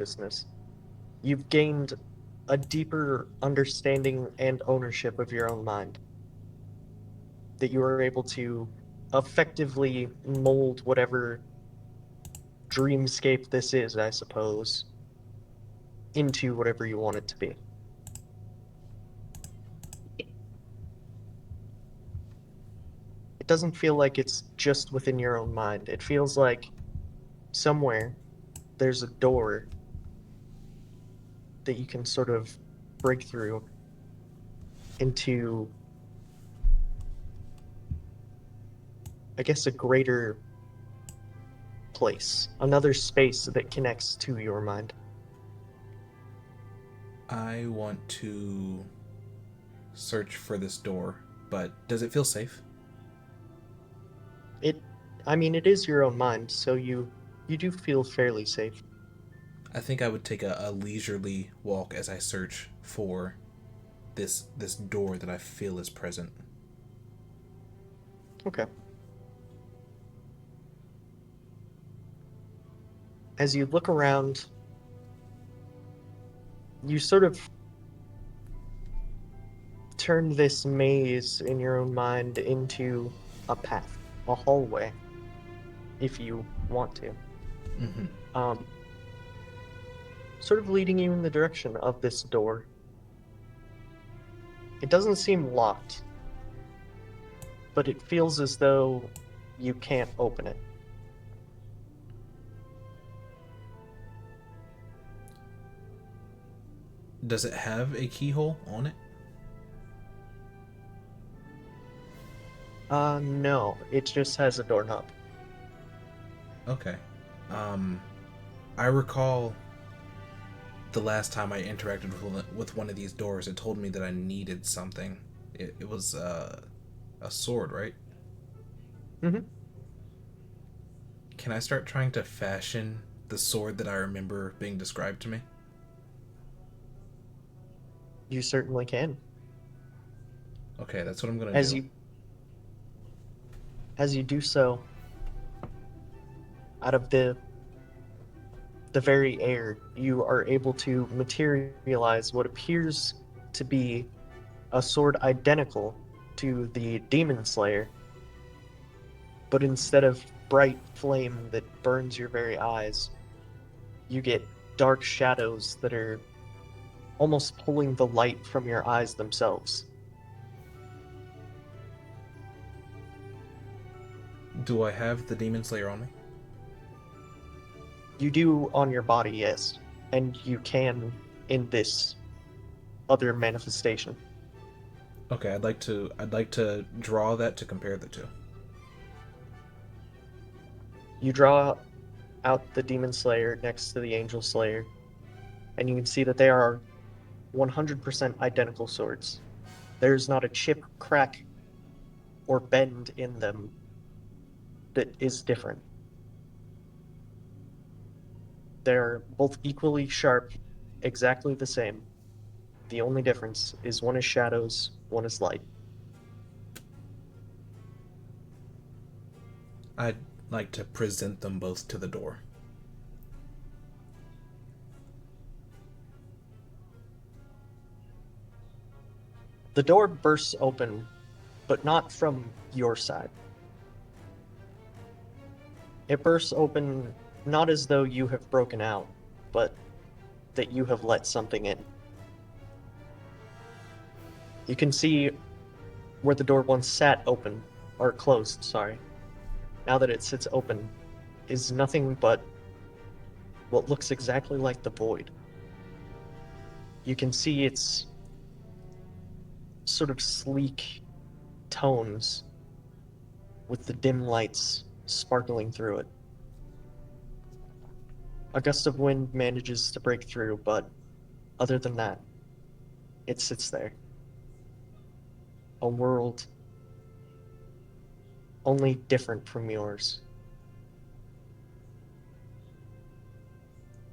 consciousness, you've gained a deeper understanding and ownership of your own mind. That you are able to effectively mold whatever dreamscape this is, I suppose, into whatever you want it to be. It doesn't feel like it's just within your own mind. It feels like somewhere there's a door that you can sort of break through into, I guess, a greater place, another space that connects to your mind. I want to search for this door, but does it feel safe? It, I mean, it is your own mind, so you do feel fairly safe. I think I would take a leisurely walk as I search for this door that I feel is present. Okay. As you look around, you sort of turn this maze in your own mind into a path, a hallway, if you want to. Mm-hmm. Um, Sort of leading you in the direction of this door. It doesn't seem locked, but it feels as though you can't open it. Does it have a keyhole on it? No, it just has a doorknob. Okay. Um, I recall the last time I interacted with one of these doors, it told me that I needed something. It was a sword, right? Mm-hmm. Can I start trying to fashion the sword that I remember being described to me? You certainly can. Okay, that's what I'm gonna As do. you as you do so, out of the very air, you are able to materialize what appears to be a sword identical to the Demon Slayer, but instead of bright flame that burns your very eyes, you get dark shadows that are almost pulling the light from your eyes themselves. Do I have the Demon Slayer on me? You do on your body, yes, and you can in this other manifestation. Okay, I'd like to draw that to compare the two. You draw out the Demon Slayer next to the Angel Slayer, and you can see that they are 100% identical swords. There's not a chip, crack, or bend in them that is different. They're both equally sharp, exactly the same. The only difference is one is shadows, one is light. I'd like to present them both to the door. The door bursts open, but not from your side. It bursts open not as though you have broken out, but that you have let something in. You can see where the door once sat open, or closed, sorry. Now that it sits open, is nothing but what looks exactly like the void. You can see its sort of sleek tones with the dim lights sparkling through it. A gust of wind manages to break through, but other than that, it sits there. A world only different from yours.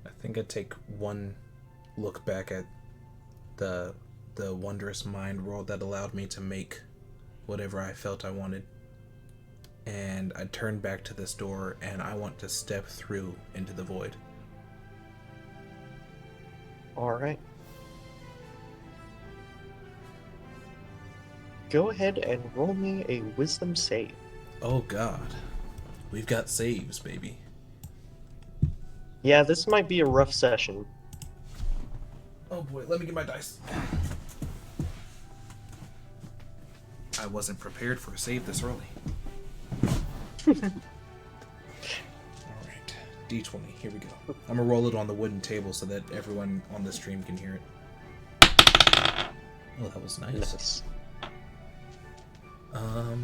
I think I'd take one look back at the the wondrous mind world that allowed me to make whatever I felt I wanted. And I turn back to this door and I want to step through into the void. All right. Go ahead and roll me a wisdom save. Oh God, we've got saves, baby. Yeah, this might be a rough session. Oh boy, let me get my dice. I wasn't prepared for a save this early. Alright, D20, here we go. I'm gonna roll it on the wooden table so that everyone on the stream can hear it. Oh, that was nice. Nice.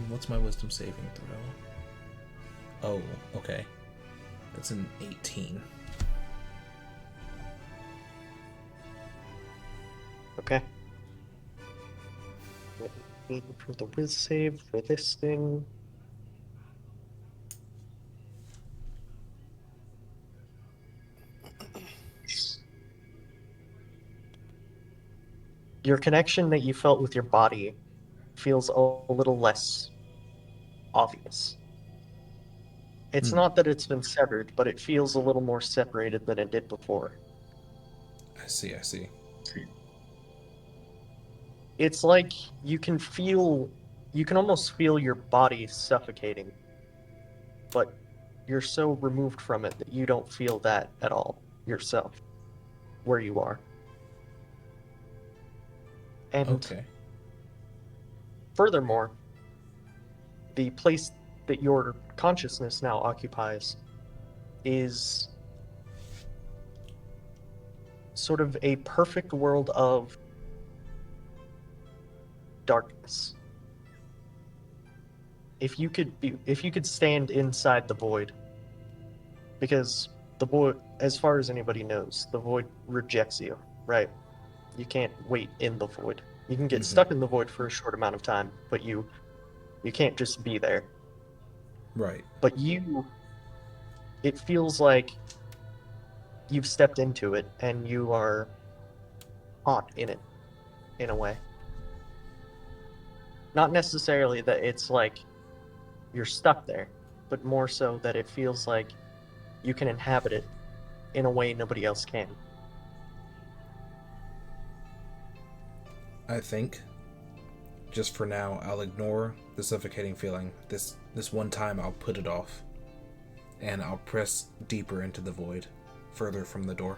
What's my wisdom saving throw? Oh, okay. That's an 18. Okay. Waiting for the whiz save for this thing. Your connection that you felt with your body feels a little less obvious. It's not that it's been severed, but it feels a little more separated than it did before. I see, I see. It's like you can almost feel your body suffocating, but you're so removed from it that you don't feel that at all yourself, where you are. And Okay. furthermore, the place that your consciousness now occupies is sort of a perfect world of darkness. If you could stand inside the void, because the void, as far as anybody knows, the void rejects you, right? You can't wait in the void. You can get stuck in the void for a short amount of time, but you can't just be there. Right. But it feels like you've stepped into it and you are caught in it in a way. Not necessarily that it's like you're stuck there, but more so that it feels like you can inhabit it in a way nobody else can. I think, just for now, I'll ignore the suffocating feeling. This one time I'll put it off. And I'll press deeper into the void, further from the door.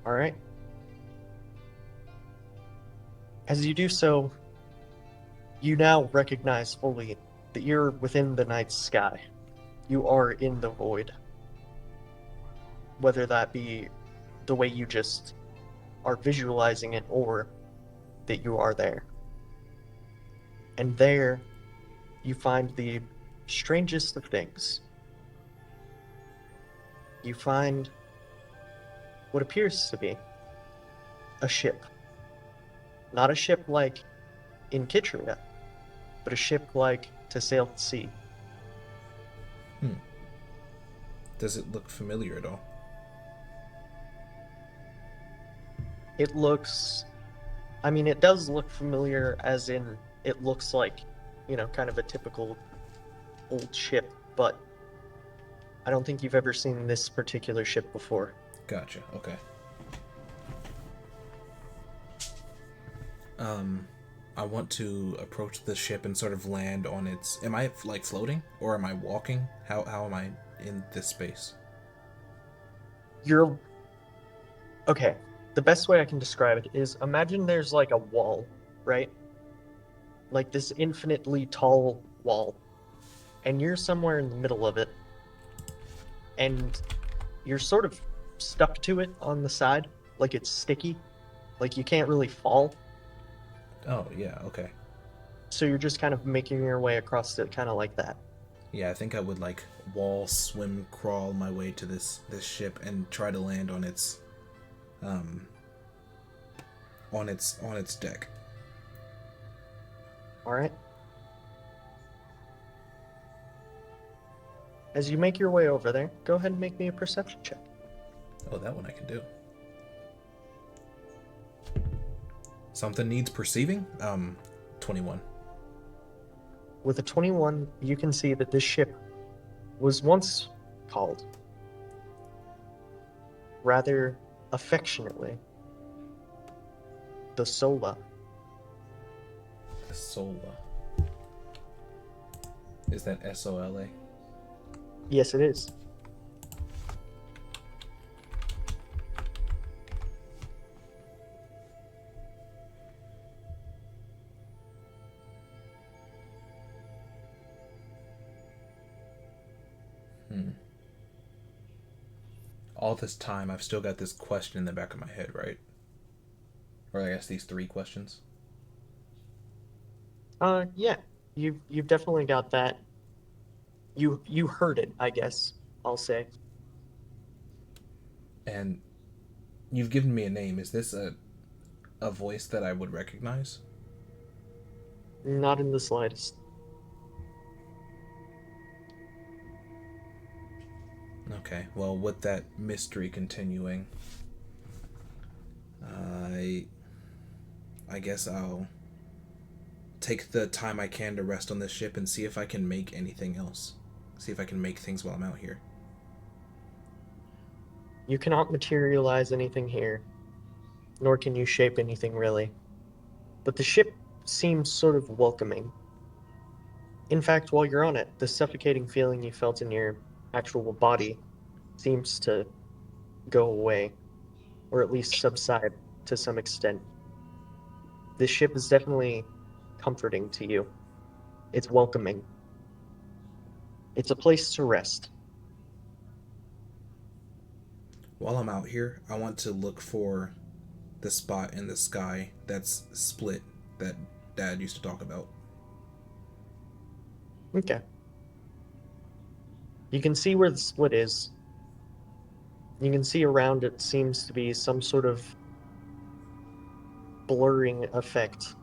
All right. As you do so, you now recognize fully that you're within the night sky. You are in the void. Whether that be the way you just are visualizing it or that you are there. And there, you find the strangest of things. You find what appears to be a ship. Not a ship like in Kitchener, but a ship like to sail at sea. Does it look familiar at all? It looks, I mean, it does look familiar, as in it looks like, kind of a typical old ship, but I don't think you've ever seen this particular ship before. Gotcha, okay. I want to approach the ship and sort of land on its... Am I, like, floating? Or am I walking? How am I in this space? You're okay. The best way I can describe it is imagine there's like a wall, right? Like this infinitely tall wall, and you're somewhere in the middle of it, and you're sort of stuck to it on the side, like it's sticky, like you can't really fall. Oh, yeah, okay. So you're just kind of making your way across it, kind of like that. Yeah, I think I would, like, wall, swim, crawl my way to this ship and try to land on its... on its deck. All right. As you make your way over there, go ahead and make me a perception check. Oh, that one I can do. Something needs perceiving? 21. With a 21, you can see that this ship was once called rather affectionately, the Sola. The Sola. Is that SOLA? Yes, it is. Hmm. All this time, I've still got this question in the back of my head, right? Or I guess these three questions. Yeah. You've definitely got that. You heard it, I guess, I'll say. And you've given me a name. Is this a voice that I would recognize? Not in the slightest. Okay, well, with that mystery continuing, I I guess I'll take the time I can to rest on this ship and see if I can make anything else. See if I can make things while I'm out here. You cannot materialize anything here, nor can you shape anything really. But the ship seems sort of welcoming. In fact, while you're on it, the suffocating feeling you felt in your actual body seems to go away, or at least subside to some extent. This ship is definitely comforting to you. It's welcoming. It's a place to rest. While I'm out here, I want to look for the spot in the sky that's split that Dad used to talk about. Okay. You can see where the split is. You can see around it seems to be some sort of blurring effect.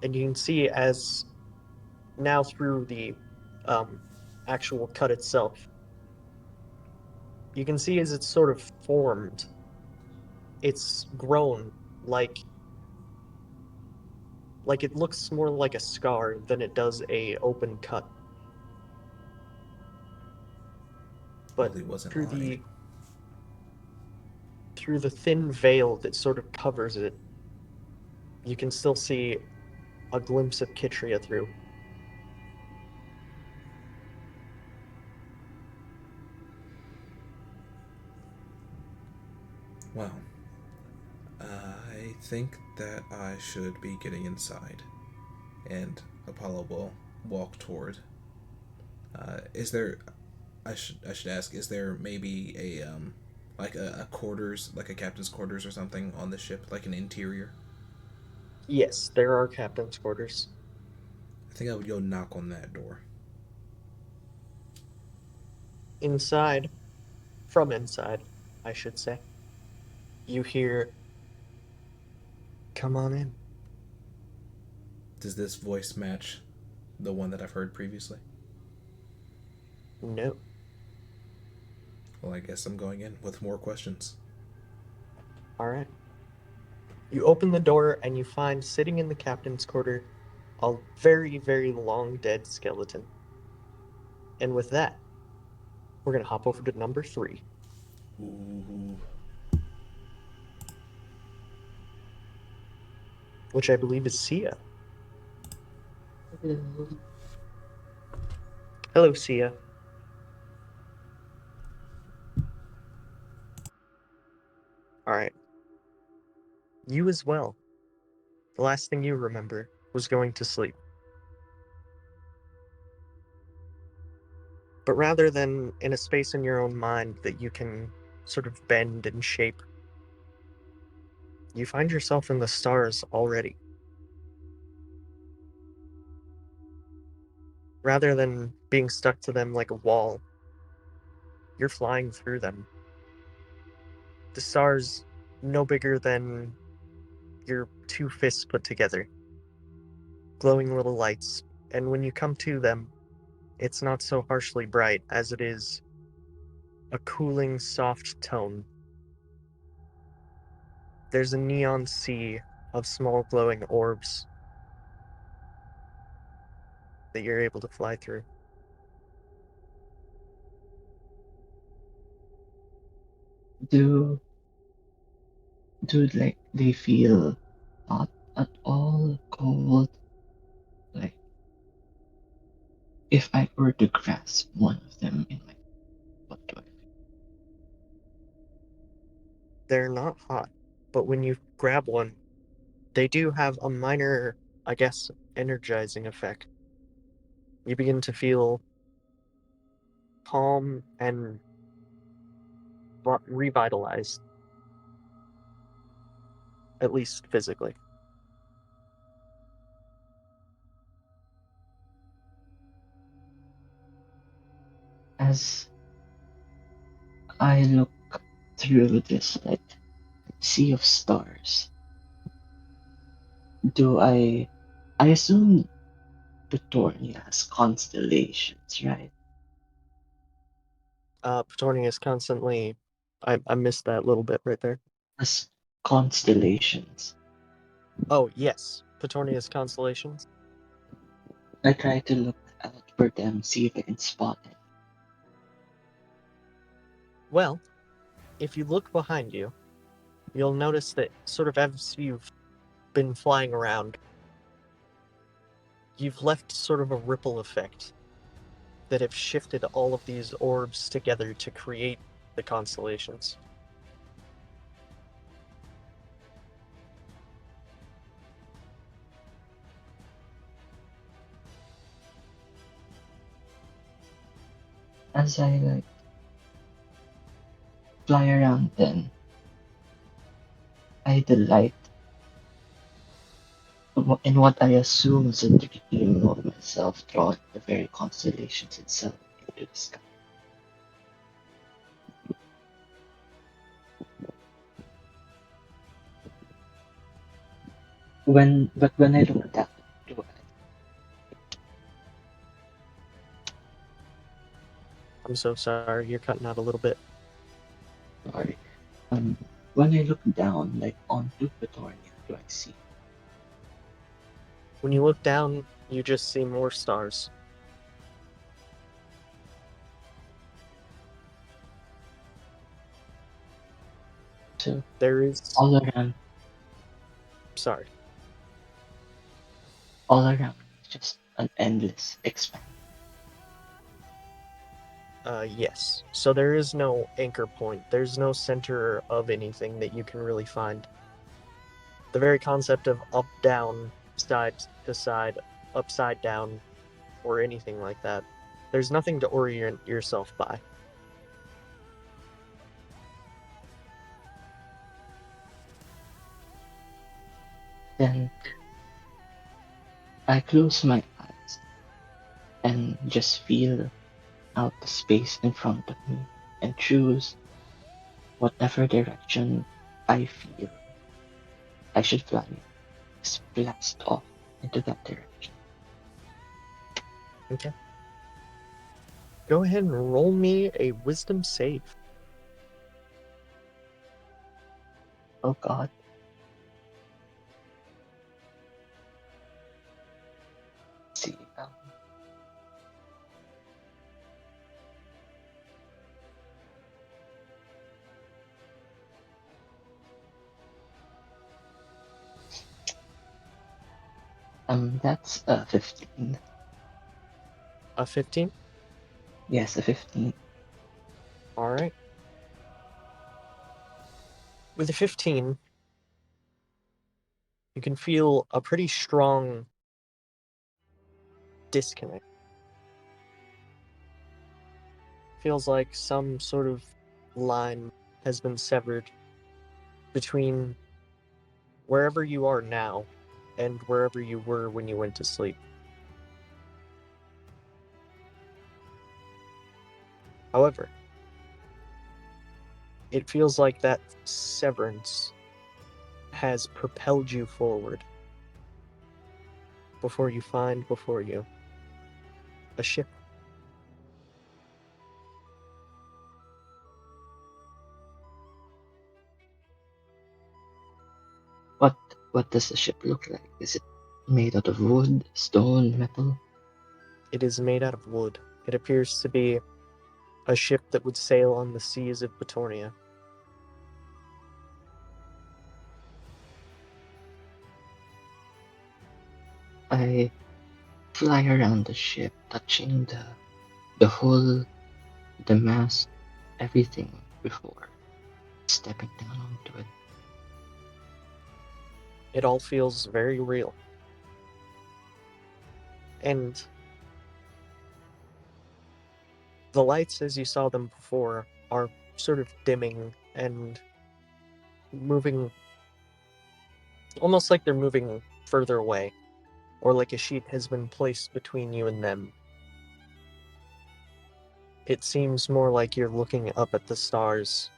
And you can see as now through the um, actual cut itself, you can see as it's sort of formed, it's grown like it looks more like a scar than it does a open cut. Well, But he wasn't through lying. the thin veil that sort of covers it, you can still see a glimpse of Kitria through. Well, I think that I should be getting inside, and Apollo will walk toward. Is there? I should ask. Is there maybe a like a quarters, like a captain's quarters or something on the ship, like an interior? Yes, there are captain's quarters. I think I would go knock on that door. Inside, from inside, I should say, you hear, "Come on in." Does this voice match the one that I've heard previously? No. Well, I guess I'm going in with more questions. All right. You open the door and you find sitting in the captain's quarter a very, very long dead skeleton. And with that, we're going to hop over to number 3, Ooh. which I believe is Sia. Hello, Sia. All right. You as well. The last thing you remember was going to sleep. But rather than in a space in your own mind that you can sort of bend and shape, you find yourself in the stars already. Rather than being stuck to them like a wall, you're flying through them. The stars no bigger than your two fists put together, glowing little lights, and when you come to them, it's not so harshly bright as it is a cooling, soft tone. There's a neon sea of small glowing orbs that you're able to fly through. Do like they feel not at all cold? Like if I were to grasp one of them in my, what do I They're not hot, but when you grab one, they do have a minor, I guess, energizing effect. You begin to feel calm and revitalized, at least physically. As I look through this like sea of stars, do I assume Petornia has constellations, right? Petornia is constantly. I missed that little bit right there. Has constellations. Oh, yes. Petornia's constellations. I try to look out for them, see if I can spot it. Well, if you look behind you, you'll notice that sort of as you've been flying around, you've left sort of a ripple effect that have shifted all of these orbs together to create the constellations. As I like fly around them, I delight in what I assume is a dream of myself drawing the very constellations itself into the sky. When I look down, do I'm so sorry, you're cutting out a little bit. sorry. When I look down, like onto Petornia, do I see? When you look down, you just see more stars. So There is. all around, Sorry. all around, just an endless expanse. Yes. So there is no anchor point. There's no center of anything that you can really find. The very concept of up, down, side to side, upside down, or anything like that. There's nothing to orient yourself by. Then I close my eyes and just feel out the space in front of me and choose whatever direction I feel I should fly. Just blast off into that direction. Okay. Go ahead and roll me a wisdom save. Oh God. Let's see. That's a 15. A 15? Yes, a 15. All right. With a 15, you can feel a pretty strong disconnect. Feels like some sort of line has been severed between wherever you are now and wherever you were when you went to sleep. However, it feels like that severance has propelled you forward before you find before you a ship. What what does the ship look like? Is it made out of wood, stone, metal? It is made out of wood. It appears to be a ship that would sail on the seas of Petornia. I fly around the ship, touching the hull, the mast, everything before stepping down onto it. It all feels very real. And the lights, as you saw them before, are sort of dimming and moving almost like they're moving further away, or like a sheet has been placed between you and them. It seems more like you're looking up at the stars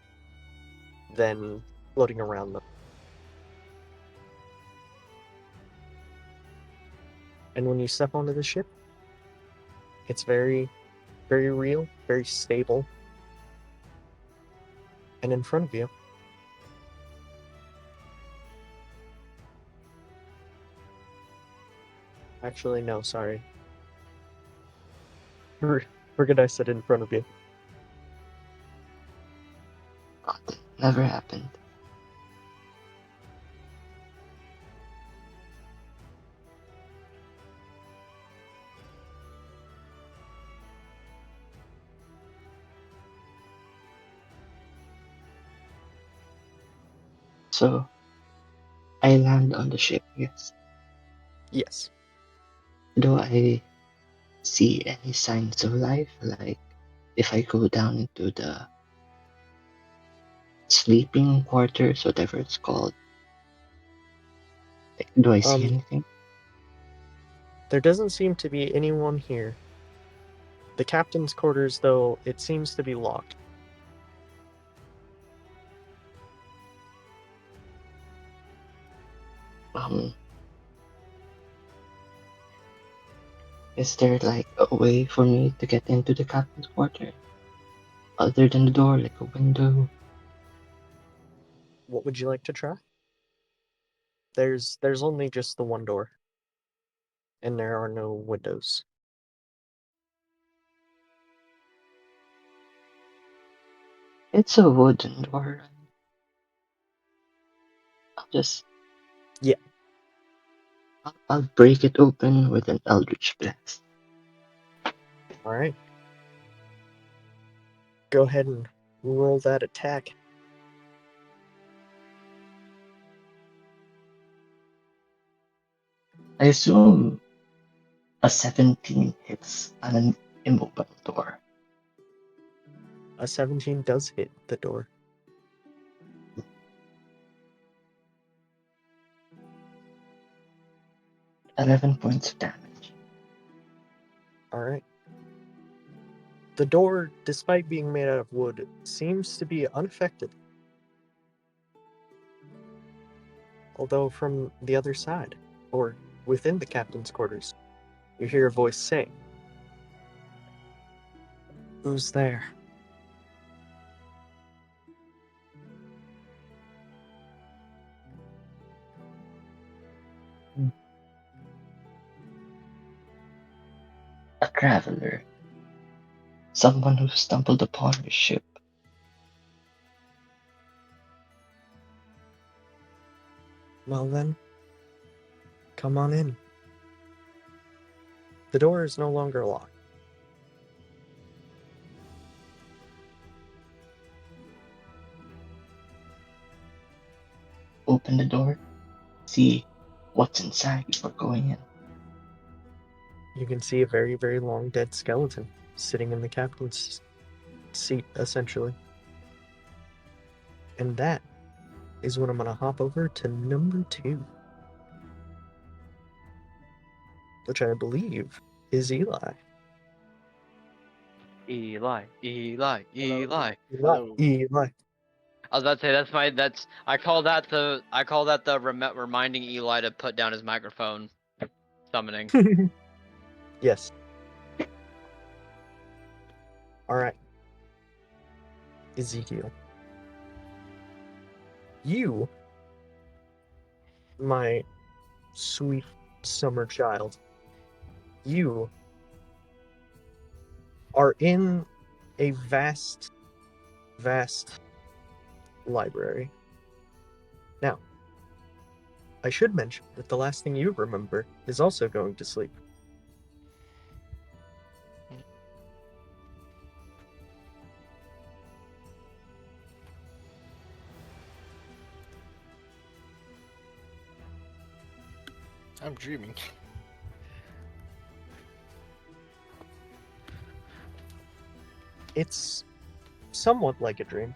than floating around them. And when you step onto the ship, it's very, very real, very stable. And in front of you, actually, no, sorry. Forget I said in front of you. Nothing. Never happened. So I land on the ship, yes. Yes. Do I see any signs of life? Like if I go down into the sleeping quarters, whatever it's called, do I see Um, anything? there doesn't seem to be anyone here. The captain's quarters, though, it seems to be locked. Um, is there like a way for me to get into the captain's quarter? Other than the door, like a window? What would you like to try? There's only just the one door, and there are no windows. It's a wooden door. I'll just Yeah. I'll break it open with an eldritch blast. All right. Go ahead and roll that attack. I assume a 17 hits on an immobile door. A 17 does hit the door. 11 points of damage. All right. The door, despite being made out of wood, seems to be unaffected. Although from the other side, or within the captain's quarters, you hear a voice say, "Who's there?" A traveler. Someone who stumbled upon your ship. Well then, come on in. The door is no longer locked. Open the door. See what's inside before going in. You can see a very, very long dead skeleton sitting in the captain's seat, essentially. And that is when I'm going to hop over to number 2, which I believe is Eli. Eli, Eli, Eli. Hello. Eli. I was about to say that's I call that the reminding Eli to put down his microphone. Summoning. Yes. All right. Ezekiel. You, my sweet summer child, you are in a vast, vast library. Now, I should mention that the last thing you remember is also going to sleep. I'm dreaming. It's somewhat like a dream.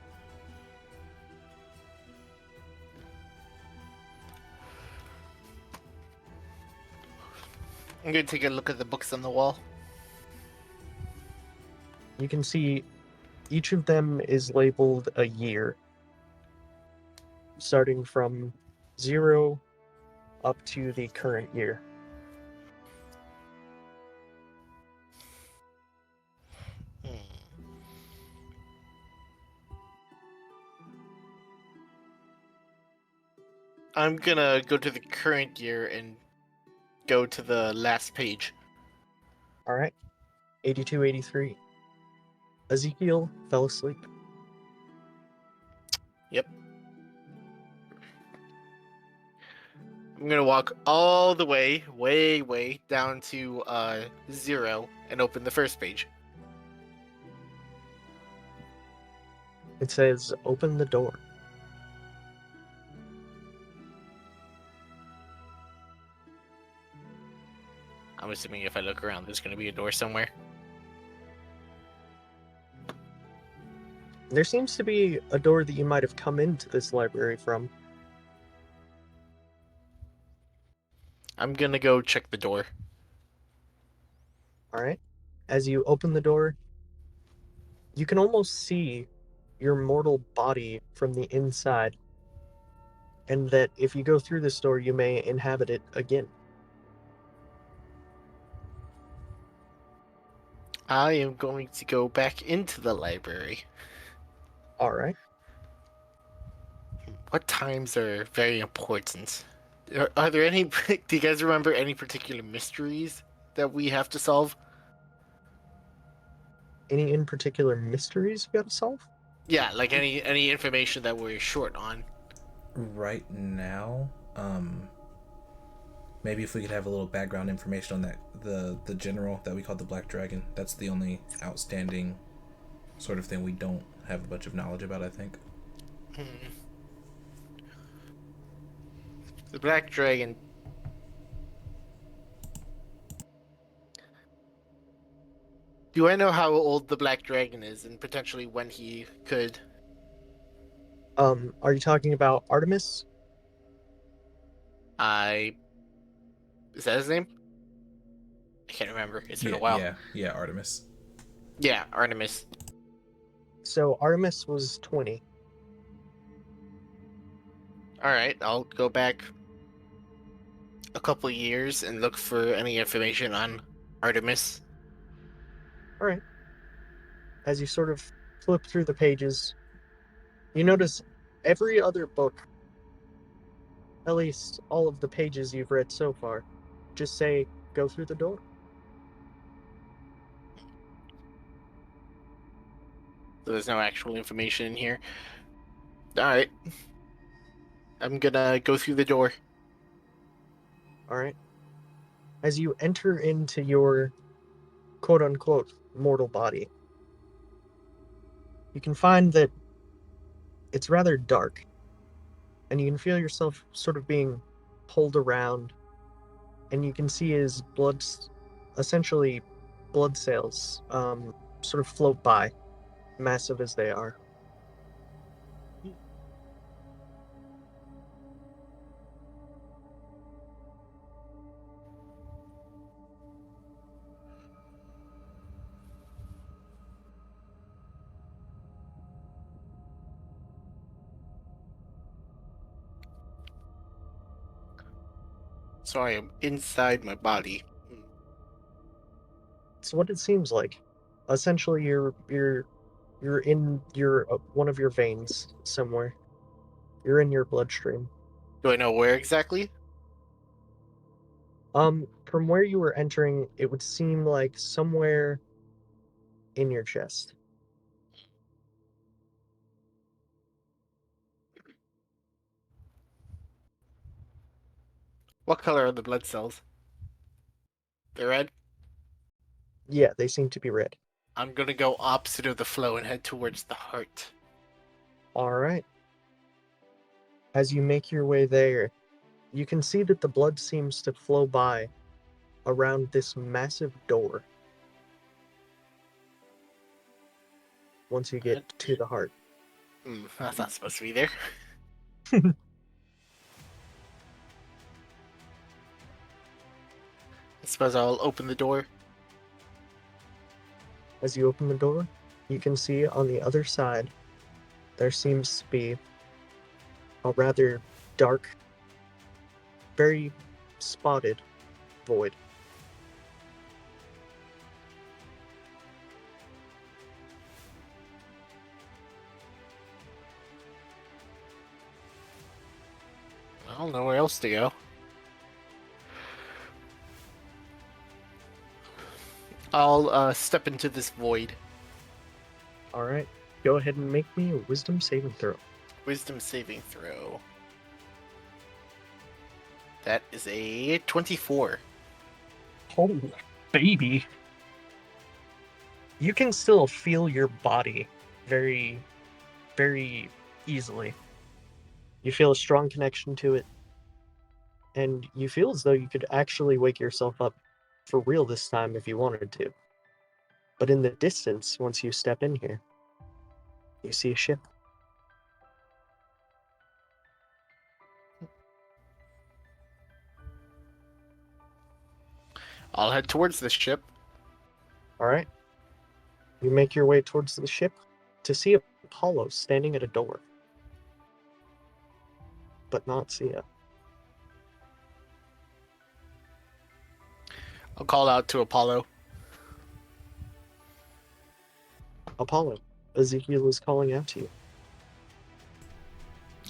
I'm gonna take a look at the books on the wall. You can see each of them is labeled a year, starting from 0 up to the current year. Hmm. I'm gonna go to the current year and go to the last page. All right. 8283. Ezekiel fell asleep. Yep. I'm gonna walk all the way, way down to 0 and open the first page. It says, "Open the door." I'm assuming if I look around, there's gonna be a door somewhere. There seems to be a door that you might have come into this library from. I'm gonna go check the door. All right. As you open the door, you can almost see your mortal body from the inside, and that if you go through this door, you may inhabit it again. I am going to go back into the library. All right. What times are very important? Are there any? Do you guys remember any particular mysteries that we have to solve? Any in particular mysteries you got to solve? Yeah, like any information that we're short on. Right now, maybe if we could have a little background information on that the general that we call the Black Dragon. That's the only outstanding sort of thing we don't have a bunch of knowledge about, I think. The Black Dragon. Do I know how old the Black Dragon is and potentially when he could? Are you talking about Artemis? I Is that his name? I can't remember. It's been a Yeah, while. yeah, Artemis. Yeah, Artemis. So Artemis was 20. All right, I'll go back a couple years and look for any information on Artemis. All right. As you sort of flip through the pages, you notice every other book, at least all of the pages you've read so far, just say, "Go through the door." So there's no actual information in here. All right, I'm gonna go through the door. All right. As you enter into your quote unquote mortal body, you can find that it's rather dark, and you can feel yourself sort of being pulled around, and you can see his blood, essentially blood cells, sort of float by, massive as they are. So I am inside my body. It's what it seems like. Essentially, you're in your one of your veins somewhere. You're in your bloodstream. Do I know where exactly? From where you were entering, it would seem like somewhere in your chest. What color are the blood cells? They're red. Yeah, they seem to be red. I'm gonna go opposite of the flow and head towards the heart. All right. As you make your way there, you can see that the blood seems to flow by around this massive door once you get to the heart. That's not supposed to be there. I suppose I'll open the door. As you open the door, you can see on the other side there seems to be a rather dark, very spotted void. I don't know where else to go. I'll step into this void. All right, go ahead and make me a wisdom saving throw. Wisdom saving throw. That is a 24. Oh, baby. You can still feel your body very, very easily. You feel a strong connection to it, and you feel as though you could actually wake yourself up for real this time if you wanted to. But in the distance, once you step in here, you see a ship. I'll head towards the ship. All right. You make your way towards the ship to see Apollo standing at a door, but not Sia. I'll call out to Apollo. Apollo, Ezekiel is calling out to you.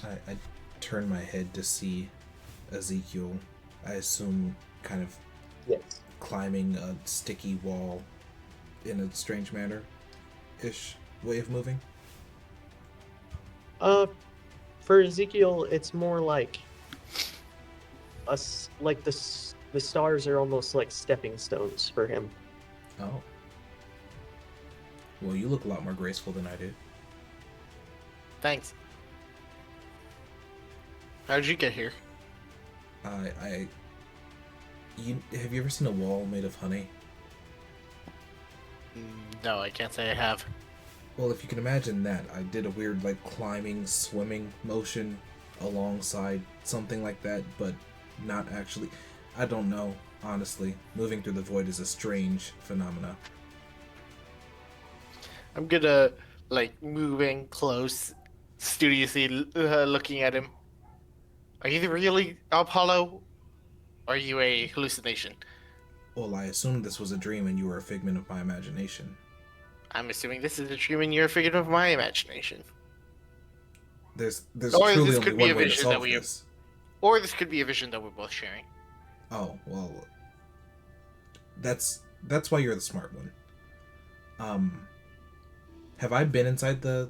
I turn my head to see Ezekiel, I assume kind of Yes. climbing a sticky wall in a strange manner-ish way of moving. For Ezekiel, it's more like like the stars are almost like stepping stones for him. Oh. Well, you look a lot more graceful than I do. Thanks. How did you get here? Have you ever seen a wall made of honey? No, I can't say I have. Well, if you can imagine that, I did a weird, like, climbing, swimming motion alongside something like that, but not actually. I don't know, honestly. Moving through the void is a strange phenomena. I'm gonna, like, move in close, studiously looking at him. Are you really Apollo? Or are you a hallucination? Well, I assumed this was a dream and you were a figment of my imagination. I'm assuming this is a dream and you're a figment of my imagination. There's Or truly this only could be a one way to vision that solve we have. this. Or this could be a vision that we're both sharing. Oh, well, that's why you're the smart one. Have I been inside the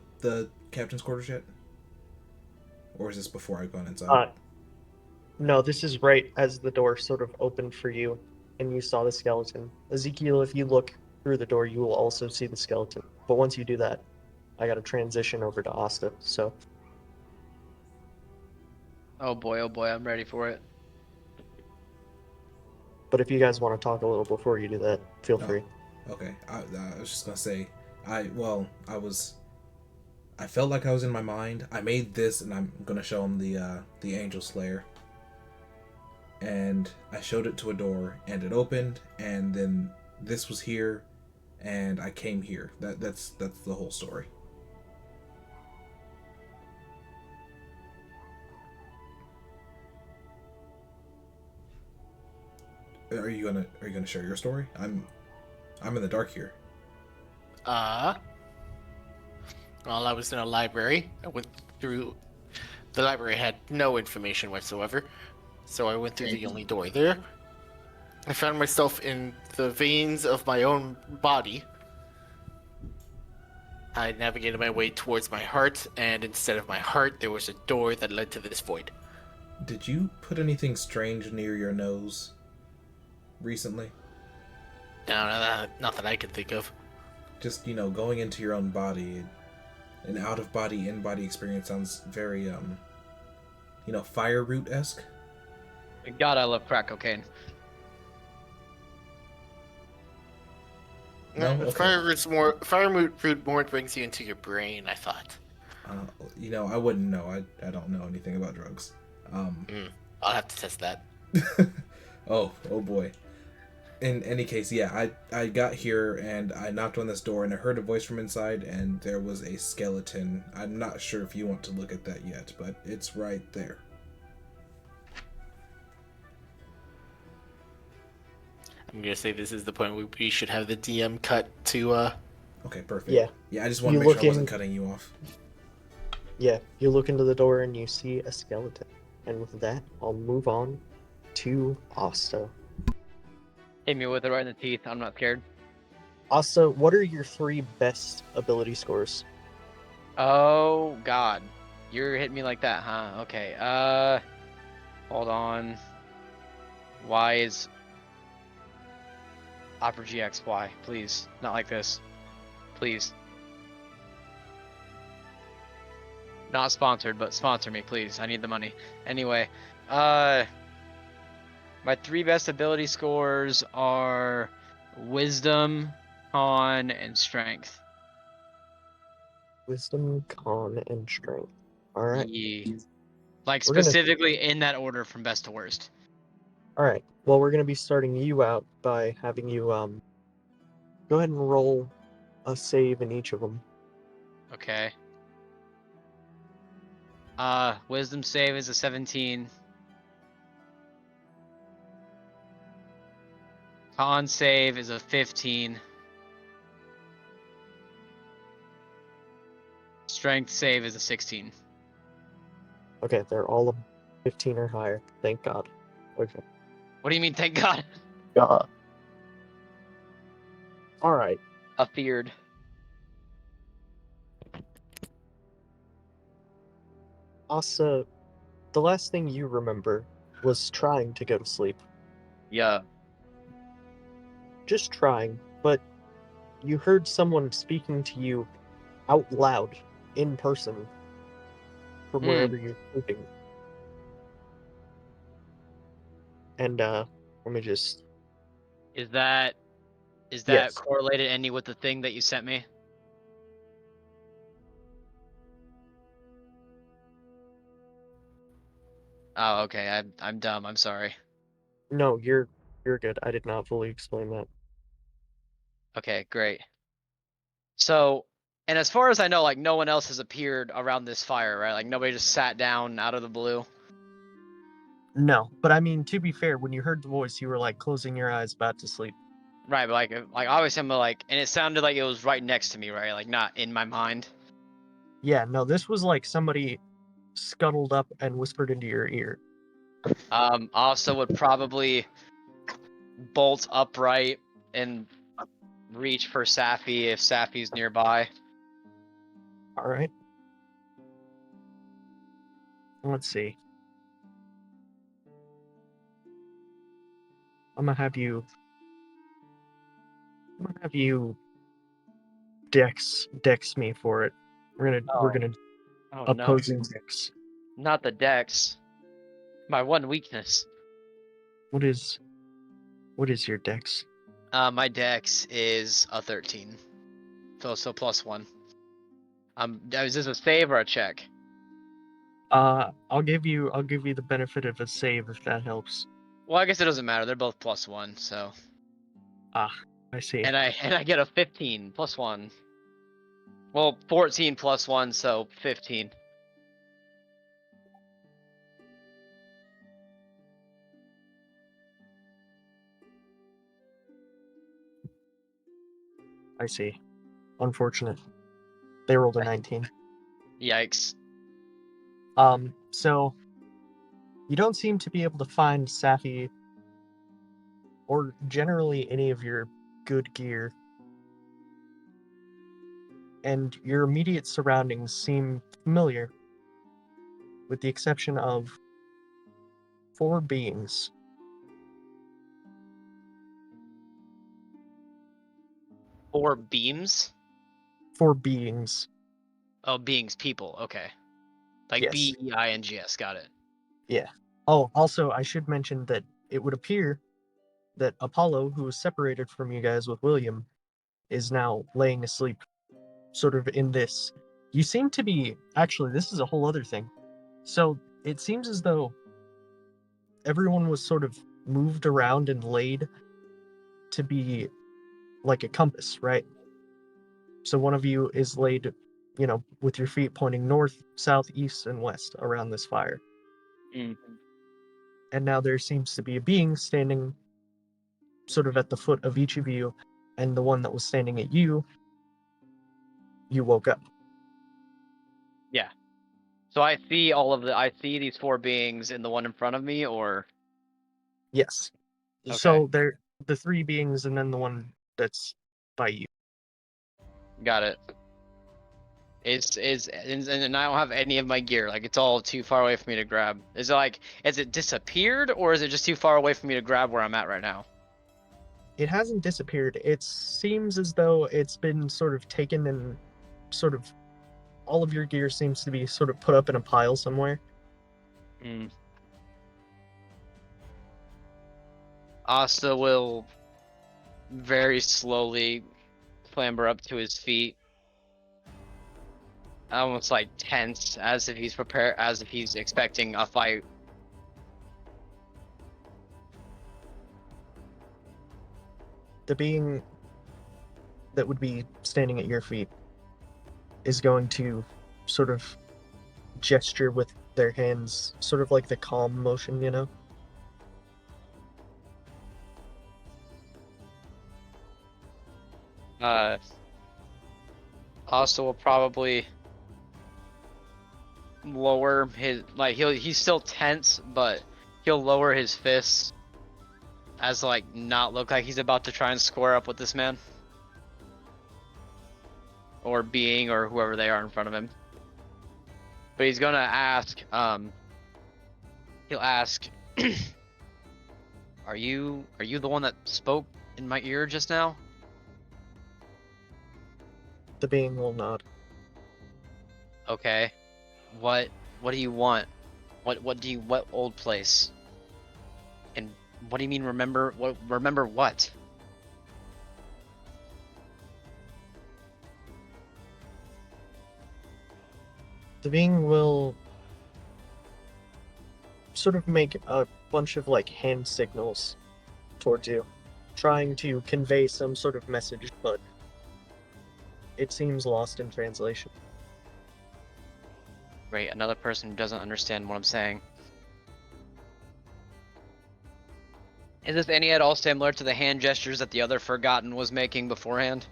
captain's quarters yet? Or is this before I've gone inside? No, this is right as the door sort of opened for you, and you saw the skeleton. Ezekiel, if you look through the door, you will also see the skeleton. But once you do that, I got to transition over to Asta. So, Oh boy, I'm ready for it. but if you guys want to talk a little before you do that, feel No. free. Okay, I was just gonna say, I felt like I was in my mind. I made this, and I'm gonna show him the Angel Slayer. And I showed it to a door, and it opened, and then this was here, and I came here. That's the whole story. Are you gonna share your story? I'm in the dark here. Well, I was in a library. I went through. The library had no information whatsoever, so I went through the only door there. I found myself in the veins of my own body. I navigated my way towards my heart, and instead of my heart, there was a door that led to this void. Did you put anything strange near your nose recently? No, not that I can think of. Just, going into your own body. An out of body, in body experience sounds very, fire root esque. God, I love crack cocaine. No? Okay. Fire root more brings you into your brain, I thought. I wouldn't know. I don't know anything about drugs. I'll have to test that. oh boy. In any case, yeah, I got here and I knocked on this door and I heard a voice from inside and there was a skeleton. I'm not sure if you want to look at that yet, but it's right there. I'm gonna say this is the point where we should have the DM cut to Okay, perfect. Yeah. Yeah, I just want to You make sure look I wasn't in- cutting you off. Yeah, you look into the door and you see a skeleton. And with that, I'll move on to Asta. Hit me with it right in the teeth. I'm not scared. Asta, what are your 3 best ability scores? Oh God, you're hitting me like that, huh? Okay. Hold on. Y is Opera GXY, please. Not like this. Please. Not sponsored, but sponsor me, please. I need the money. Anyway, my 3 best ability scores are Wisdom, Con, and Strength. Wisdom, Con, and Strength. Alright. Yeah. Like We're gonna- specifically in that order from best to worst. Alright. Well, we're going to be starting you out by having you go ahead and roll a save in each of them. Okay. Wisdom save is a 17. Con save is a 15. Strength save is a 16. Okay, they're all a 15 or higher. Thank God. Okay. What do you mean, thank God? God. Alright. A feared. Asa, the last thing you remember was trying to go to sleep. Yeah. Just trying, but you heard someone speaking to you out loud, in person, from wherever you're sleeping. And, let me just... Is that Yes. correlated any with the thing that you sent me? Oh, okay. I'm dumb. I'm sorry. No, you're good. I did not fully explain that. Okay, great. So, and as far as I know, like no one else has appeared around this fire, right? Like nobody just sat down out of the blue. No, but I mean, to be fair, when you heard the voice, you were like closing your eyes, about to sleep. Right, but like obviously I'm like, and it sounded like it was right next to me, right? Like not in my mind. Yeah, no, this was like somebody scuttled up and whispered into your ear. Also would probably bolt upright and reach for Safi if Safi's nearby. All right. Let's see. I'm gonna have you dex me for it. We're gonna Oh no, opposing dex. not the dex. My one weakness. What is your dex? My dex is a 13. So +1. Is this a save or a check? I'll give you the benefit of a save if that helps. Well, I guess it doesn't matter. They're both +1, so. I see. And I get a 15 +1. Well, 14 +1, so 15. I see. Unfortunate. They rolled a 19. Yikes. So you don't seem to be able to find Safi or generally any of your good gear. And your immediate surroundings seem familiar, with the exception of 4 beings. Four beams? 4 beings. Oh, beings, people. Okay. Like Yes. B-E-I-N-G-S. Got it. Yeah. Oh, also, I should mention that it would appear that Apollo, who was separated from you guys with William, is now laying asleep, sort of in this. You seem to be. Actually, this is a whole other thing. So, it seems as though everyone was sort of moved around and laid to be like a compass, right? So, one of you is laid, with your feet pointing north, south, east, and west around this fire. Mm. And now there seems to be a being standing sort of at the foot of each of you, and the one that was standing at you woke up. Yeah. So I see these 4 beings in the one in front of me, or Yes. Okay. So they're the 3 beings and then the one that's by you. got it. And I don't have any of my gear. Like, it's all too far away for me to grab. Is it disappeared, or is it just too far away for me to grab where I'm at right now? It hasn't disappeared. It seems as though it's been sort of taken and sort of all of your gear seems to be sort of put up in a pile somewhere. Mm. Asta will very slowly clamber up to his feet, almost like tense, as if he's expecting a fight. The being that would be standing at your feet is going to sort of gesture with their hands, sort of like the calm motion, Asta will probably lower his, he's still tense, but he'll lower his fists as not look like he's about to try and square up with this man or being or whoever they are in front of him. But he's gonna ask, he'll ask, are you the one that spoke in my ear just now? The being will nod. Okay. What do you want? What old place? And what do you mean remember what? The being will sort of make a bunch of hand signals towards you, trying to convey some sort of message, but it seems lost in translation. Great, another person who doesn't understand what I'm saying. Is this any at all similar to the hand gestures that the other Forgotten was making beforehand?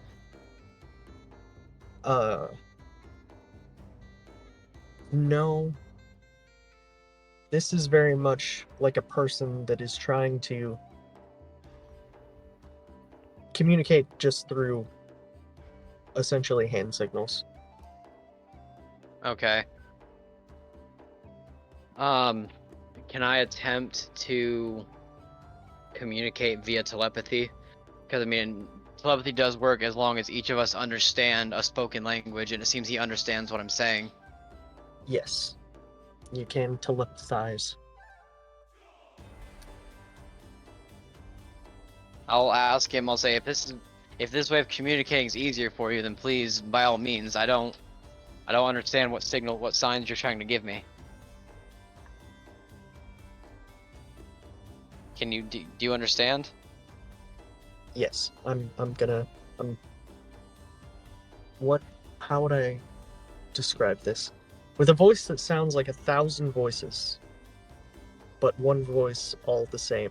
No. This is very much like a person that is trying to communicate just through essentially hand signals. Okay. Can I attempt to communicate via telepathy? Because, I mean, telepathy does work as long as each of us understand a spoken language, and it seems he understands what I'm saying. Yes. You can telepathize. I'll ask him, I'll say, if this way of communicating is easier for you, then please, by all means. I don't understand what signs you're trying to give me. Do you understand? Yes. How would I describe this? With a voice that sounds like 1,000 voices, but one voice all the same.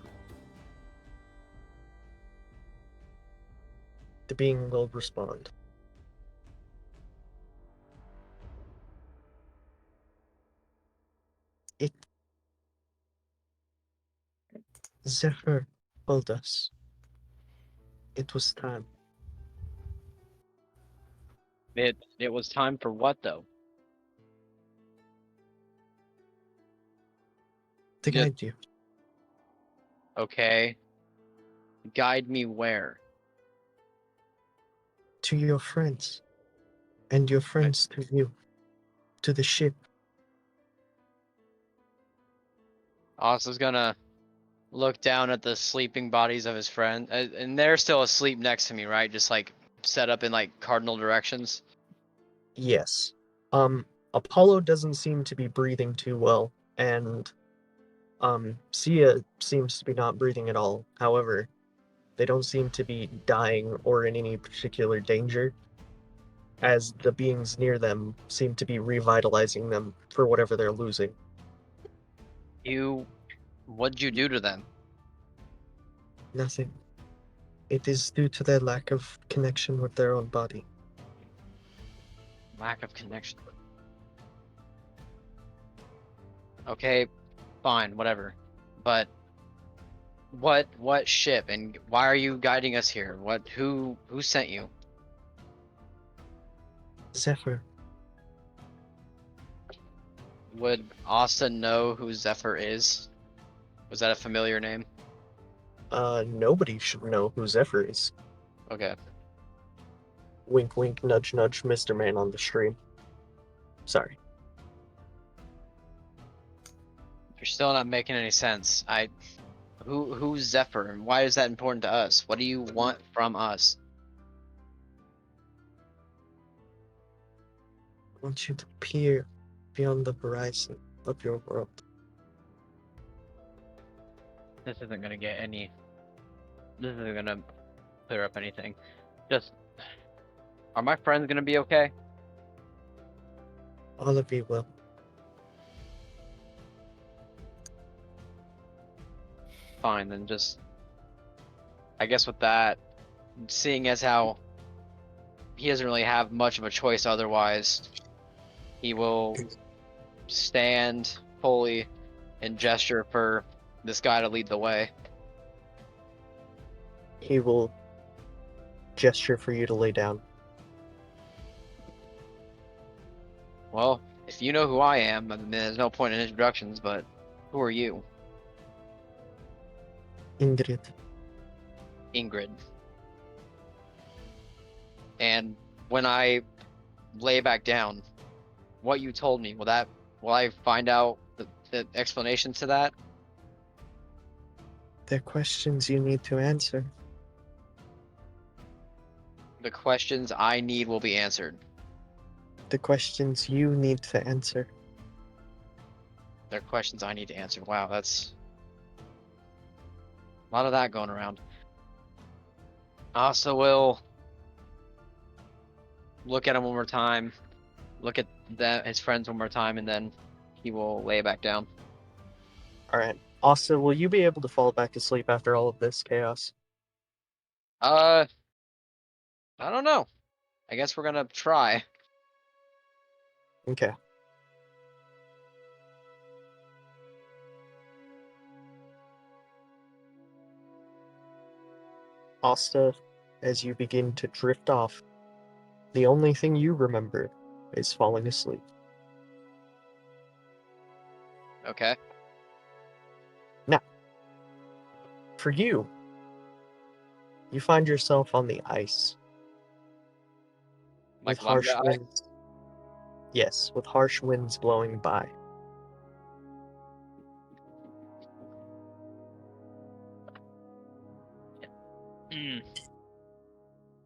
The being will respond. It Zephyr told us it was time It was time for what, though? to Yeah. guide you. Okay. Guide me where? To your friends. And your friends to you. To the ship. Asta's gonna look down at the sleeping bodies of his friend, and they're still asleep next to me, right? Just like set up in like cardinal directions. Yes. Apollo doesn't seem to be breathing too well, and Sia seems to be not breathing at all. However, they don't seem to be dying or in any particular danger, as the beings near them seem to be revitalizing them for whatever they're losing. What'd you do to them? Nothing. It is due to their lack of connection with their own body. Lack of connection. Okay, fine, whatever. But what ship and why are you guiding us here? Who sent you? Zephyr, Would Asta know who Zephyr is? Was that a familiar name? nobody should know who Zephyr is. Okay. Wink, wink, nudge, nudge, Mr. Man on the stream. Sorry. You're still not making any sense. Who's Zephyr and why is that important to us? What do you want from us? I want you to peer beyond the horizon of your world. This isn't gonna get any. This isn't gonna clear up anything. Just, are my friends gonna be okay? All of you will. Fine, then just. I guess with that, seeing as how he doesn't really have much of a choice otherwise, he will stand fully and gesture for this guy to lead the way. He will gesture for you to lay down. Well, if you know who I am, I mean, there's no point in introductions, but who are you? Ingrid, Ingrid. And when I lay back down, what you told me, will I find out the explanation to that? they're questions you need to answer. The questions I need will be answered. The questions you need to answer. They're questions I need to answer. Wow, that's a lot of that going around. Asa will look at him one more time, look at his friends one more time, and then he will lay back down. Alright. Asta, will you be able to fall back asleep after all of this chaos? I don't know. I guess we're gonna try. Okay. Asta, as you begin to drift off, the only thing you remember is falling asleep. Okay. For you, you find yourself on the ice with Like harsh Lumga. winds. Yes, with harsh winds blowing by.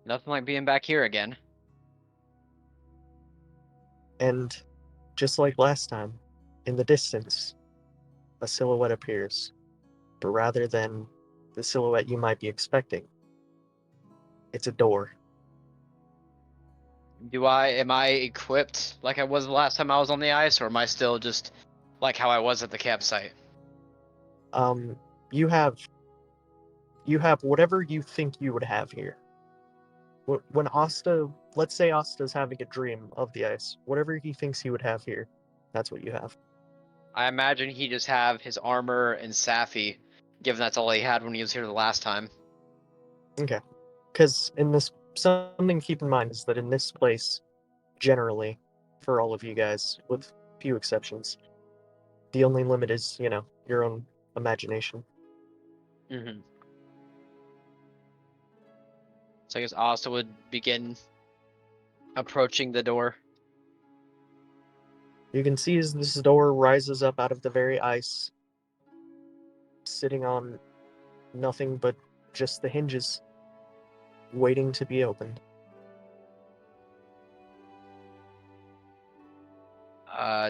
Nothing like being back here again. And just like last time, in the distance, a silhouette appears. But rather than the silhouette you might be expecting, it's a door. Am I equipped like I was the last time I was on the ice, or am I still just like how I was at the campsite? Um, you have whatever you think you would have here. When Asta, let's say Asta's having a dream of the ice, whatever he thinks he would have here, that's what you have. I imagine he just have his armor and Safi, given that's all he had when he was here the last time. Okay. Because in this, something to keep in mind is that in this place, generally, for all of you guys, with few exceptions, the only limit is, your own imagination. Mm-hmm. So I guess Asta would begin approaching the door. You can see as this door rises up out of the very ice, sitting on nothing but just the hinges, waiting to be opened.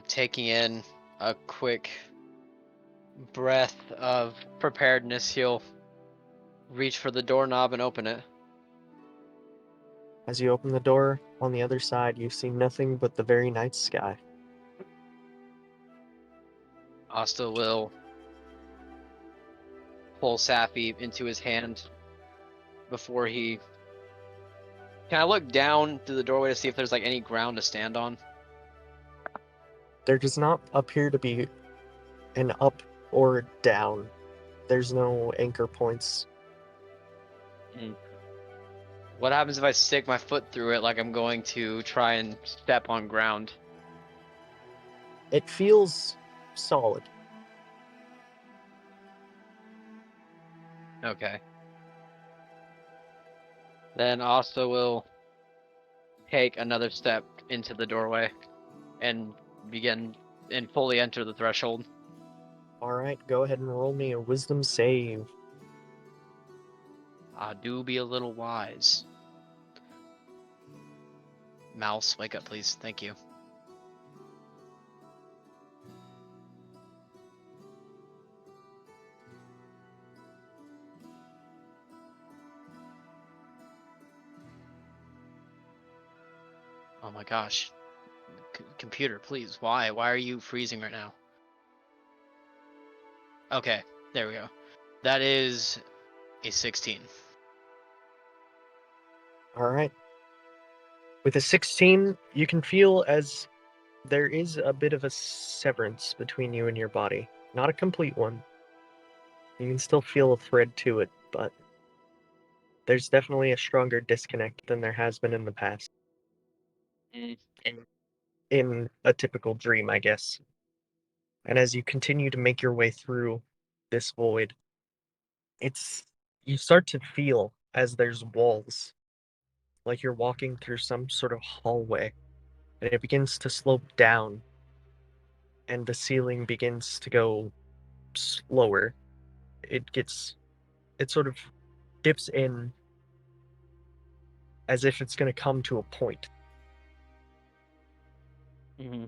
Taking in a quick breath of preparedness, he'll reach for the doorknob and open it. As you open the door, on the other side, you see nothing but the very night sky. Asta will pull Safi into his hand before he. Can I look down through the doorway to see if there's like any ground to stand on? There does not appear to be an up or down. There's no anchor points. What happens if I stick my foot through it like I'm going to try and step on ground? It feels solid. Okay. Then Asta will take another step into the doorway and begin and fully enter the threshold. Alright, go ahead and roll me a wisdom save. I do be a little wise. Mouse, wake up, please. Thank you. Oh my gosh. Computer, please. Why? Why are you freezing right now? Okay, there we go. That is a 16. Alright. With a 16, you can feel as there is a bit of a severance between you and your body. Not a complete one. You can still feel a thread to it, but there's definitely a stronger disconnect than there has been in the past. Mm. In a typical dream, I guess. And as you continue to make your way through this void, you start to feel as there's walls, like you're walking through some sort of hallway, and it begins to slope down, and the ceiling begins to go slower. It sort of dips in as if it's going to come to a point. Mm-hmm.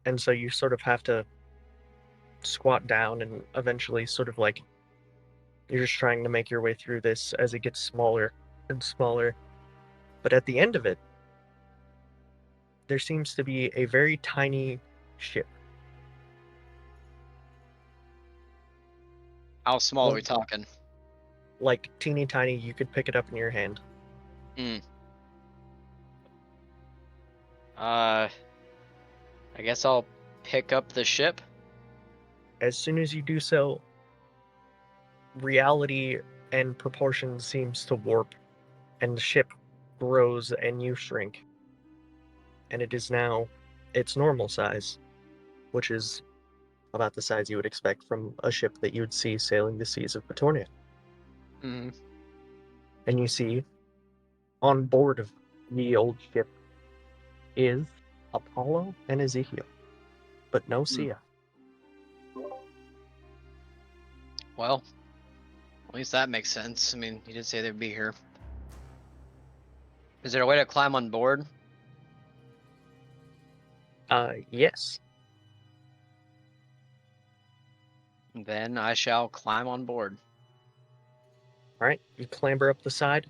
And so you sort of have to squat down and eventually sort of like you're just trying to make your way through this as it gets smaller and smaller. But at the end of it, there seems to be a very tiny ship. How small are we Well, talking? like teeny tiny, you could pick it up in your hand. I guess I'll pick up the ship. As soon as you do so, reality and proportion seems to warp, and the ship grows and you shrink. And it is now its normal size, which is about the size you would expect from a ship that you would see sailing the seas of Petornia. Mm-hmm. And you see, on board of the old ship is Apollo and Ezekiel, but no Sia. Well, at least that makes sense. I mean, you did say they'd be here. Is there a way to climb on board? Yes. Then I shall climb on board. Alright, you clamber up the side,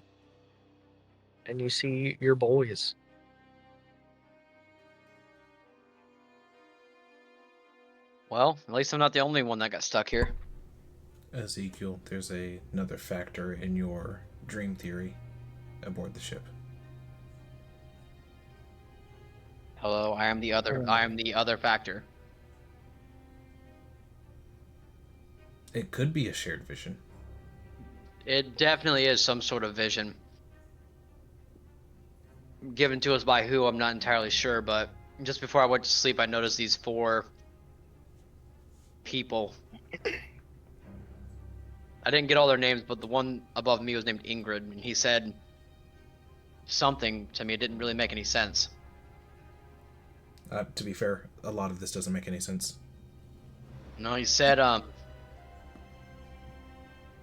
and you see your boys. Well, at least I'm not the only one that got stuck here. Ezekiel, there's another factor in your dream theory aboard the ship. Hello, I am the other factor. It could be a shared vision. It definitely is some sort of vision. Given to us by who, I'm not entirely sure, but just before I went to sleep, I noticed these 4 people. I didn't get all their names, but the one above me was named Ingrid, and he said something to me. It didn't really make any sense. To be fair, a lot of this doesn't make any sense. No, he said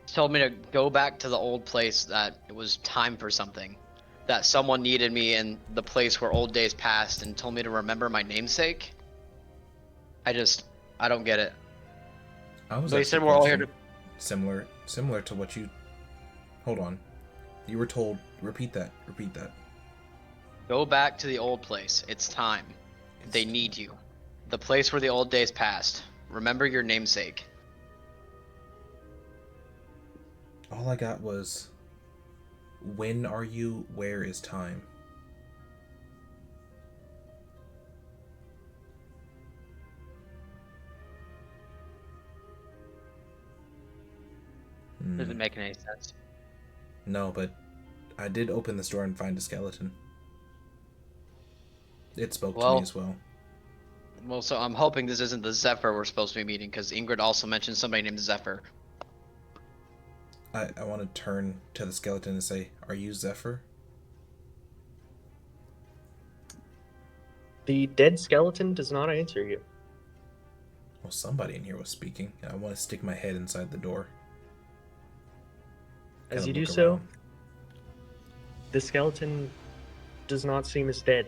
told me to go back to the old place, that it was time for something, that someone needed me in the place where old days passed, and told me to remember my namesake. I don't get it. I was But he asked a said we're all here question to. similar to what you. Hold on. You were told. Repeat that. Repeat that. Go back to the old place. It's time. They need you. The place where the old days passed. Remember your namesake. All I got was. When are you? Where is time? Doesn't make any sense. No, but I did open this door and find a skeleton. It spoke to me as well. Well, so I'm hoping this isn't the Zephyr we're supposed to be meeting, because Ingrid also mentioned somebody named Zephyr. I want to turn to the skeleton and say, "Are you Zephyr?" The dead skeleton does not answer you. Well, somebody in here was speaking. I want to stick my head inside the door. As Kinda you do look so, around. the skeleton does not seem as dead.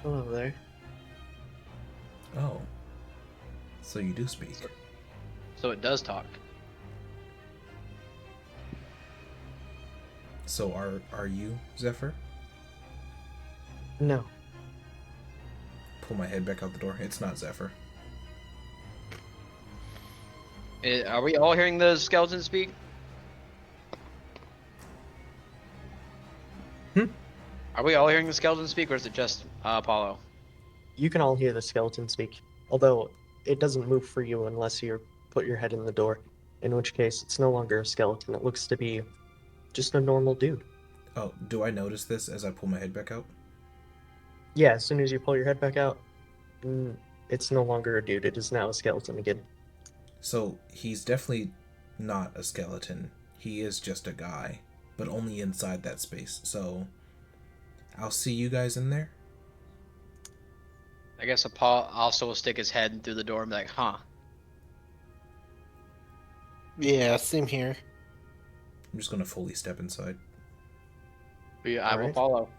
Hello there. Oh. So you do speak. So it does talk. So are you Zephyr? No. Pull my head back out the door. It's not Zephyr. Are we all hearing the skeleton speak? Are we all hearing the skeleton speak, or is it just Apollo? You can all hear the skeleton speak, although it doesn't move for you unless you put your head in the door, in which case it's no longer a skeleton. It looks to be just a normal dude. Oh, do I notice this as I pull my head back out? Yeah, as soon as you pull your head back out, it's no longer a dude. It is now a skeleton again. So he's definitely not a skeleton. He is just a guy, but only inside that space. So I'll see you guys in there. I guess Apollo also will stick his head through the door and be like, huh. Yeah, same here. I'm just gonna fully step inside. I will Alright. follow.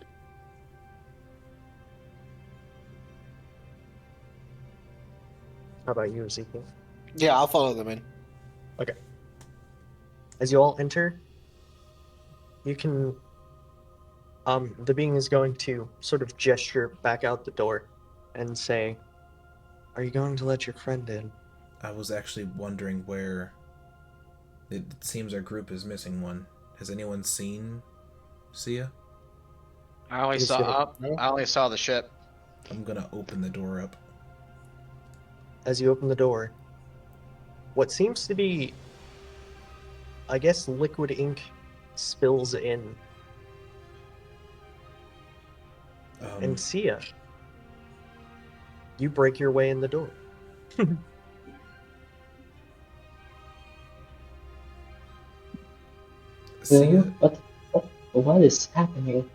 How about you, Ezekiel? Yeah, I'll follow them in. Okay. As you all enter, you can. The being is going to sort of gesture back out the door and say, "Are you going to let your friend in?" I was actually wondering where. It seems our group is missing one. Has anyone seen Sia? I only He's saw gonna- I only saw the ship. I'm gonna open the door up. As you open the door, what seems to be, I guess, liquid ink spills in. And Sia, you break your way in the door. Sia, What is happening?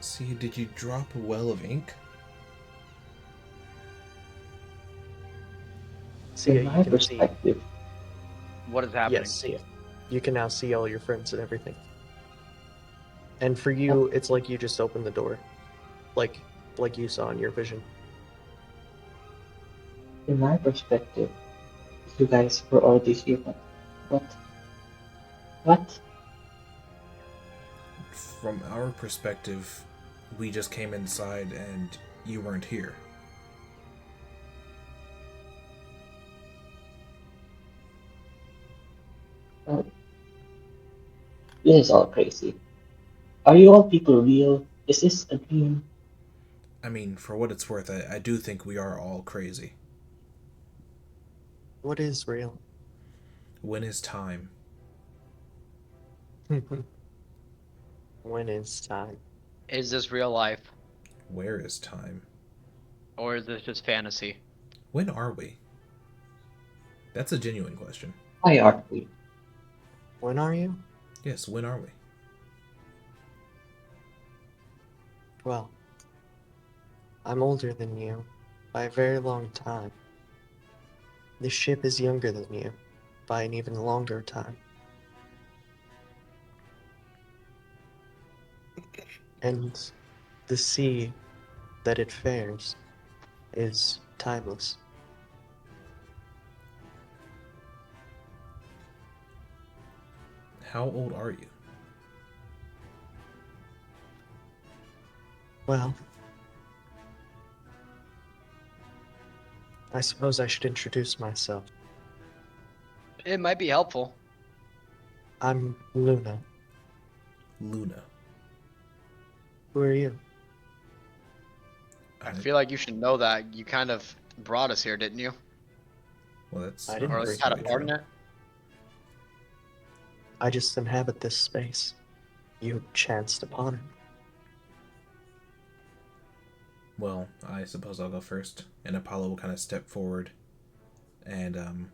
Sia, did you drop a well of ink? Sia, In you my can see. perspective, What is happening? Yes, Sia. You can now see all your friends and everything. And for you, it's like you just opened the door, like you saw in your vision. in my perspective, you guys were already here. What? From our perspective, we just came inside and you weren't here. This is all crazy. Are you all people real? Is this a dream? I mean, for what it's worth, I do think we are all crazy. What is real? When is time? When is time? Is this real life, Where is time? or is this just fantasy? When are we? That's a genuine question. Why are we? When are you? Yes, when are we? Well, I'm older than you by a very long time. This ship is younger than you by an even longer time. And the sea that it fares is timeless. How old are you? Well, I suppose I should introduce myself. It might be helpful. I'm Luna. Luna. Who are you? I I, feel like you should know that. You kind of brought us here, didn't you? well, that's I not didn't Or at least bring had a you necessarily part true. in it. I just inhabit this space. You chanced upon it. Well, I suppose I'll go first. And Apollo will kind of step forward and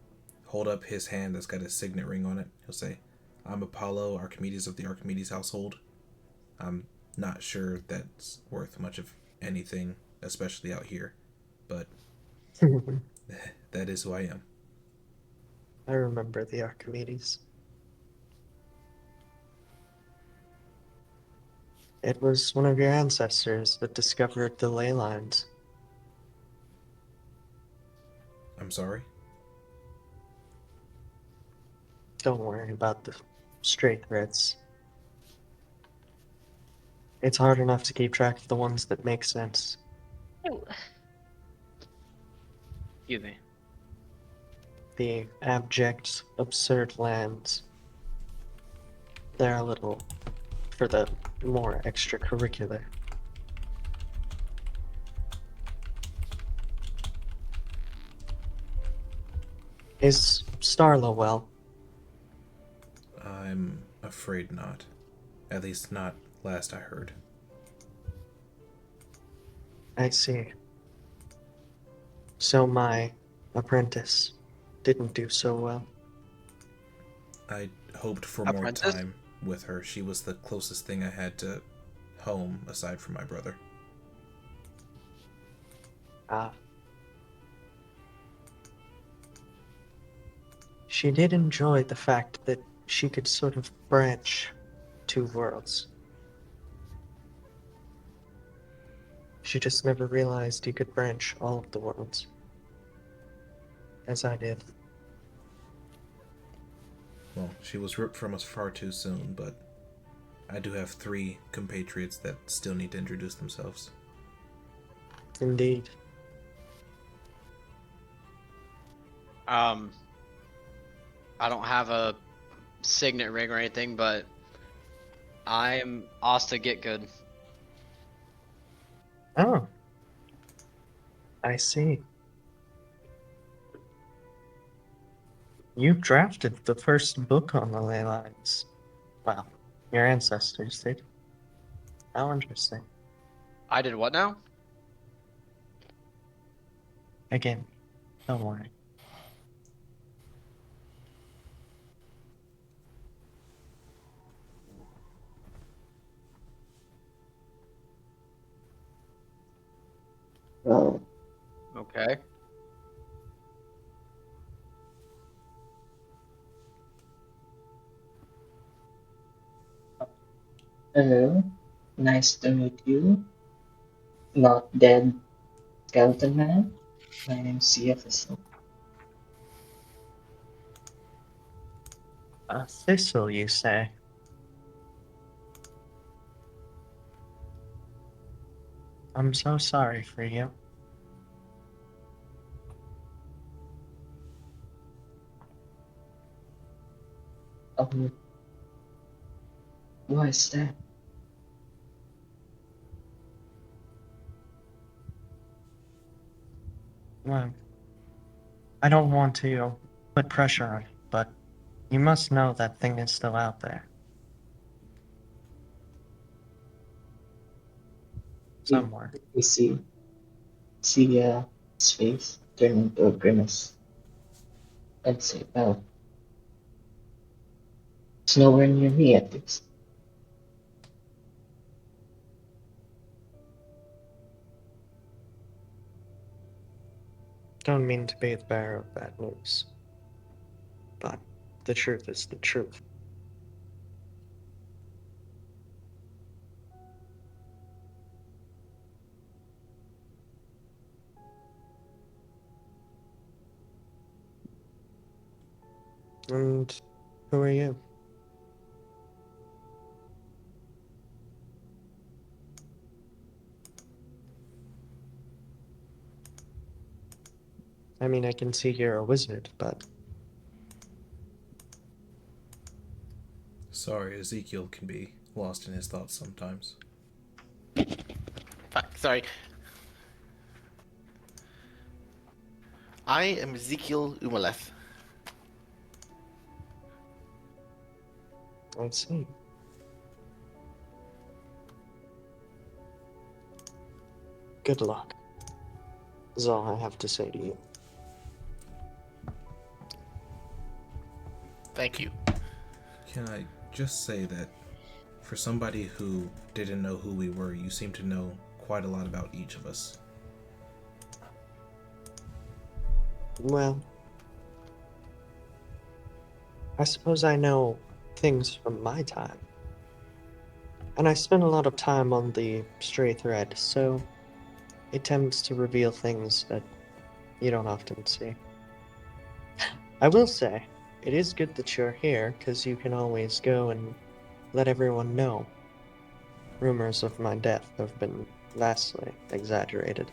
hold up his hand that's got his signet ring on it. He'll say, I'm Apollo, Archimedes of the Archimedes household. I'm not sure that's worth much of anything, especially out here, but that is who I am. I remember the Archimedes. It was one of your ancestors that discovered the ley lines. I'm sorry? Don't worry about the straight threads. It's hard enough to keep track of the ones that make sense. Excuse me. The abject, absurd lands. They're a little for the more extracurricular. Is Starla well? I'm afraid not. At least not last I heard. I see. So my apprentice didn't do so well. I hoped for more Apprentice? time with her. She was the closest thing I had to home aside from my brother. Ah. She did enjoy the fact that she could sort of branch two worlds. She just never realized you could branch all of the worlds. As I did. Well, she was ripped from us far too soon, but I do have 3 compatriots that still need to introduce themselves. Indeed. I don't have a signet ring or anything, but I'm Asta Get Good. Oh, I see. You drafted the first book on the ley lines. Well, your ancestors did. How interesting. I did what now? Again, don't worry. Well, Okay. hello. Nice to meet you. Not dead skeleton man. My name's CFSO. A thistle, you say? I'm so sorry for you. Um, why is that? Well, I don't want to put pressure on you, but you must know that thing is still out there. You, Somewhere. you see his face turn into a grimace and say, well, It's nowhere near me at least. Don't mean to be the bearer of bad news, but the truth is the truth. And who are you? I mean, I can see you're a wizard, but Sorry, Ezekiel can be lost in his thoughts sometimes. Fuck, sorry. I am Ezekiel Umaleth. I see. Good luck, is all I have to say to you. Thank you. Can I just say that for somebody who didn't know who we were, you seem to know quite a lot about each of us. Well, I suppose I know things from my time. And I spend a lot of time on the stray thread, so it tends to reveal things that you don't often see. I will say, it is good that you're here, because you can always go and let everyone know. Rumors of my death have been vastly exaggerated.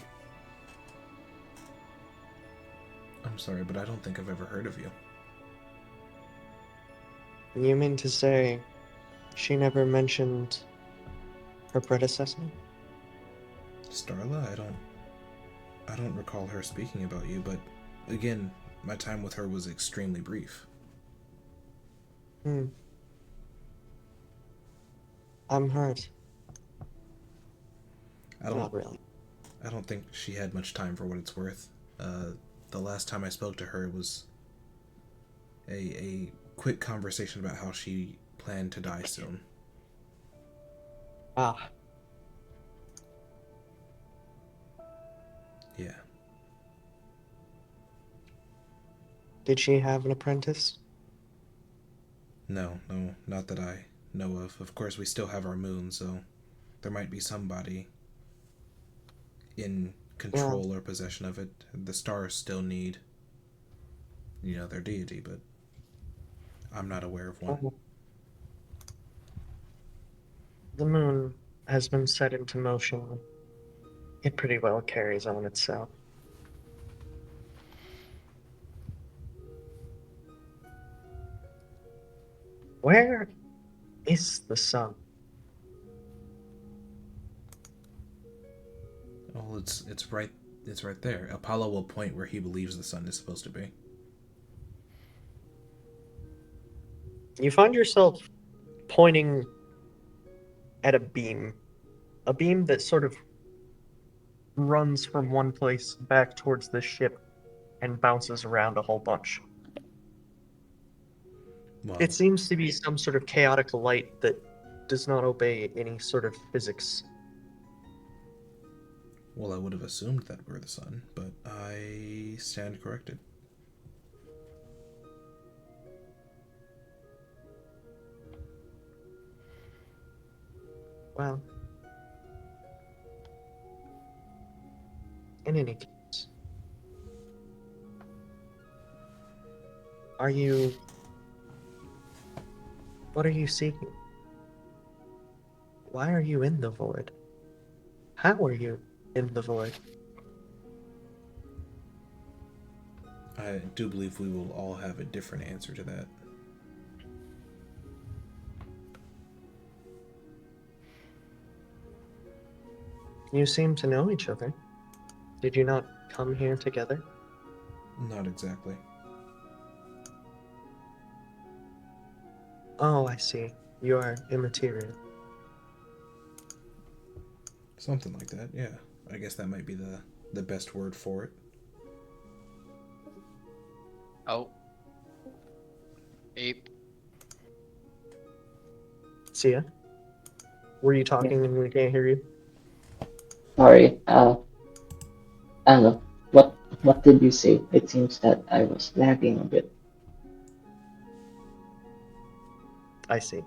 I'm sorry, but I don't think I've ever heard of you. You mean to say she never mentioned her predecessor? Starla, I don't recall her speaking about you, but again, my time with her was extremely brief. Hmm. I'm hurt. Not really. I don't think she had much time for what it's worth. The last time I spoke to her was a quick conversation about how she planned to die soon. Ah, Yeah. did she have an apprentice? No, not that I know of. Of course, we still have our moon, so there might be somebody in Well, control or possession of it. The stars still need, their deity, but I'm not aware of one. uh, the moon has been set into motion. It pretty well carries on itself. Where is the sun? Well, it's right there. Apollo will point where he believes the sun is supposed to be. You find yourself pointing at a beam that sort of runs from one place back towards the ship and bounces around a whole bunch. It Well, seems to be some sort of chaotic light that does not obey any sort of physics. I would have assumed that we're the sun, but I stand corrected. Well, in any case, are you. What are you seeking? Why are you in the void? How are you in the void? I do believe we will all have a different answer to that. You seem to know each other. Did you not come here together? Not exactly. Oh, I see. You are immaterial. Something like that, yeah. I guess that might be the best word for it. Oh. Ape. Sia, were you talking and we can't hear you? Sorry, I don't know. What did you say? It seems that I was lagging a bit. I see.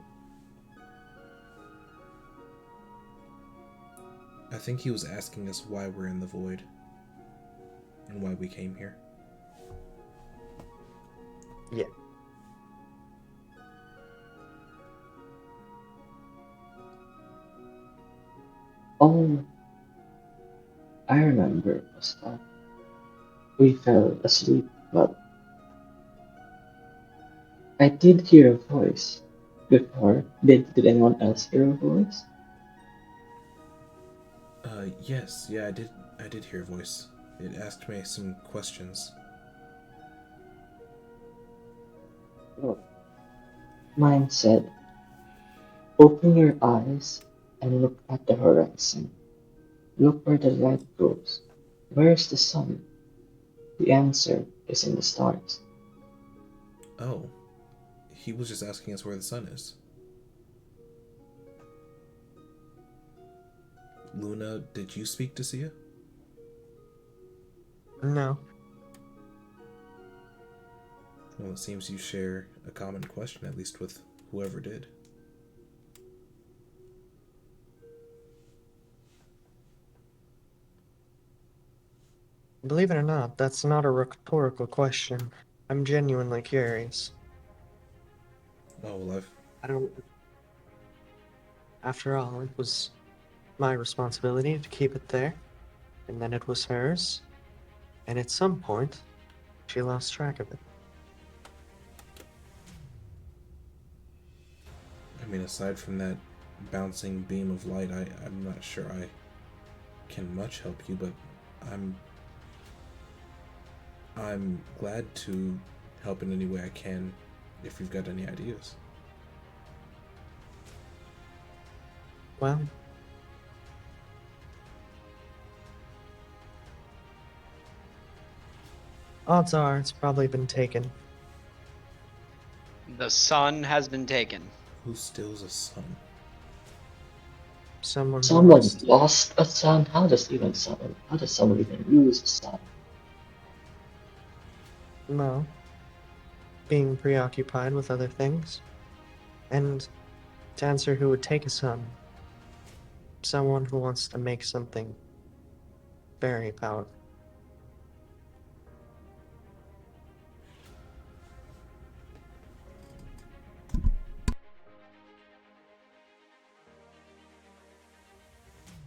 I think he was asking us why we're in the void and why we came here. Yeah. Oh, I remember was that we fell asleep, but I did hear a voice before. Did anyone else hear a voice? Yes, yeah, I did hear a voice. It asked me some questions. No. Mine said, "Open your eyes and look at the horizon. Look where the light goes. Where is the sun? The answer is in the stars." Oh, he was just asking us where the sun is. Luna, did you speak to Sia? No. Well, it seems you share a common question, at least with whoever did. Believe it or not, that's not a rhetorical question. I'm genuinely curious. Oh, well, I don't. After all, it was my responsibility to keep it there, and then it was hers, and at some point, she lost track of it. I mean, aside from that bouncing beam of light, I'm not sure I can much help you, but I'm I'm glad to help in any way I can if you've got any ideas. Well, odds are it's probably been taken. The sun has been taken. Who steals a sun? Someone who Someone lost. lost a sun? How does someone even use a sun? Well, being preoccupied with other things. And to answer who would take a son, someone who wants to make something very powerful.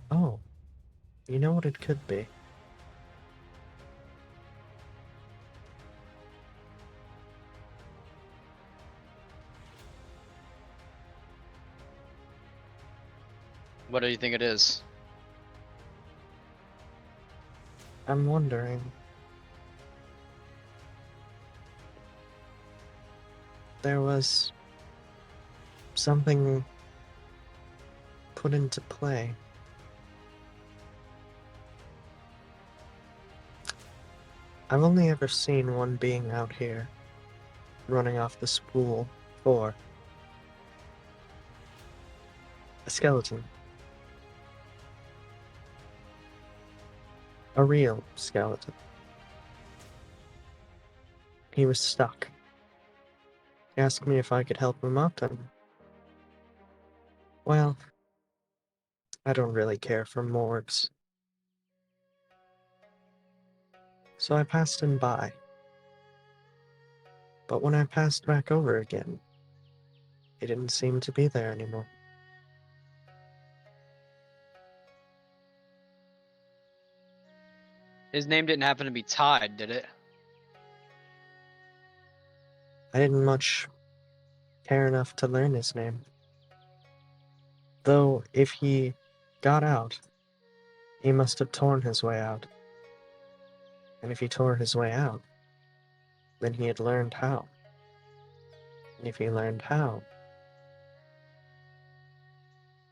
Oh, you know what it could be? What do you think it is? I'm wondering. There was something put into play. I've only ever seen one being out here running off the spool for a skeleton. A real skeleton. He was stuck. He asked me if I could help him up, and well, I don't really care for morgues. So I passed him by. But when I passed back over again, he didn't seem to be there anymore. His name didn't happen to be Todd, did it? I didn't much care enough to learn his name. Though, if he got out, he must have torn his way out. And if he tore his way out, then he had learned how. And if he learned how,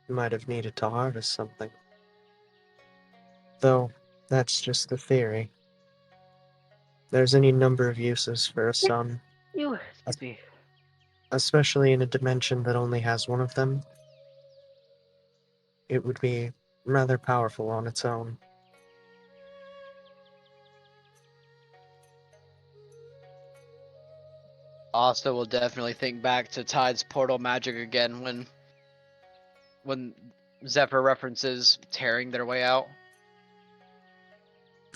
he might have needed to harvest something. Though, that's just the theory. There's any number of uses for a sun. You, A, excuse me. especially in a dimension that only has one of them. It would be rather powerful on its own. Asta will definitely think back to Tide's portal magic again when Zephyr references tearing their way out.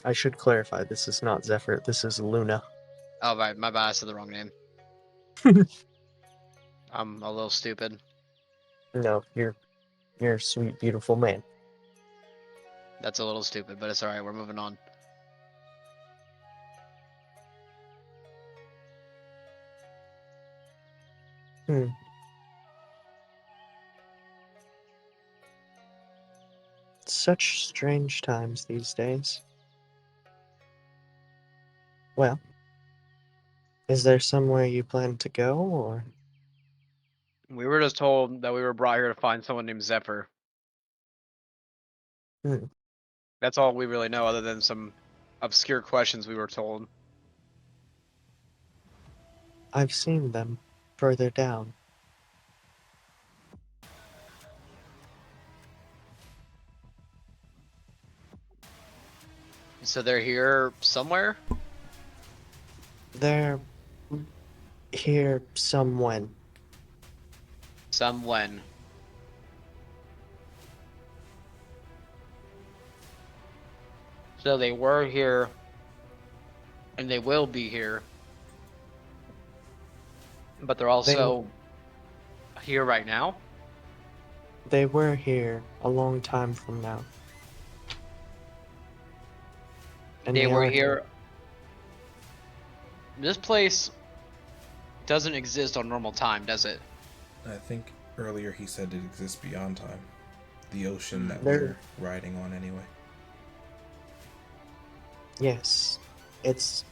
I should clarify, this is not Zephyr, this is Luna. Oh, right, my bad, I said the wrong name. I'm a little stupid. No, you're a sweet, beautiful man. That's a little stupid, but it's alright, we're moving on. Hmm. Such strange times these days. Well, is there somewhere you plan to go, or? We were just told that we were brought here to find someone named Zephyr. Hmm. That's all we really know, other than some obscure questions we were told. I've seen them further down. So they're here somewhere? They're here some when. Some when. So they were here, and they will be here. But they're also here right now? They were here a long time from now. And They were are here. This place doesn't exist on normal time, does it? I think earlier he said it exists beyond time. The ocean that There- we're riding on anyway. Yes, it's...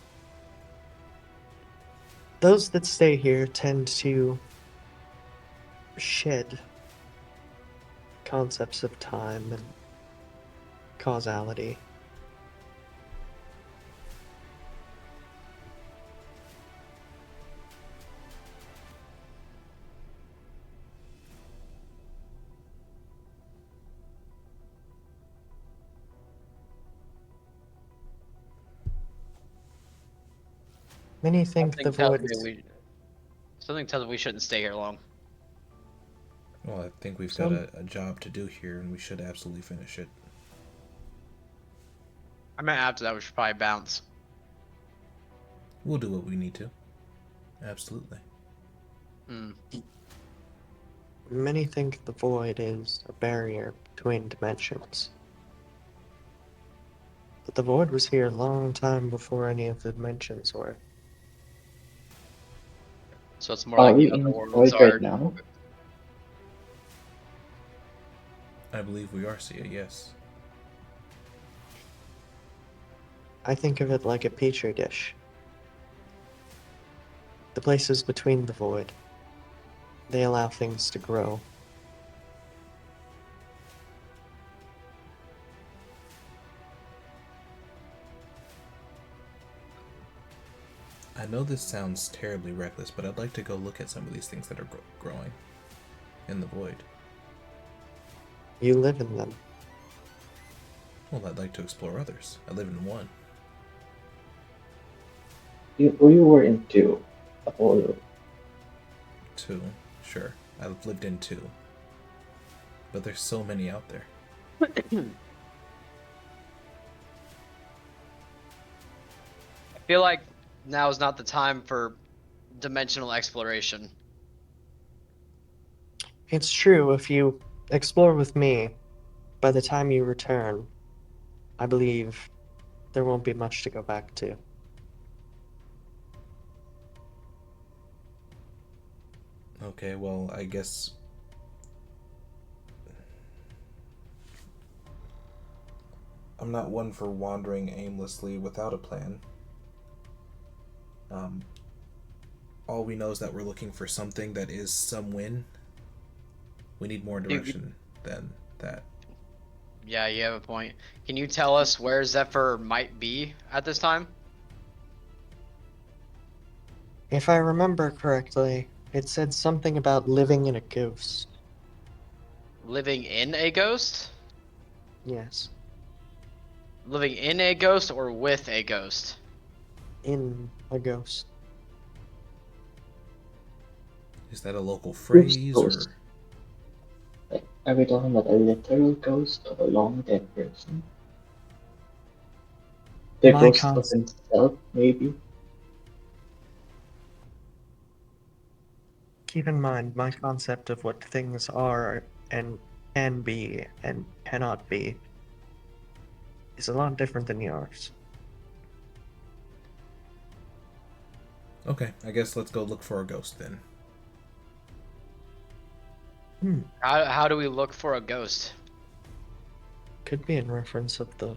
Those that stay here tend to shed concepts of time and causality. Many think the void is... Something tells me we shouldn't stay here long. Well, I think we've Some- got a job to do here, and we should absolutely finish it. I meant after that we should probably bounce. We'll do what we need to. Absolutely. Hmm. Many think the void is a barrier between dimensions. But the void was here a long time before any of the dimensions were. So it's more Are like we the in other void worlds right are. now? I believe we are, Sia, yes. I think of it like a petri dish. The places between the void. They allow things to grow. I know this sounds terribly reckless, but I'd like to go look at some of these things that are growing in the void. You live in them. Well, I'd like to explore others. I live in one. You were in two. The whole. Two, sure. I've lived in two. But there's so many out there. I feel like now is not the time for dimensional exploration. It's true, if you explore with me, by the time you return, I believe there won't be much to go back to. Okay, well, I guess... I'm not one for wandering aimlessly without a plan. All we know is that we're looking for something that is some win. We need more direction than that. Yeah, you have a point. Can you tell us where Zephyr might be at this time? If I remember correctly, It said something about living in a ghost. Living in a ghost? Yes. Living in a ghost or with a ghost? In a ghost. Is that a local Who's phrase ghost? or? Like, are we talking about a literal ghost of a long dead person? The My ghost of concept. himself, maybe? Keep in mind, my concept of what things are and can be and cannot be is a lot different than yours. Okay, I guess let's go look for a ghost then. How do we look for a ghost? Could be in reference of the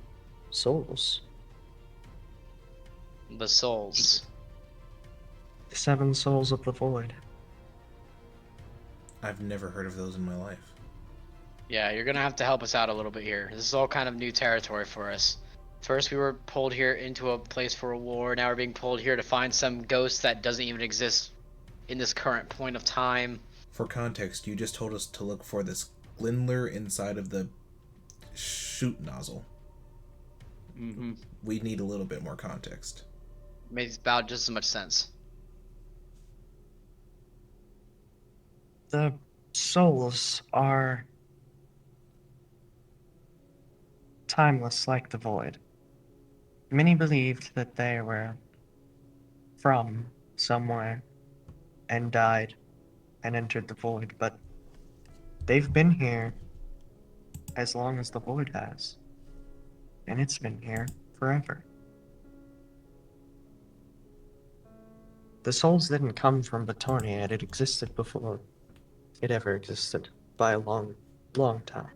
souls. The souls. The seven souls of the void. I've never heard of those in my life. Yeah, you're gonna have to help us out a little bit here. This is all kind of new territory for us. First, we were pulled here into a place for a war. Now we're being pulled here to find some ghost that doesn't even exist in this current point of time. For context, you just told us to look for this Glindler inside of the shoot nozzle. Mm-hmm. We need a little bit more context. Makes about just as much sense. The souls are timeless like the void. Many believed that they were from somewhere and died and entered the void, but they've been here as long as the void has. And it's been here forever. The souls didn't come from Petornia, it existed before it ever existed by a long, long time.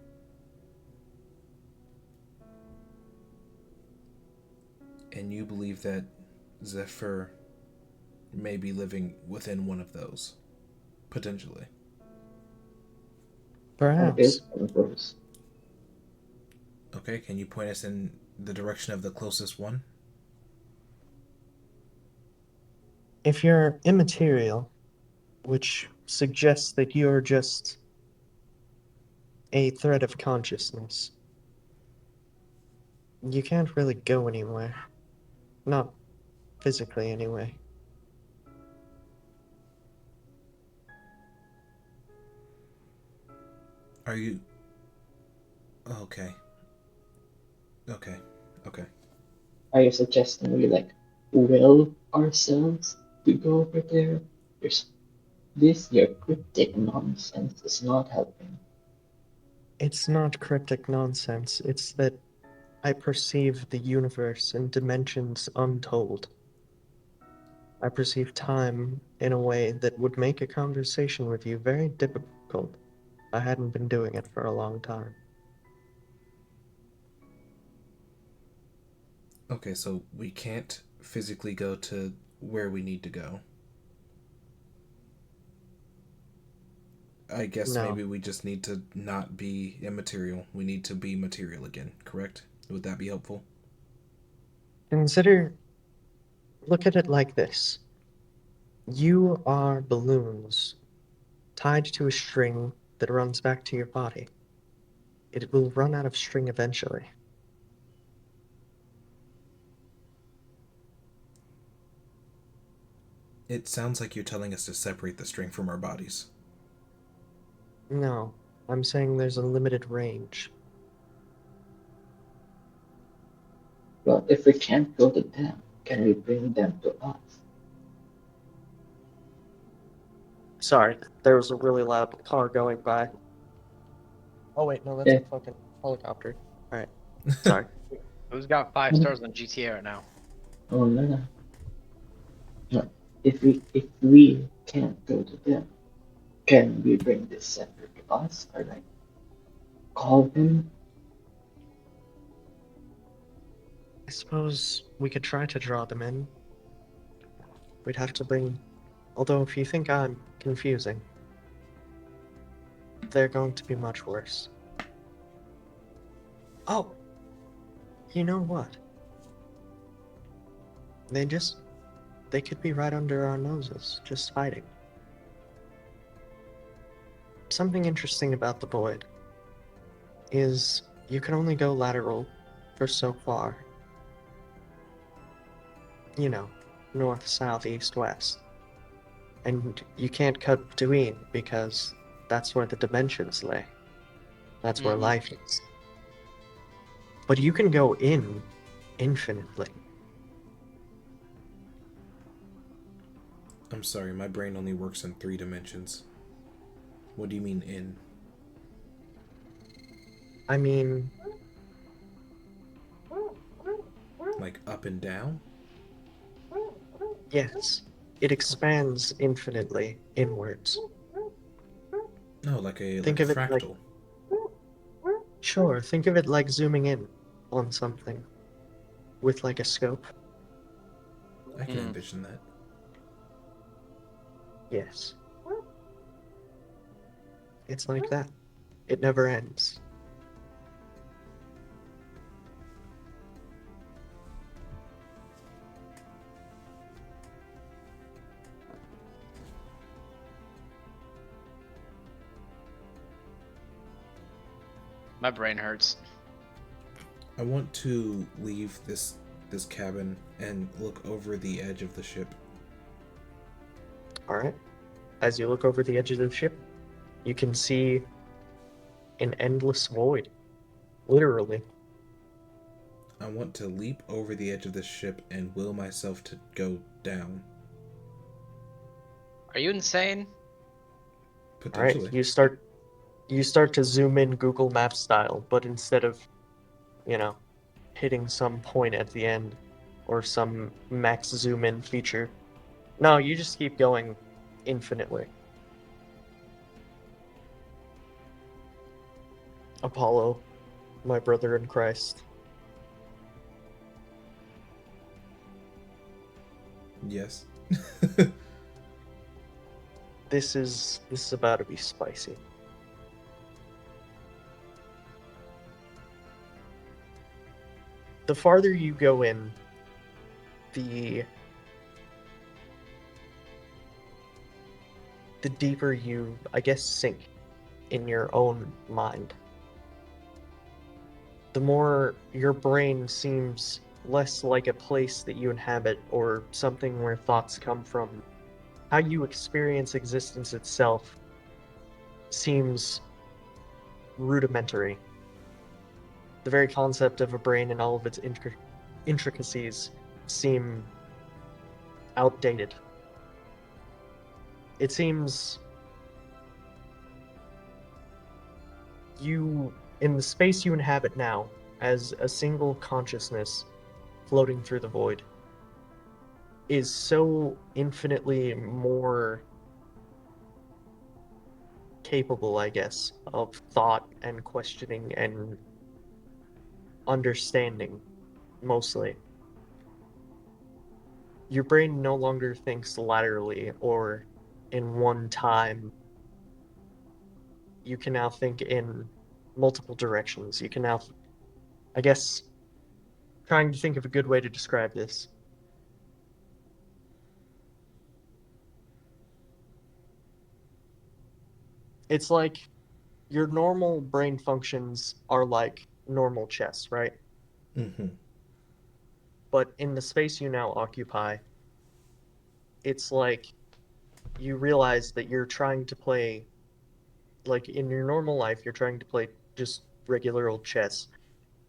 And you believe that Zephyr may be living within one of those, potentially. Or is Perhaps. one of those? Okay, can you point us in the direction of the closest one? If you're immaterial, which suggests that you're just a thread of consciousness, you can't really go anywhere. Not physically, anyway. Are you. Okay. Okay. Okay. Are you suggesting we like will ourselves to go over there? There's this your cryptic nonsense is not helping. It's not cryptic nonsense, it's that I perceive the universe in dimensions untold. I perceive time in a way that would make a conversation with you very difficult. I hadn't been doing it for a long time. Okay, so we can't physically go to where we need to go. I guess No. maybe we just need to not be immaterial. We need to be material again, correct? Would that be helpful? Consider, look at it like this. You are balloons tied to a string that runs back to your body. It will run out of string eventually. It sounds like you're telling us to separate the string from our bodies. No, I'm saying there's a limited range. Well, if we can't go to them, can we bring them to us? Sorry, there was a really loud car going by. Oh wait, no, that's a Eh, fucking helicopter. Alright, sorry. Who's got 5 stars on GTA right now? oh no, no, no. If we can't go to them, can we bring this separate to us or like call him? I suppose we could try to draw them in. We'd have to bring... Although if you think I'm confusing, they're going to be much worse. Oh! You know what? They could be right under our noses, just hiding. something interesting about the void is you can only go lateral for so far. You know, north, south, east, west. And you can't cut between because that's where the dimensions lay. That's where Mhm. life is. But you can go in infinitely. I'm sorry, my brain only works in 3 dimensions. What do you mean in? I mean, Like up and down? yes, it expands infinitely inwards. No, like a Think of it like, fractal. sure, think of it like zooming in on something with like a scope. I can Mm. envision that. Yes, it's like that. It never ends. My brain hurts. I want to leave this cabin and look over the edge of the ship. Alright? As you look over the edge of the ship, you can see an endless void. Literally. I want to leap over the edge of the ship and will myself to go down. Are you insane? Alright, Potentially. you start to zoom in Google Maps style, but instead of, you know, hitting some point at the end or some max zoom in feature. No, you just keep going infinitely. Apollo, my brother in Christ. Yes. This is about to be spicy. The farther you go in, the the deeper you, I guess, sink in your own mind. The more your brain seems less like a place that you inhabit or something where thoughts come from. How you experience existence itself seems rudimentary. The very concept of a brain and all of its intricacies seem outdated. It seems you, in the space you inhabit now, as a single consciousness floating through the void, is so infinitely more capable, I guess, of thought and questioning and understanding, mostly. Your brain no longer thinks laterally or in one time. You can now think in multiple directions. You can now, I guess, trying to think of a good way to describe this. It's like your normal brain functions are like normal chess, right? Mm-hmm. But in the space you now occupy, it's like you realize that you're trying to play, like in your normal life, you're trying to play just regular old chess.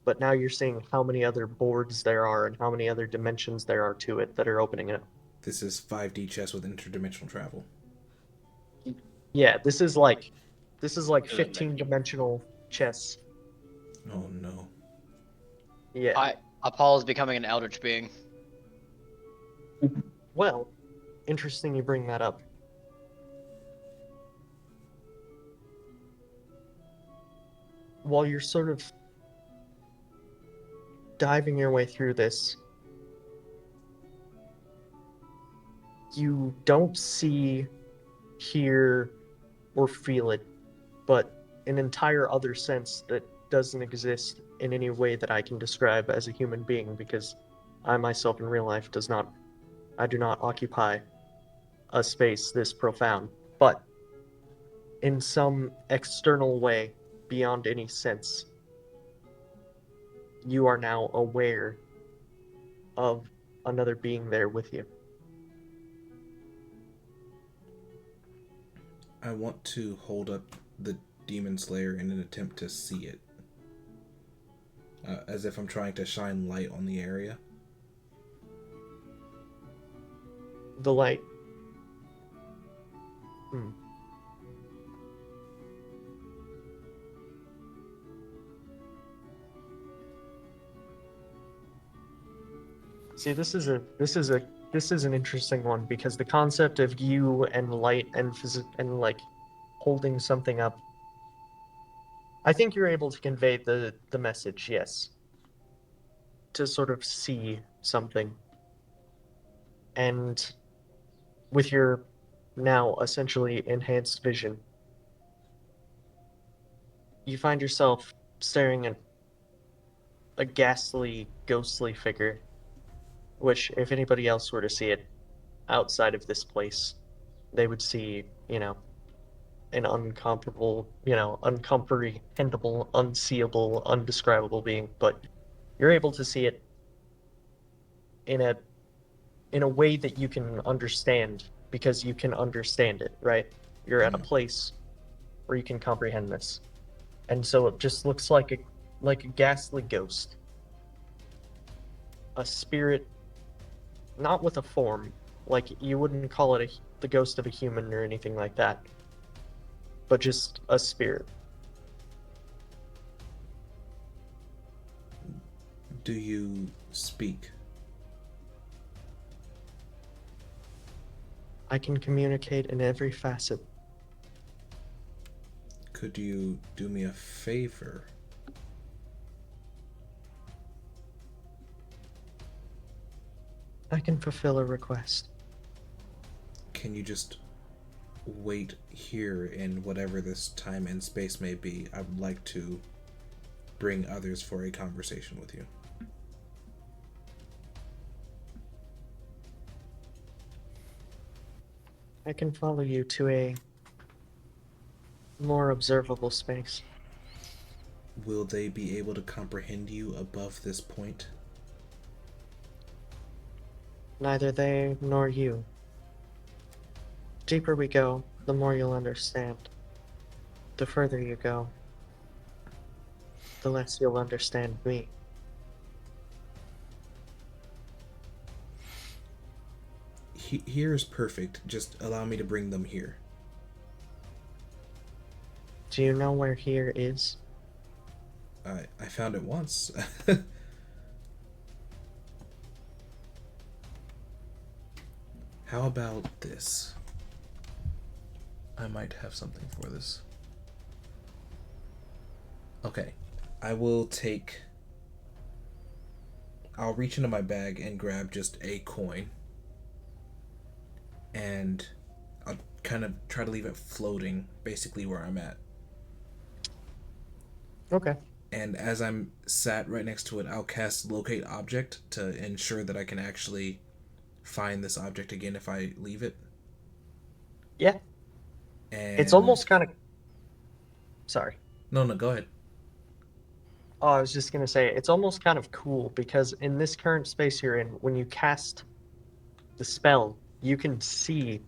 But now you're seeing how many other boards there are and how many other dimensions there are to it that are opening up. This is 5D chess with interdimensional travel. Yeah, this is like 15-dimensional chess. Oh no. Yeah. Apollo's becoming an eldritch being. Well, interesting you bring that up. While you're sort of diving your way through this, you don't see, hear, or feel it, but an entire other sense that doesn't exist in any way that I can describe as a human being because I myself in real life I do not occupy a space this profound. But in some external way beyond any sense, you are now aware of another being there with you. I want to hold up the Demon Slayer in an attempt to see it. As if I'm trying to shine light on the area. The light. See, this is an interesting one because the concept of you and light and and like holding something up. I think you're able to convey the message, yes. To sort of see something. And with your now essentially enhanced vision, you find yourself staring at a ghastly, ghostly figure, which, if anybody else were to see it outside of this place, they would see, an uncomparable, uncomprehendable, unseeable, undescribable being. But you're able to see it in a way that you can understand because you can understand it, right? You're at a place where you can comprehend this. And so it just looks like a ghastly ghost. A spirit, not with a form. Like you wouldn't call it the ghost of a human or anything like that. But just a spirit. Do you speak? I can communicate in every facet. Could you do me a favor? I can fulfill a request. Can you just wait here in whatever this time and space may be? I would like to bring others for a conversation with you. I can follow you to a more observable space. Will they be able to comprehend you above this point? Neither they nor you. Deeper we go, the more you'll understand. The further you go, the less you'll understand me. Here is perfect. Just allow me to bring them here. Do you know where here is? I found it once. How about this? I might have something for this. Okay. I'll reach into my bag and grab just a coin. And I'll kind of try to leave it floating basically where I'm at. Okay. And as I'm sat right next to it, I'll cast Locate Object to ensure that I can actually find this object again if I leave it. Yeah. And It's almost kind of... Sorry. No, go ahead. Oh, I was just going to say, it's almost kind of cool because in this current space you're in, when you cast the spell, you can see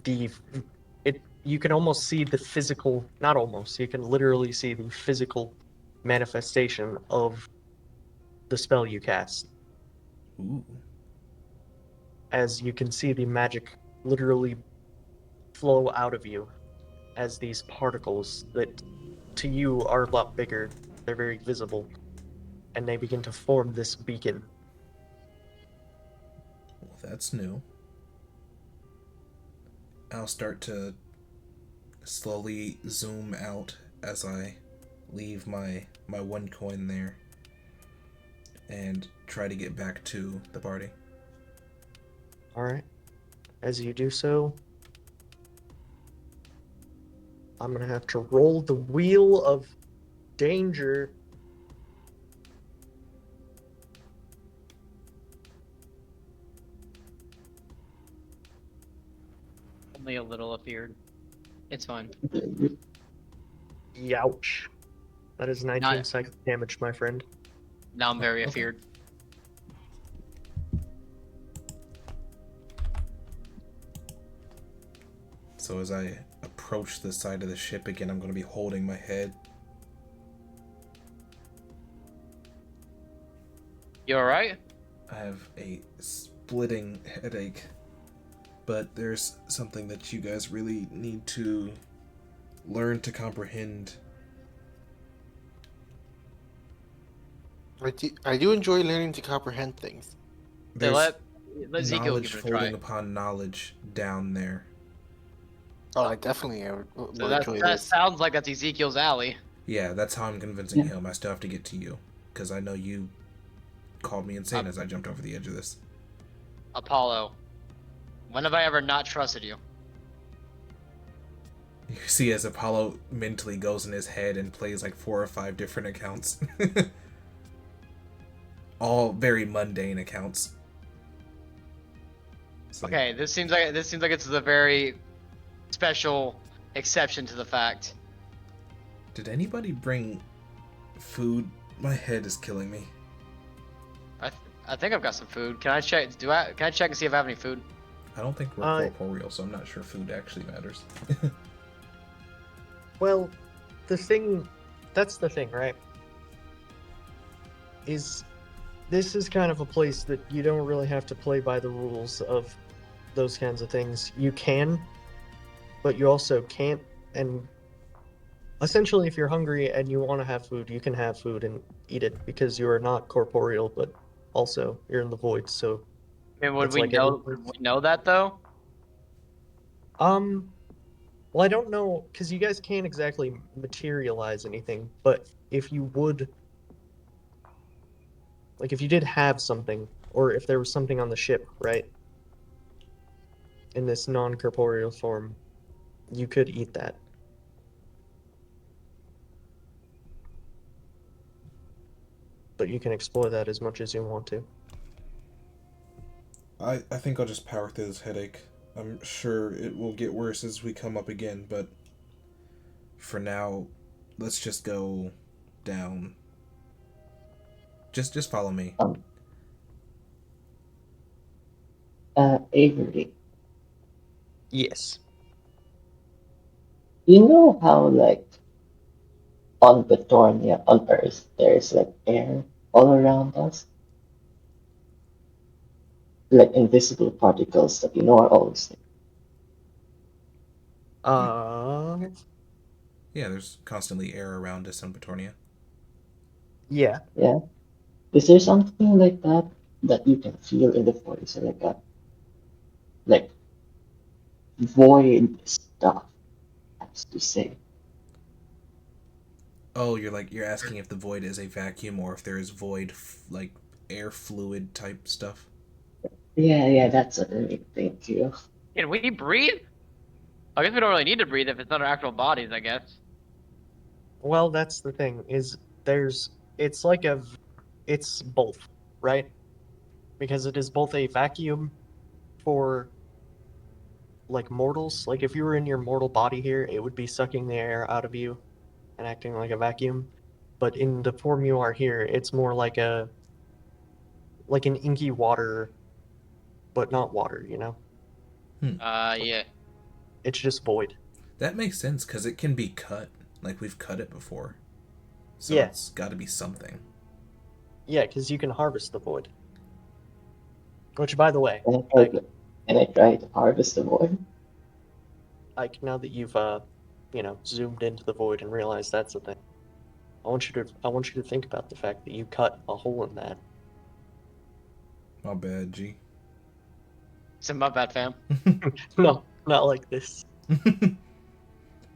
you can almost see the physical, not almost, you can literally see the physical manifestation of the spell you cast. Ooh. As you can see the magic literally flow out of you as these particles that to you are a lot bigger. They're very visible. And they begin to form this beacon. Well, that's new. I'll start to slowly zoom out as I leave my one coin there and try to get back to the party. Alright. As you do so, I'm gonna have to roll the wheel of danger. Only a little appeared. It's fine. Youch. That is 19 Not psychic damage, my friend. now. I'm very Okay. afeared. So as I approach the side of the ship again, I'm going to be holding my head. You all right? I have a splitting headache, but there's something that you guys really need to learn to comprehend. I do enjoy learning to comprehend things. Hey, There's let Ezekiel give knowledge it a folding try. upon knowledge down there. Oh, I definitely So will enjoy that this. sounds like that's Ezekiel's alley. Yeah, that's how I'm convincing him. I still have to get to you, because I know you called me insane as I jumped over the edge of this. Apollo, when have I ever not trusted you? You see as Apollo mentally goes in his head and plays like 4 or 5 different accounts. All very mundane accounts. It's like, Okay, this seems like it's a very special exception to the fact. did anybody bring food? My head is killing me. I think I've got some food. Can I check? Can I check and see if I have any food? I don't think we're corporeal, so I'm not sure food actually matters. Well, that's the thing, right? This is kind of a place that you don't really have to play by the rules of those kinds of things. You can, but you also can't. And essentially, if you're hungry and you want to have food, you can have food and eat it because you are not corporeal, but also you're in the void. So I mean, would it's we like know? every- Would we know that though? um, well, I don't know because you guys can't exactly materialize anything. But if you would, like, if you did have something, or if there was something on the ship, right, in this non-corporeal form, you could eat that. But you can explore that as much as you want to. I think I'll just power through this headache. I'm sure it will get worse as we come up again, but for now, let's just go down. Just follow me. Um, Avery, Yes. you know how like on Petornia on Earth there's like air all around us, like invisible particles that are always there. Uh, Yeah, there's constantly air around us on Petornia. yeah. Yeah, is there something like that that you can feel in the voice, like a like void stuff, as to say? Oh, you're asking if the void is a vacuum or if there is void like air fluid type stuff. Yeah, that's what I mean. Thank you. Can we breathe? I guess we don't really need to breathe if it's not our actual bodies. I guess. Well, that's the thing, is it's like it's both, right? Because it is both a vacuum for, like, mortals. Like, if you were in your mortal body here, it would be sucking the air out of you and acting like a vacuum. But in the form you are here, it's more like an inky water, but not water, you know? Yeah. It's just void. That makes sense because it can be cut. Like we've cut it before, so Yeah. it's got to be something. Yeah, because you can harvest the void. Which, by the way, And I tried like, to, and I tried to harvest the void. now that you've zoomed into the void and realized that's the thing, I want you to think about the fact that you cut a hole in that. My bad, G. It's my bad, fam. No, not like this.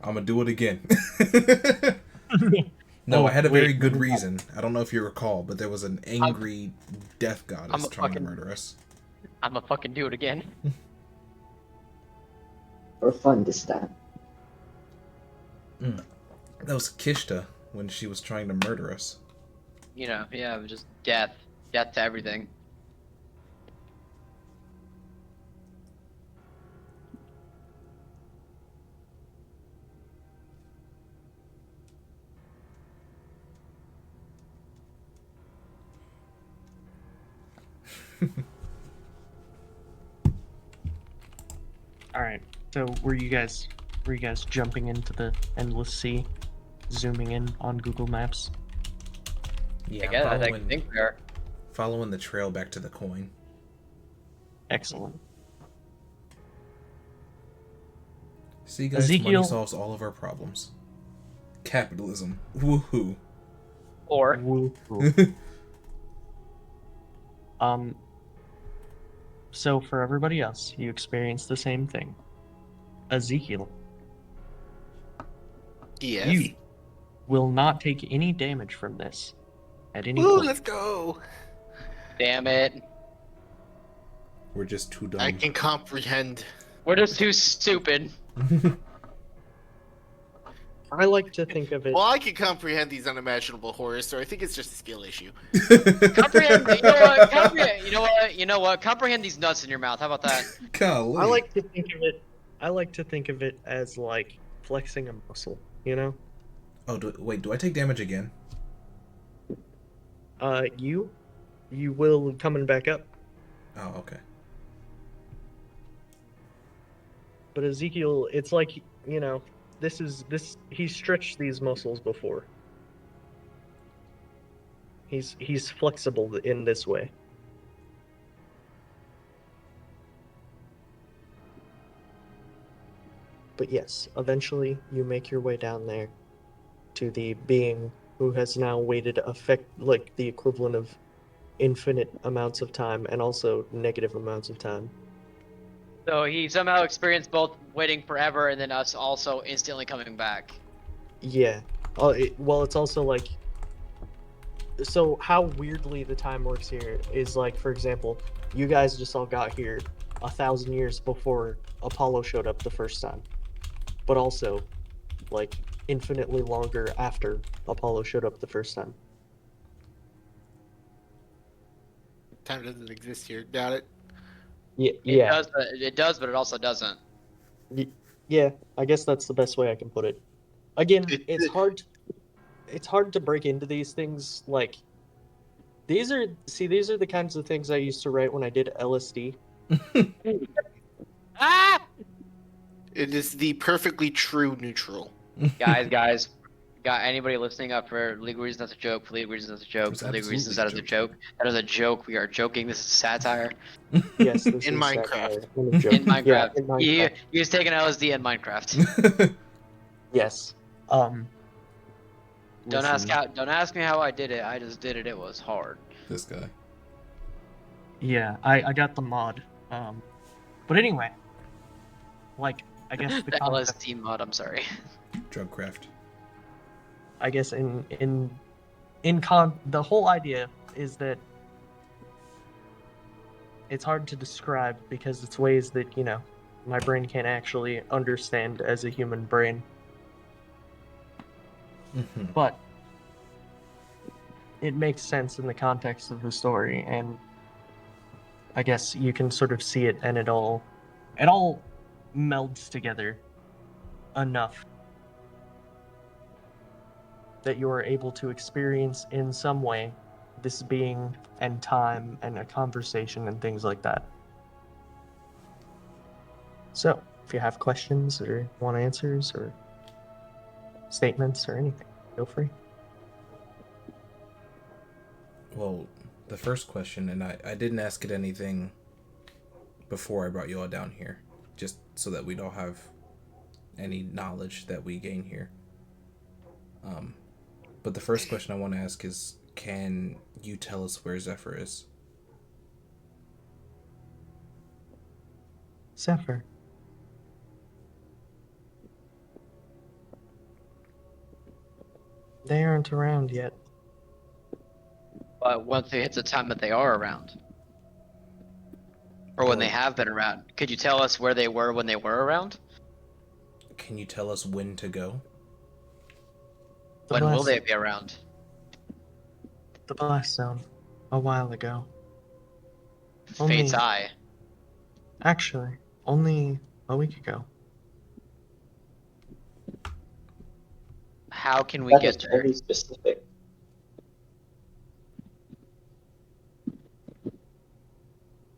I'm gonna do it again. No, Oh, I had a wait, very good no. reason. I don't know if you recall, but there was an angry death I'm goddess a trying to fucking- murder us. I'm gonna fucking do it again. For fun this time. That was Kishta when she was trying to murder us. Yeah, it was just death to everything. All right. So were you guys jumping into the endless sea, zooming in on Google Maps? Yeah, I I'm guess I think we are. following the trail back to the coin. Excellent. See, guys, money Ezekiel, solves all of our problems. Capitalism. Woohoo. Or woo-hoo. So for everybody else, you experience the same thing. Ezekiel, Yes. you will not take any damage from this at any Woo, point. let's go. damn it, We're just too dumb. I can comprehend. we're just too stupid. I like to think of it. Well, I can comprehend these unimaginable horrors, so I think it's just a skill issue. Comprehend. You know what? Comprehend. You know what? You know what? Comprehend these nuts in your mouth. How about that? Golly. I like to think of it. I like to think of it as like flexing a muscle. You know. Oh, do I take damage again? You will coming back up. Oh, okay. But Ezekiel, it's like, you know, this he's stretched these muscles before. He's flexible in this way. But yes, eventually you make your way down there to the being who has now waited like the equivalent of infinite amounts of time and also negative amounts of time. So he somehow experienced both waiting forever and then us also instantly coming back. Yeah. Well, it's also like. So how weirdly the time works here is like, for example, you guys just all got here 1,000 years before Apollo showed up the first time, but also like infinitely longer after Apollo showed up the first time. Time doesn't exist here. Doubt it. Yeah, It does, but it also doesn't. yeah. I guess that's the best way I can put it. Again, it's hard. It's hard to break into these things. Like these are the kinds of things I used to write when I did LSD. Ah! It is the perfectly true neutral. guys, got anybody listening up for legal reasons? That's a joke. For legal reasons, that's a joke. It's For legal reasons, absolutely that is a joke. That is a joke. We are joking. This is satire. Yes, this In is Minecraft. satire and a joke. In Minecraft. Yeah, in Minecraft. He was taking LSD in Minecraft. Yes. Don't ask listen, don't ask me how I did it. I just did it. It was hard. This guy. Yeah, I got the mod. But anyway, like I guess the The concept, LSD mod. I'm sorry. Drugcraft. I guess the whole idea is that it's hard to describe because it's ways that, you know, my brain can't actually understand as a human brain. Mm-hmm. But it makes sense in the context of the story, and I guess you can sort of see it, and it all melds together enough that you are able to experience in some way this being and time and a conversation and things like that. So, if you have questions or want answers or statements or anything, feel free. Well, the first question, and I didn't ask it anything before I brought you all down here, just so that we'd all have any knowledge that we gain here. But the first question I want to ask is, can you tell us where Zephyr is? Zephyr. They aren't around yet. But once it hits a time that they are around, or when they have been around, could you tell us where they were when they were around? Can you tell us when to go? The When will blast- they be around? The blast zone. A while ago. Fate's Only- eye. Actually, only a week ago. How can we That get is there? very specific.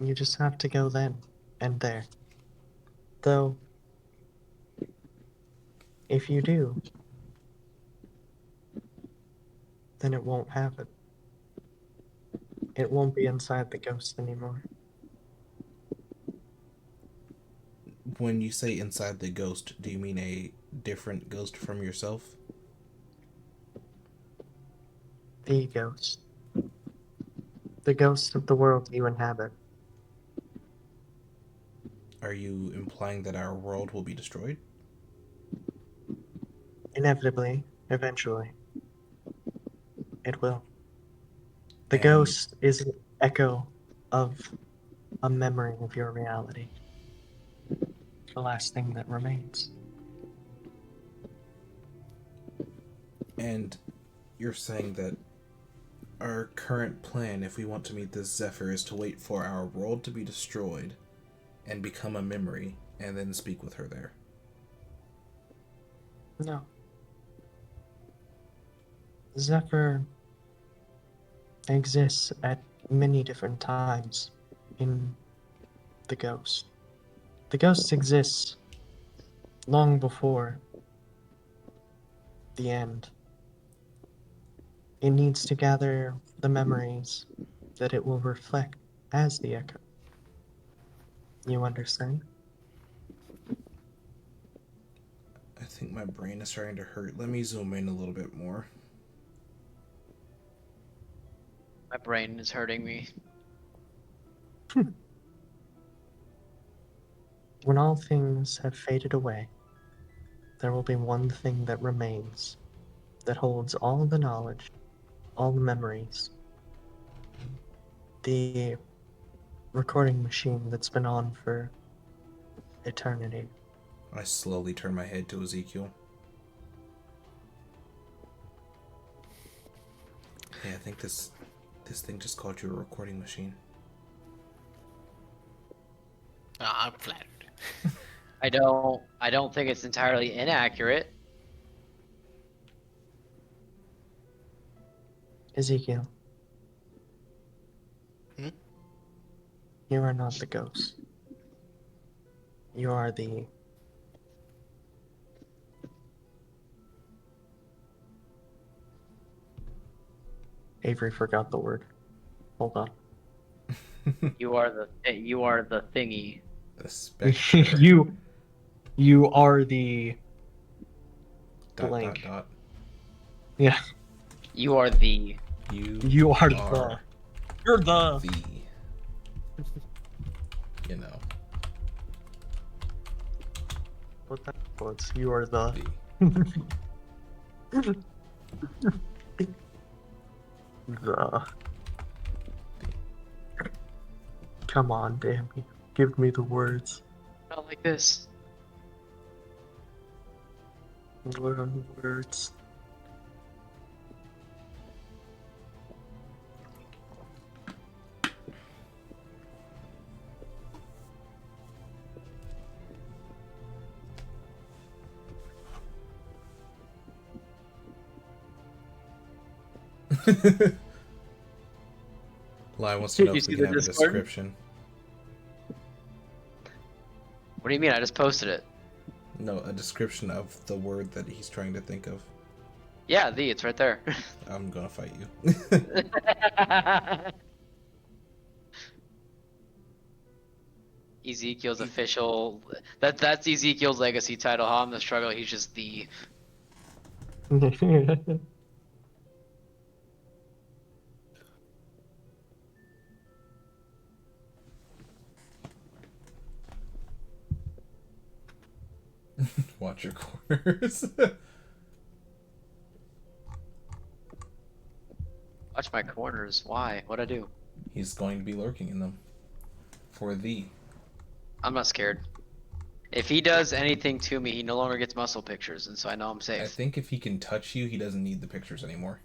You just have to go then and there. Though, if you do, then it won't have it. It won't be inside the ghost anymore. When you say inside the ghost, do you mean a different ghost from yourself? The ghost. The ghost of the world you inhabit. Are you implying that our world will be destroyed? Inevitably, eventually, it will. The And ghost is an echo of a memory of your reality. The last thing that remains. and you're saying that our current plan, if we want to meet this Zephyr, is to wait for our world to be destroyed and become a memory, and then speak with her there. No. Zephyr exists at many different times in the ghost. The ghost exists long before the end. It needs to gather the memories that it will reflect as the echo. You understand? I think my brain is starting to hurt. Let me zoom in a little bit more. My brain is hurting me. When all things have faded away, there will be one thing that remains that holds all the knowledge, all the memories. The recording machine that's been on for eternity. I slowly turn my head to Ezekiel. Hey, I think this thing just called you a recording machine. I'm flattered. I don't think it's entirely inaccurate. Ezekiel. Hmm? You are not the ghost. You are the... Avery forgot the word. Hold on. You are the thingy. The specter. You are the Dot blank. dot dot. Yeah. You are the You are the. are You're the. the. You know. What that was? You are the. The. The. Come on, Dammy. Give me the words. not like this. What are the words? Lai wants to know You if we see can the have a Discord? description. What do you mean? I just posted it. No, a description of the word that he's trying to think of. Yeah, it's right there. I'm gonna fight you. Ezekiel's official. That's Ezekiel's legacy title. Huh? I'm the struggle. He's just the. Watch your corners. Watch my corners. Why? What'd I do? He's going to be lurking in them. For thee. I'm not scared. If he does anything to me, he no longer gets muscle pictures, and so I know I'm I safe. think if he can touch you, he doesn't need the pictures anymore.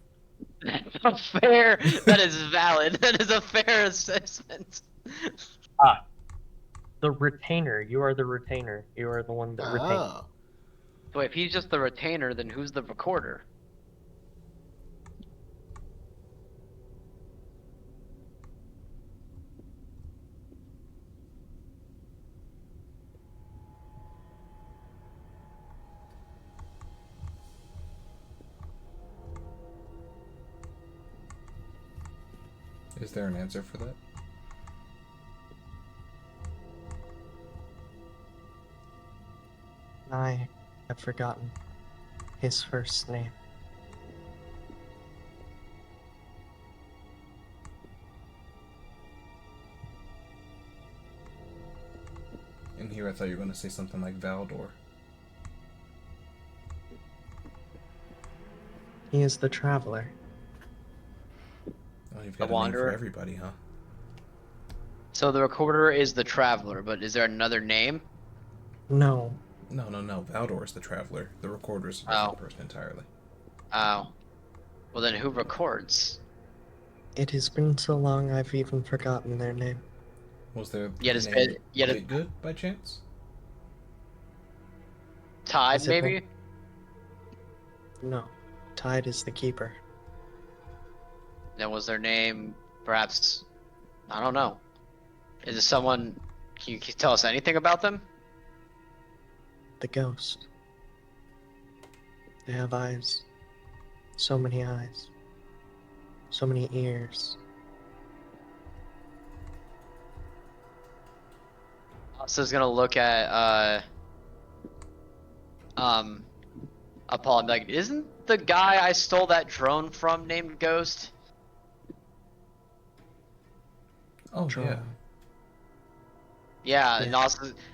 Fair. That is valid. That is a fair assessment. The retainer. You are the retainer. You are the one that retains. Oh. So if he's just the retainer, then who's the recorder? Is there an answer for that? I have forgotten his first name. In here, I thought you were going to say something like Valdor. He is the traveler. Oh, you've The got a name for Wanderer. everybody, huh? So the recorder is the traveler, but is there another name? No, No. Valdor is the traveler. The recorder is a Oh. different person entirely. Oh. Well, then who records? it has been so long I've even forgotten their name. Was there Yet the it's been name yet it Whitgood by chance? Tide Is it maybe. No, Tide is the keeper. Then was their name perhaps? I don't know. Is it someone? Can you tell us anything about them? The ghost. They have eyes. So many eyes. So many ears. Asa's gonna look at um Paul and be like, isn't the guy I stole that drone from named Ghost? Oh, yeah. Drone. Yeah, and Yeah.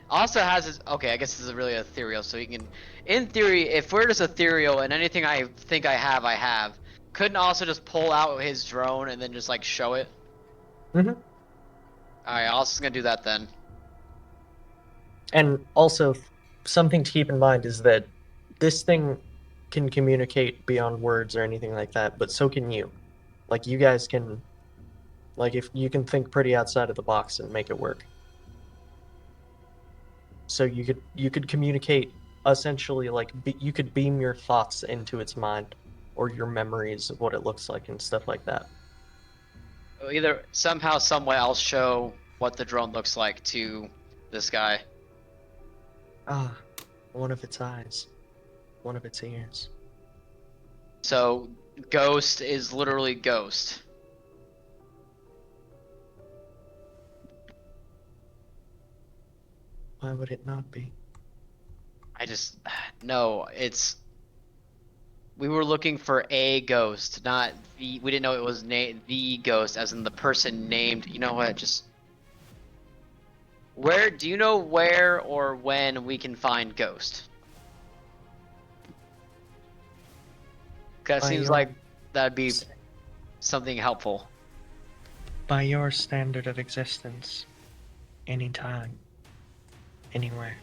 also has his. Okay, I guess this is really ethereal, so he can. In theory, if we're just ethereal and anything I think I have, couldn't also just pull out his drone and then just like show it. Mm-hmm. All right, Alsa's gonna do that then. And also, something to keep in mind is that this thing can communicate beyond words or anything like that, but so can you. Like, you guys can, like, if you can think pretty outside of the box and make it work. So you could communicate essentially like you could beam your thoughts into its mind or your memories of what it looks like and stuff like that. Either somehow, some way, I'll show what the drone looks like to this guy. Ah, one of its eyes, one of its ears. So, Ghost is literally Ghost. Why would it not be? I just no. It's we were looking for a ghost, not the. We didn't know it was the ghost, as in the person named. You know what? Just where? Do you know where or when we can find Ghost? Cause it By seems your like that'd be something helpful. by your standard of existence, anytime, anywhere.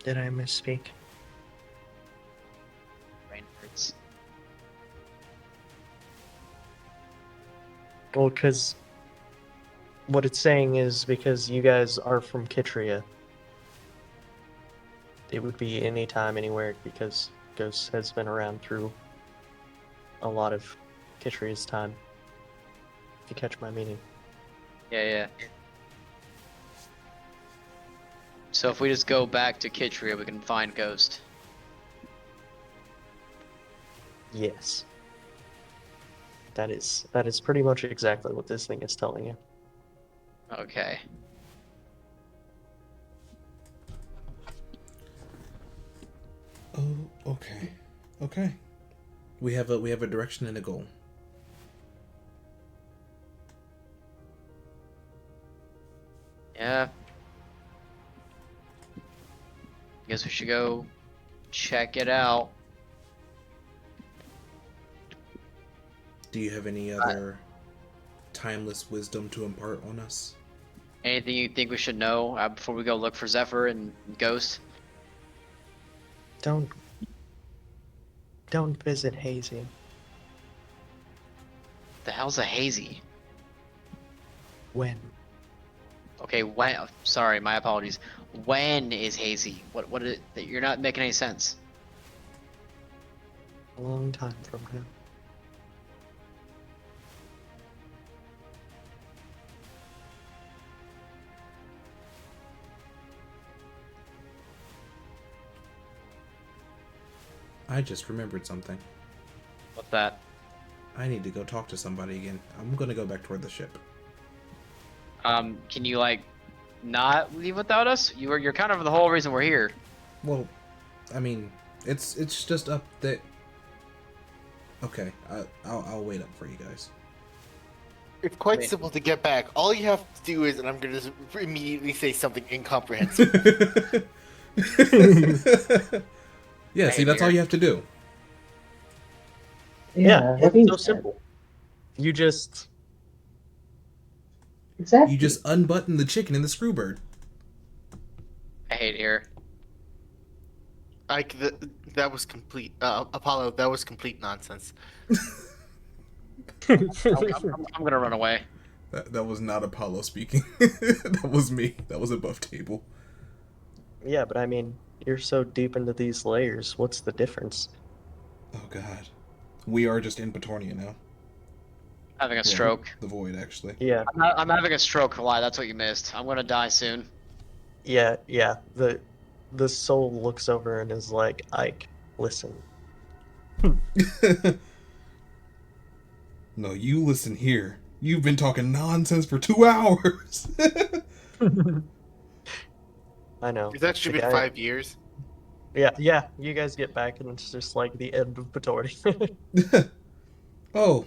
Did I misspeak? Brain hurts. Well, because what it's saying is because you guys are from Kitria, it would be anytime, anywhere, because Ghost has been around through a lot of Kitria's time. If you catch my meaning. Yeah. So if we just go back to Kitria, we can find Ghost. Yes. That is pretty much exactly what this thing is telling you. Okay. Oh, okay. Okay. We have a direction and a goal. Yeah. Guess we should go check it out. Do you have any other timeless wisdom to impart on us? Anything you think we should know before we go look for Zephyr and Ghost? Don't visit Hazy. The hell's a hazy? When? Okay, when? Sorry, my apologies. When is hazy? What is it? You're not making any sense. A long time from now. I just remembered something. What's that? I need to go talk to somebody again. I'm gonna go back toward the ship. Can you like not leave without us? You're kind of the whole reason we're here. Well, I mean, it's just up there. Okay, I'll wait up for you guys. It's quite Wait. simple to get back. All you have to do is, and I'm going to immediately say something incomprehensible. Yeah, see, that's all you have to do. Yeah, what it's he so said. simple. You just Exactly. You just unbutton the chicken in the screwbird. I hate here. Like, that was complete. Apollo, that was complete nonsense. I'm gonna run away. That was not Apollo speaking. That was me. That was above table. Yeah, but I mean, you're so deep into these layers. What's the difference? Oh god. We are just in Petornia now. Having a Well, stroke. the void, actually. Yeah, I'm having a stroke. Why? That's what you missed. I'm gonna die soon. yeah. The soul looks over and is like, Ike, listen. No, you listen here. You've been talking nonsense for 2 hours. I know. It's actually The been guy. 5 years. Yeah. You guys get back, and it's just like the end of Petornia. Oh,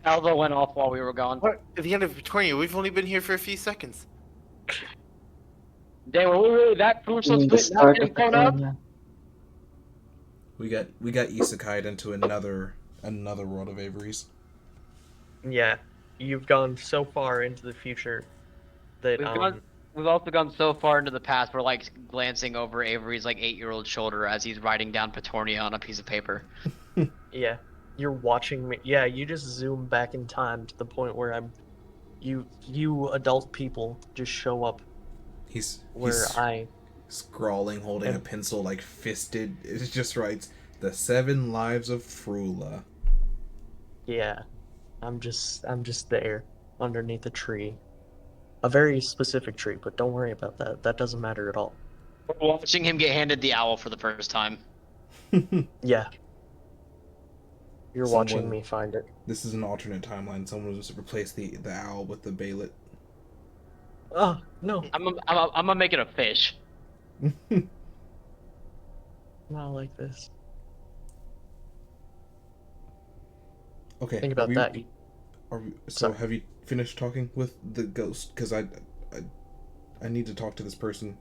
Alva went off while we were gone. What? At the end of Petornia, we've only been here for a few seconds. Damn, were we really that crucial In to the it not start of getting thrown up? Petornia. we got isekai'd into another world of Avery's. Yeah, you've gone so far into the future that We've also gone so far into the past. We're like glancing over Avery's like 8-year-old shoulder as he's writing down Petornia on a piece of paper. yeah, you're watching me. Yeah, you just zoom back in time to the point where you adult people just show up He's where I scrawling, holding a am. pencil like fisted. It just writes the 7 lives of Frula. Yeah, I'm just there underneath a tree, a very specific tree, but don't worry about that. That doesn't matter at all. We're watching him get handed the owl for the first time. Yeah, you're watching Someone- me find it. This is an alternate timeline. Someone just replaced the owl with the baylet. Oh no, I'm gonna make it a fish. not like this. Okay. Think about that. So Sorry. have you finished talking with the ghost? Because I need to talk to this person.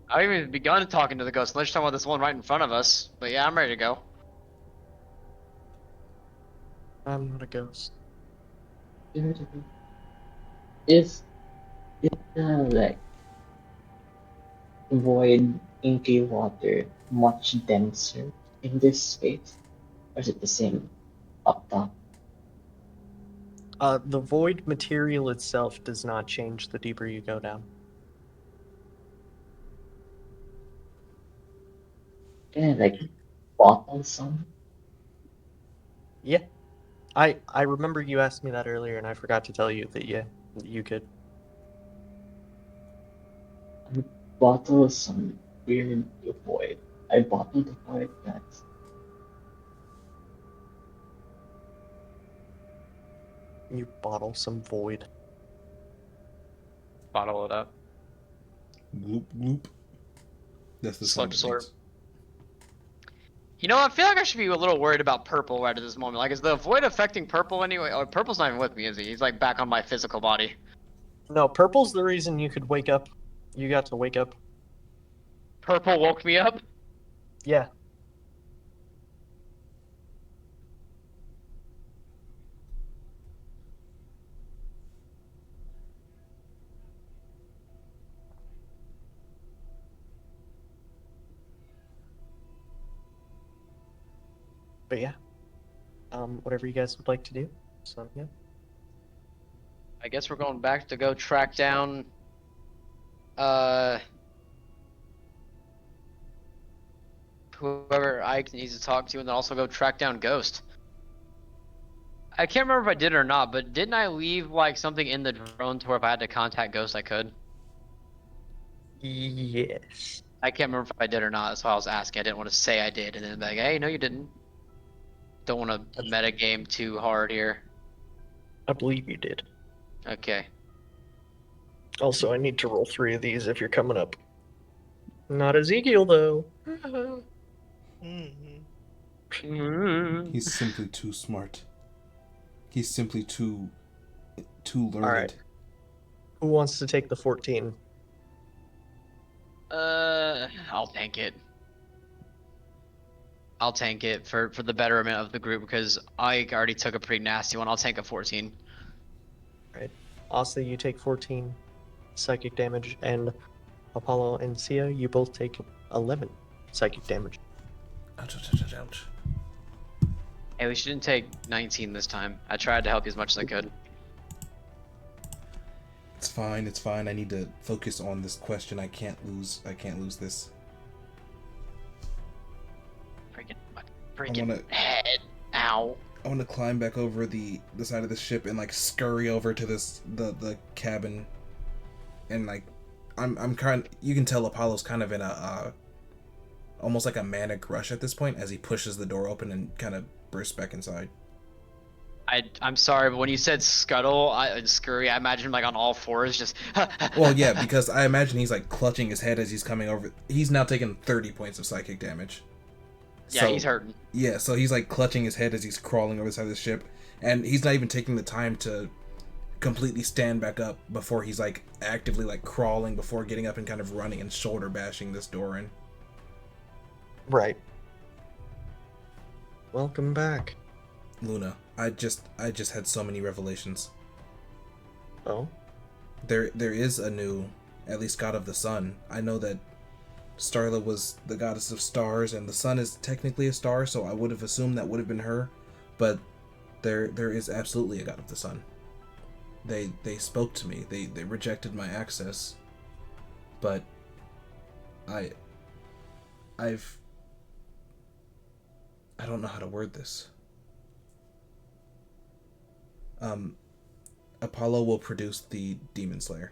I haven't even begun talking to the ghost. Let's talk about this one right in front of us. But yeah, I'm ready to go. I'm not a ghost. Is it like void inky water much denser in this space? Or is it the same up top? The void material itself does not change the deeper you go down. Can I like bottle some? Yeah. I remember you asked me that earlier, and I forgot to tell you that yeah, you could. I bottle some weird void. I bottled the void, guys. You bottle some void. Bottle it up. Gloop gloop. That's the Slurp, sound it slurp. makes. You know, I feel like I should be a little worried about purple right at this moment. Like, is the void affecting purple anyway? Oh, purple's not even with me, is he? He's like back on my physical body. No, purple's the reason you could wake up. You got to wake up. Purple woke me up. Yeah. But yeah. Whatever you guys would like to do. So yeah. I guess we're going back to go track down uh whoever Ike needs to talk to, and then also go track down Ghost. I can't remember if I did or not, but didn't I leave like something in the drone to where if I had to contact Ghost I could? Yes. I can't remember if I did or not. That's why I was asking. I didn't want to say I did and then be like, hey, no, you didn't. Don't want to meta game too hard here. I believe you did. Okay. Also, I need to roll 3 of these if you're coming up. Not Ezekiel, though. He's simply too smart. He's simply too learned. Alright. Who wants to take the 14? I'll tank it. I'll tank it for the betterment of the group because Ike already took a pretty nasty one. I'll tank a 14. Right. Asa, you take 14 psychic damage, and Apollo and Sia, you both take 11 psychic damage. Ouch, ouch, ouch, ouch, ouch. Hey, we shouldn't take 19 this time. I tried to help you as much as I could. It's fine, it's fine. I need to focus on this question. I can't lose this. Freaking head. Ow. I want to climb back over the side of the ship and like scurry over to the cabin, and like I'm kind. You can tell Apollo's kind of in a almost like a manic rush at this point as he pushes the door open and kind of bursts back inside. I'm sorry, but when you said scuttle, scurry, I imagine him like on all fours, just. Well, yeah, because I imagine he's like clutching his head as he's coming over. He's now taking 30 points of psychic damage. Yeah, So, he's hurting. Yeah, so he's like clutching his head as he's crawling over the side of the ship, and he's not even taking the time to completely stand back up before he's like actively like crawling before getting up and kind of running and shoulder bashing this door in. Right. Welcome back. Luna, I just had so many revelations. Oh? There is a new, at least god of the sun. I know that Starla was the goddess of stars, and the sun is technically a star, so I would have assumed that would have been her. But there is absolutely a god of the sun. They spoke to me. They rejected my access, but I don't know how to word this. Apollo will produce the Demon Slayer.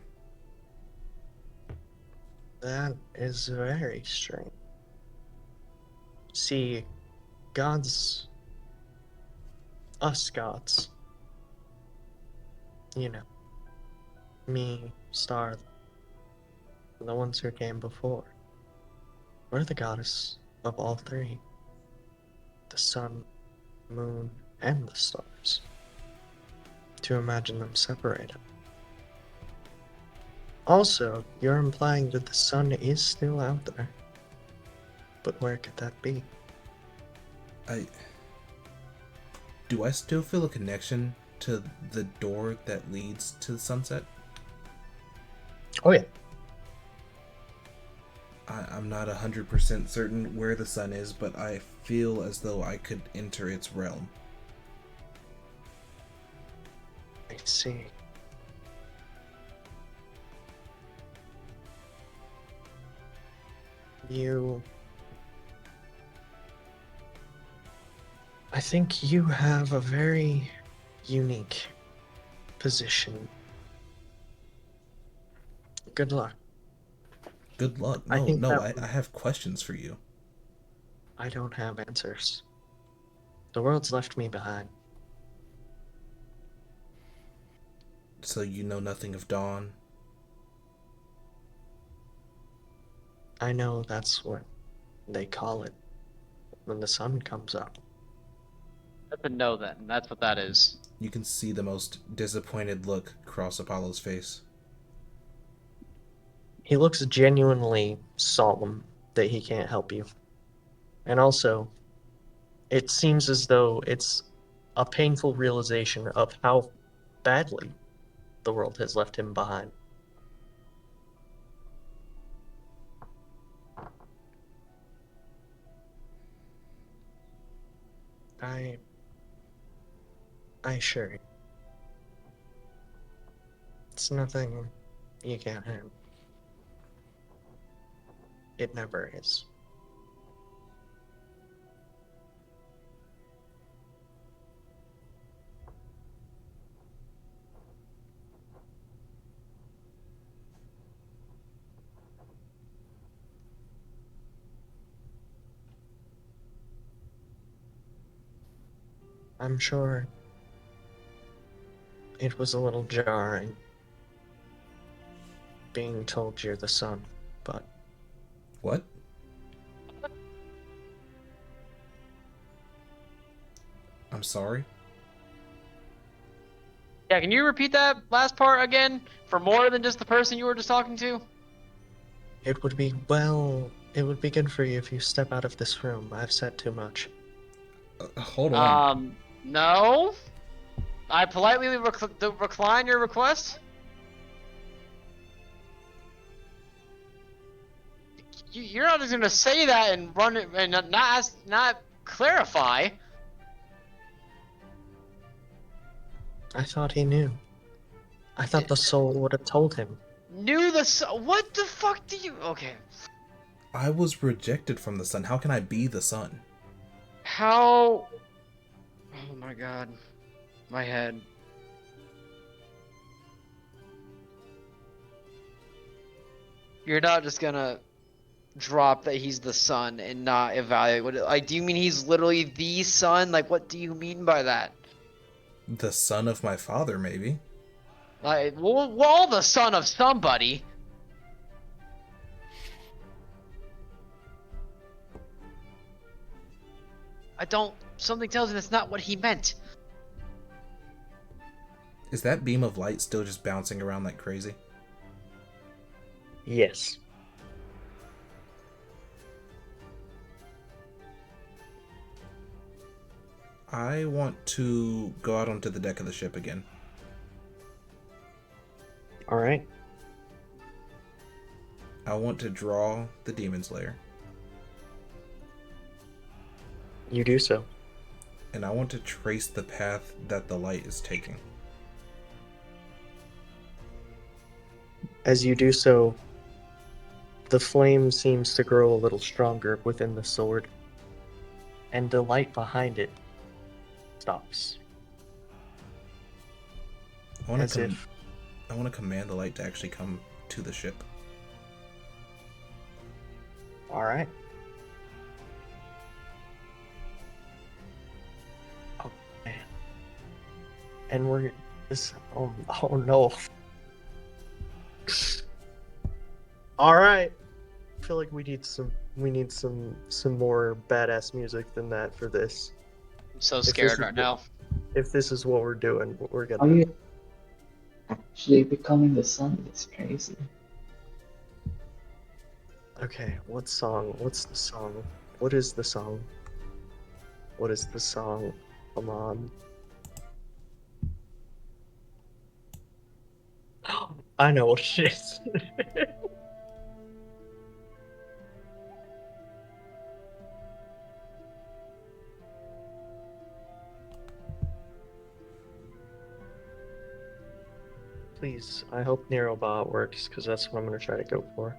That is very strange. See, gods, us gods, you know, me, Star, the ones who came before, we're the goddess of all three. The sun, moon, and the stars. To imagine them separated. Also, you're implying that the sun is still out there. But where could that be? Do I still feel a connection to the door that leads to the sunset? Oh yeah. I'm not 100% certain where the sun is, but I feel as though I could enter its realm. I see. I think you have a very unique position. Good luck. Good luck. I No, think no, that I have questions for you. I don't have answers. The world's left me behind. So you know nothing of Dawn? I know that's what they call it when the sun comes up. That's a no then. That's what that is. You can see the most disappointed look cross Apollo's face. He looks genuinely solemn that he can't help you. And also, it seems as though it's a painful realization of how badly the world has left him behind. I assure you. It's nothing you can't handle. It never is. I'm sure it was a little jarring being told you're the son, but What? I'm sorry. Yeah, can you repeat that last part again for more than just the person you were just talking to? it would be good for you if you step out of this room. I've said too much. Hold on. No. I politely recline your request. You're not just gonna say that and run it and not clarify. I thought he knew. I thought the soul would have told him. What the fuck do you? Okay. I was rejected from the sun. How can I be the sun? How? Oh my god. My head. You're not just gonna drop that he's the son and not evaluate what like do you mean he's literally the son? Like what do you mean by that? The son of my father, maybe. Like we're all the son of somebody. Something tells me that's not what he meant. Is that beam of light still just bouncing around like crazy? Yes. I want to go out onto the deck of the ship again. All right. I want to draw the demon slayer. You do so. And I want to trace the path that the light is taking. As you do so, the flame seems to grow a little stronger within the sword, and the light behind it stops. I want As to if command the light to actually come to the ship. all right. Oh man. And we're this. Oh no. All right. I feel like we need some more badass music than that for this. I'm so this scared is right what- now. If this is what we're doing, we're Are gonna. you actually becoming the sun? It's crazy. Okay, what song? What's the song? What is the song? What is the song? Come on. I know what it is. Please, I hope Nerobot works, because that's what I'm going to try to go for.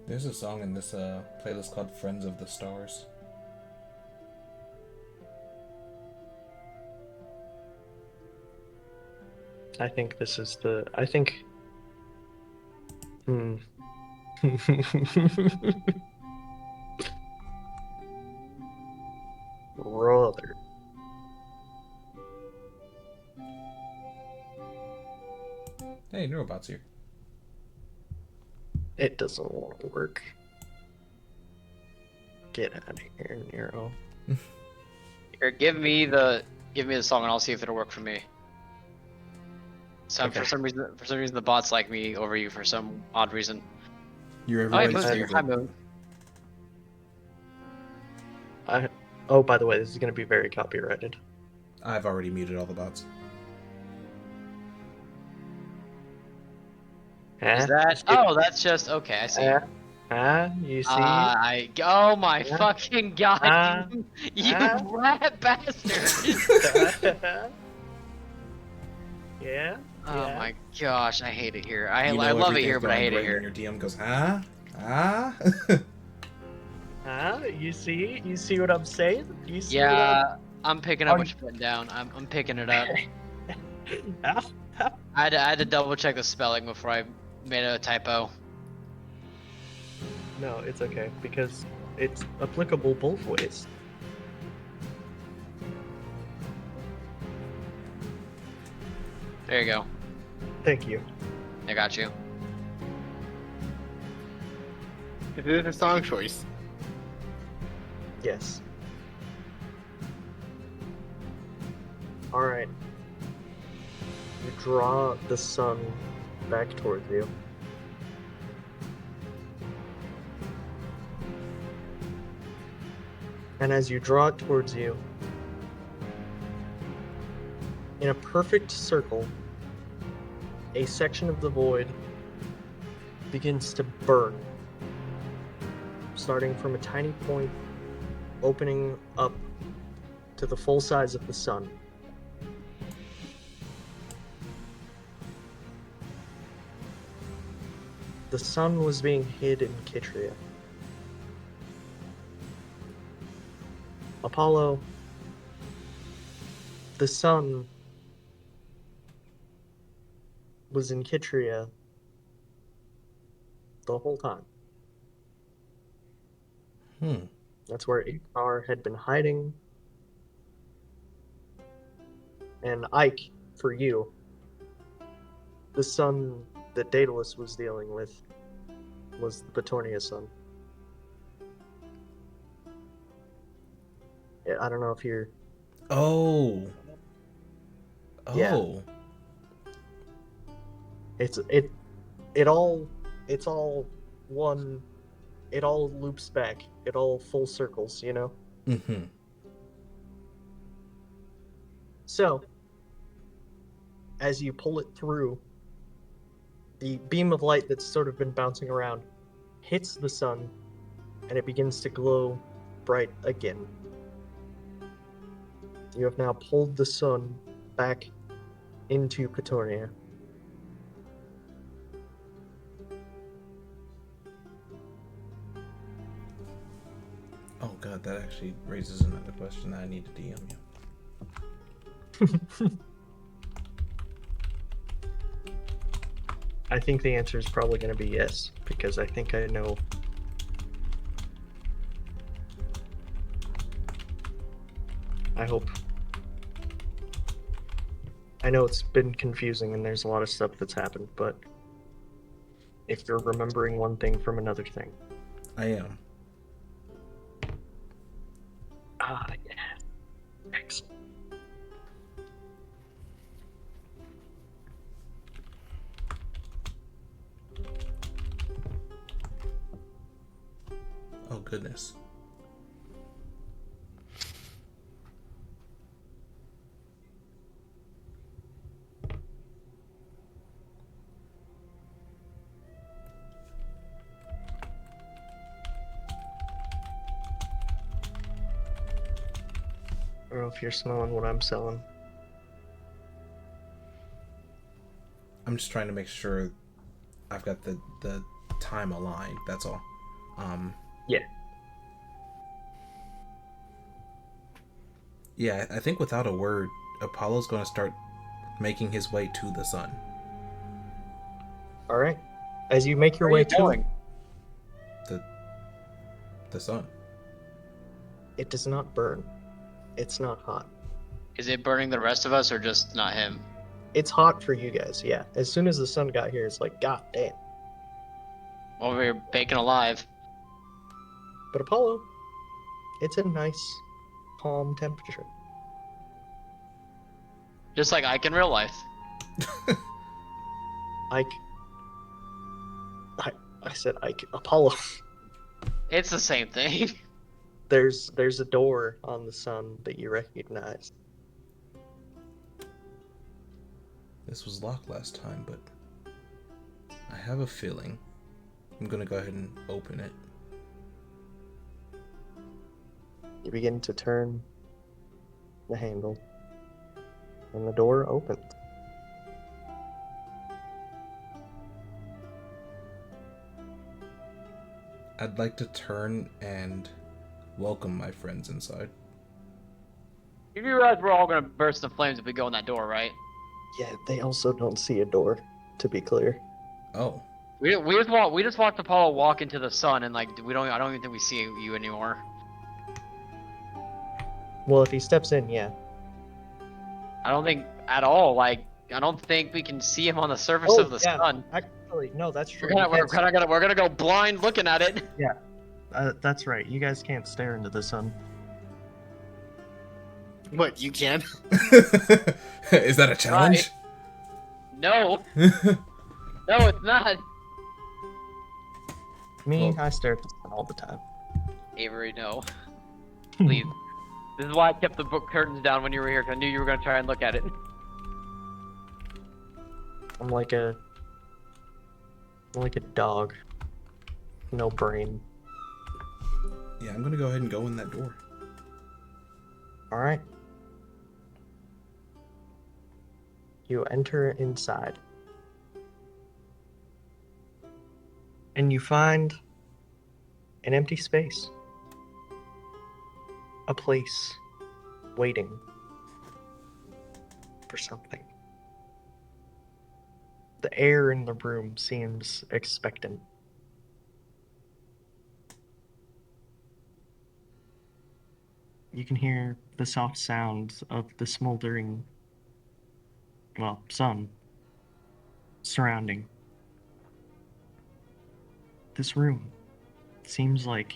There's a song in this playlist called Friends of the Stars. I think this is the... I think... Brother. Hey, Neurobot's here. It doesn't want to work. Get out of here, Nero. Here, give me the song and I'll see if it'll work for me. So Okay. for some reason the bots like me over you for some odd reason. You're Oh, hey, everybody's Moon's here. Hi, favorite. Moon. Oh, by the way, this is going to be very copyrighted. I've already muted all the bots. Is that? Oh, that's just okay. I see. You see? Oh my Huh? fucking god, Huh? you Huh? rat bastard! Yeah? Oh Yeah. my gosh, I hate it here. I You I know love it everything's here, but I going hate it great, and here. your DM goes, huh? Ah? You see? You see what I'm saying? You see what Yeah, I'm picking up Are what you're putting down. I'm picking it up. Ah, ah. I had to double check the spelling before I made a typo. No, it's okay because it's applicable both ways. There you go. Thank you. I got you. It is a song choice. Yes. All right. You draw the sun back towards you. And as you draw it towards you, in a perfect circle, a section of the void begins to burn, starting from a tiny point, opening up to the full size of the sun. The sun was being hid in Kitria. Apollo, the sun was in Kitria the whole time. That's where Ikar had been hiding. And Ike, for you, the sun that Daedalus was dealing with was the Petornia sun. I don't know if you're. Oh. Yeah. Oh. It's it all it's all one. It all loops back. It all full circles, you know. Mm-hmm. So, as you pull it through, the beam of light that's sort of been bouncing around hits the sun, and it begins to glow bright again. You have now pulled the sun back into Petornia. Oh god, that actually raises another question that I need to DM you. I think the answer is probably going to be yes, because I think I know. I hope. I know it's been confusing and there's a lot of stuff that's happened, but if you're remembering one thing from another thing. I am. Ah, yeah. Excellent. Oh goodness. I don't know if you're smelling what I'm selling. I'm just trying to make sure I've got the time aligned, that's all. Yeah. Yeah, I think without a word, Apollo's going to start making his way to the sun. All right. As you make your Where are way you to going? The sun. it does not burn. It's not hot. Is it burning the rest of us or just not him? It's hot for you guys, yeah. As soon as the sun got here, it's like, god damn. Over here baking alive. But Apollo, it's a nice, calm temperature. Just like Ike in real life. Ike. I said Ike. Apollo. It's the same thing. There's a door on the sun that you recognize. This was locked last time, but I have a feeling I'm going to go ahead and open it. You begin to turn the handle, and the door opens. I'd like to turn and welcome my friends inside. You realize we're all gonna burst in flames if we go in that door, right? Yeah, they also don't see a door, to be clear. Oh, We just watched Apollo walk into the sun, and like I don't even think we see you anymore. Well, if he steps in, yeah. I don't think at all. Like I don't think we can see him on the surface of the sun. Actually, no, that's true. We're gonna go blind looking at it. Yeah, that's right. You guys can't stare into the sun. What, you can? is that a challenge? No, no, it's not. Me, Well- I stare at the sun all the time. Avery, no. Please. This is why I kept the book curtains down when you were here, because I knew you were gonna try and look at it. I'm like a dog. No brain. Yeah, I'm gonna go ahead and go in that door. All right. You enter inside. And you find an empty space. A place waiting for something. The air in the room seems expectant. You can hear the soft sounds of the smoldering, well, sun surrounding. This room seems like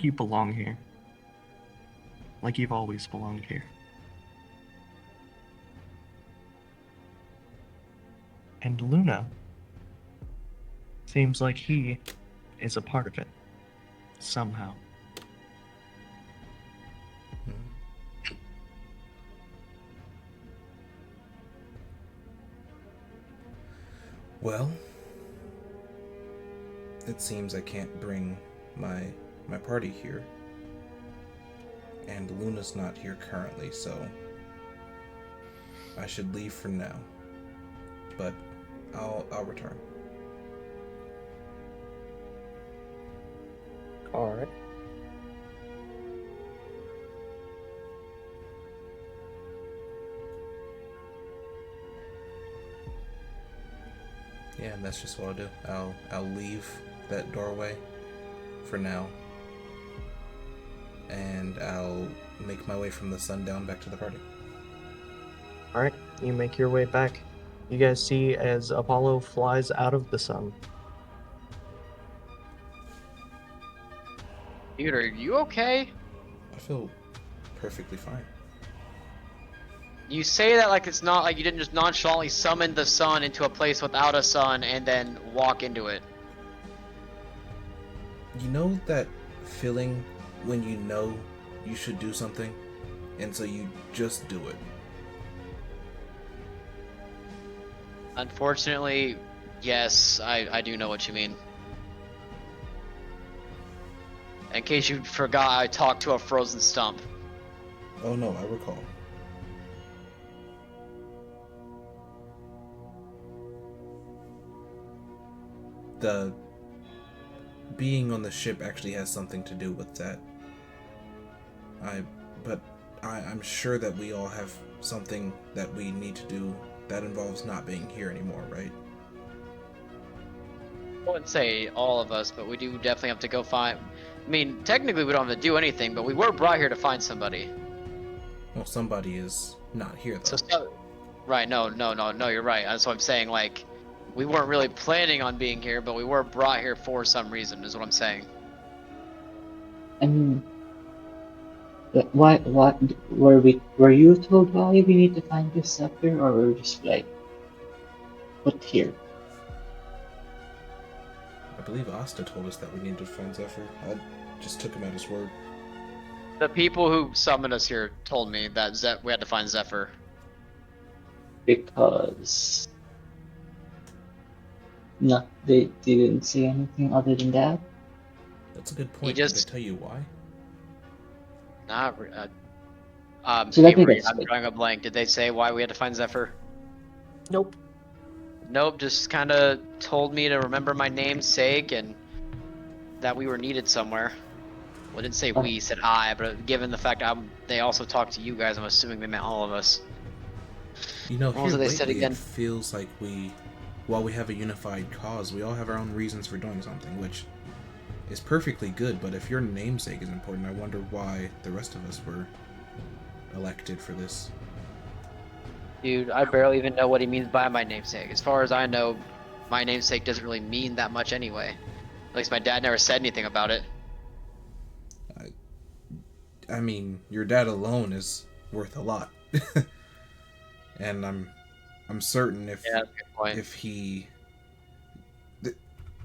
you belong here. Like you've always belonged here. And Luna seems like he is a part of it. Somehow. Well, it seems I can't bring my party here. And Luna's not here currently, so I should leave for now. But I'll return. Alright. Yeah, and that's just what I'll do. I'll leave that doorway for now. And I'll make my way from the sundown back to the party. Alright, you make your way back. You guys see as Apollo flies out of the sun. Dude, are you okay? I feel perfectly fine. You say that like it's not like you didn't just nonchalantly summon the sun into a place without a sun and then walk into it. You know that feeling when you know you should do something, and so you just do it? Unfortunately, yes, I do know what you mean. In case you forgot, I talked to a frozen stump. Oh no, I recall. The being on the ship actually has something to do with that. I'm sure that we all have something that we need to do that involves not being here anymore, right? I wouldn't say all of us, but we do definitely have to go find. I mean, technically we don't have to do anything, but we were brought here to find somebody. Well, somebody is not here though. Right? No, you're right. That's what I'm saying. Like, we weren't really planning on being here, but we were brought here for some reason. Is what I'm saying. I mean, what were you told why we need to find this scepter, or were we just like put here? I believe Asta told us that we needed to find Zephyr. I just took him at his word. The people who summoned us here told me that we had to find Zephyr. Because no, they didn't say anything other than that. That's a good point. just- Did they tell you why? Not. So let me Avery, guess. I'm drawing a blank. Did they say why we had to find Zephyr? Nope. Nope, just kind of told me to remember my namesake and that we were needed somewhere. Well, it didn't say Uh, we, said I, but given the fact they also talked to you guys, I'm assuming they meant all of us. You know, What was here it they said lately it again? feels like while we have a unified cause, we all have our own reasons for doing something, which is perfectly good, but if your namesake is important, I wonder why the rest of us were elected for this. Dude, I barely even know what he means by my namesake. As far as I know, my namesake doesn't really mean that much anyway. At least my dad never said anything about it. I mean, your dad alone is worth a lot. And I'm certain Yeah, that's a good point. if he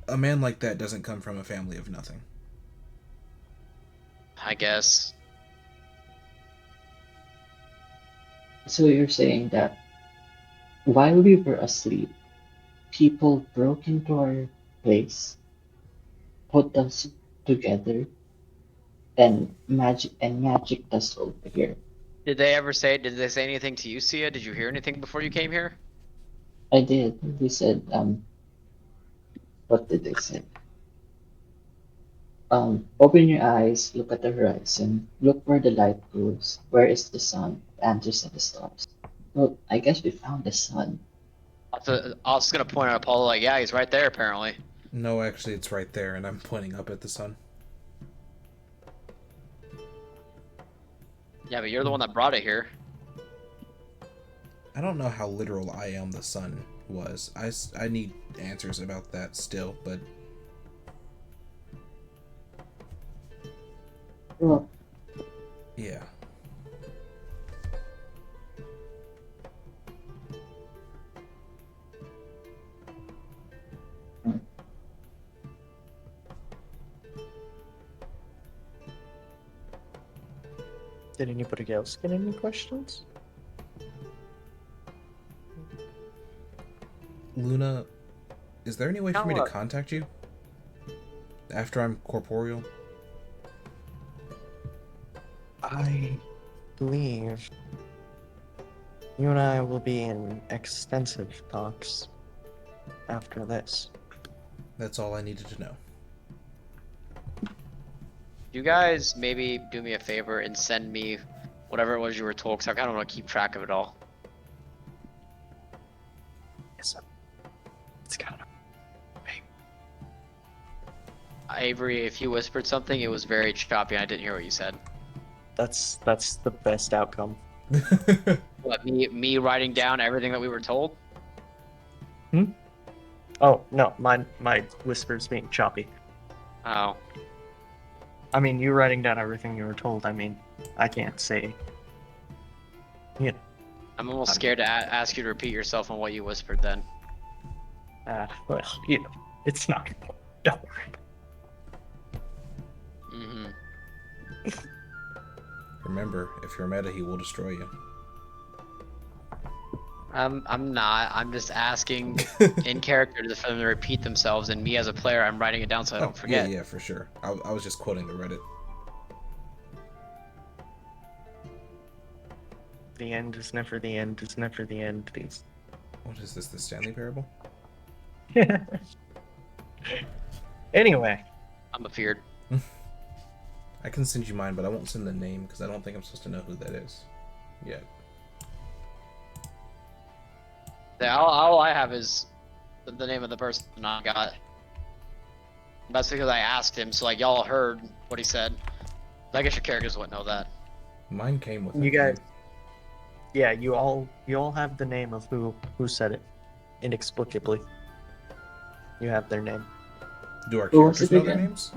a man like that doesn't come from a family of nothing. I guess. so you're saying that while we were asleep, people broke into our place, put us together, and magic us over here. Did they say anything to you, Sia? Did you hear anything before you came here? I did. They said, what did they say? Open your eyes, look at the horizon, look where the light goes. Where is the sun? It answers at the stars. Well, I guess we found the sun. I was gonna point at Apollo like, yeah, he's right there apparently. No, actually, it's right there, and I'm pointing up at the sun. Yeah, but you're the one that brought it here. I don't know how literal I am the sun was. I need answers about that still, but Well, yeah. Did anybody else get any questions? Luna, is there any way for me to How, contact you after I'm corporeal? I believe you and I will be in extensive talks after this. That's all I needed to know. You guys maybe do me a favor and send me whatever it was you were told, because I kind of want to keep track of it all. Yes, it's kind of. Avery, if you whispered something, it was very choppy. And I didn't hear what you said. That's the best outcome. What, me writing down everything that we were told? Oh no, my whispers being choppy. Oh, I mean, you writing down everything you were told. I mean, I can't say. You know, I'm almost scared to ask you to repeat yourself on what you whispered then. well, you know, it's not. Don't worry. Mm-hmm. Remember, if you're meta, he will destroy you. I'm not. I'm just asking in character for them to repeat themselves, and me as a player, I'm writing it down so I don't forget. Yeah, for sure. I was just quoting the Reddit. The end is never the end. Is never the end. These. What is this, the Stanley Parable? Anyway, I'm afeared. I can send you mine, but I won't send the name because I don't think I'm supposed to know who that is yet. Yeah, all I have is the name of the person I got. That's because I asked him, so like y'all heard what he said. I guess your characters wouldn't know that. Mine came with you it. guys. Yeah, you all have the name of who said it, inexplicably. You have their name. Do our who was characters it know their again? names?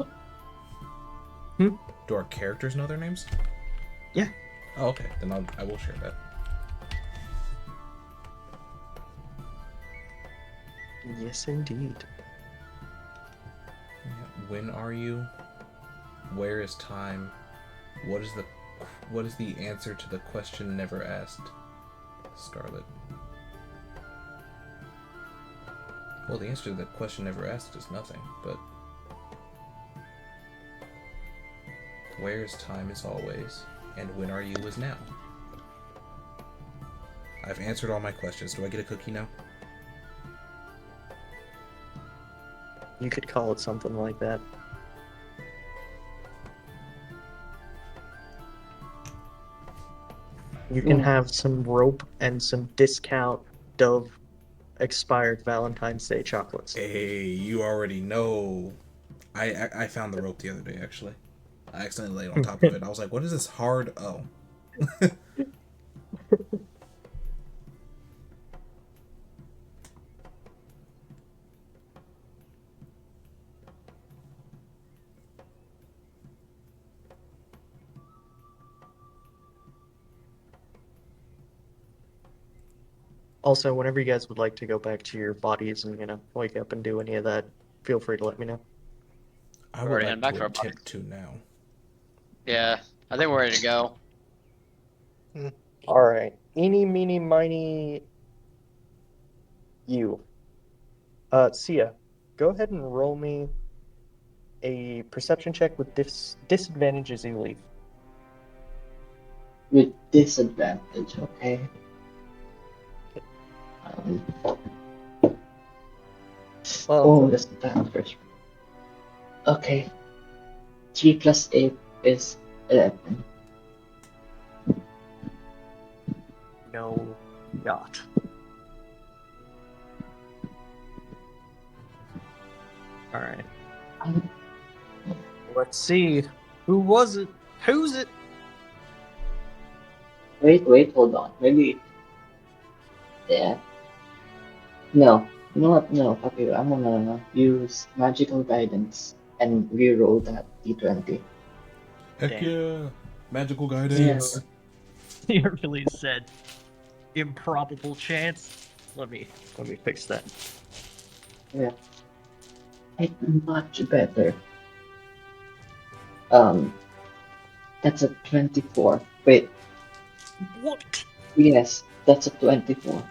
Hmm? Do our characters know their names? Yeah. Oh, okay. Then I will share that. Yes, indeed. Yeah. When are you? Where is time? What is the answer to the question never asked? Scarlet. Well, the answer to the question never asked is nothing, but where is time is always, and when are you is now. I've answered all my questions. Do I get a cookie now? You could call it something like that. You can have some rope and some discount Dove expired Valentine's Day chocolates. Hey, you already know. I found the rope the other day, actually. I accidentally laid on top of it. I was like, what is this hard? Oh. Also, whenever you guys would like to go back to your bodies and, wake up and do any of that, feel free to let me know. I We're would already like heading back to to our bodies. attempt to now. Yeah, I think we're ready to go. Alright. Eeny, meeny, miny, you. Sia, go ahead and roll me a perception check with disadvantage as you leave. With disadvantage, okay. Well, That's the time first. Okay. 3 plus 8 is 11. no yacht. Alright. Let's see. Who was it? Who's it? Wait, hold on. Maybe. Yeah. No. You know what? No, okay, I'm gonna use magical guidance and reroll that d20. Heck Damn. yeah! Magical guidance. Yes. You really said improbable chance. Let me fix that. Yeah. It's much better. That's a 24. Wait, What? yes, that's a 24.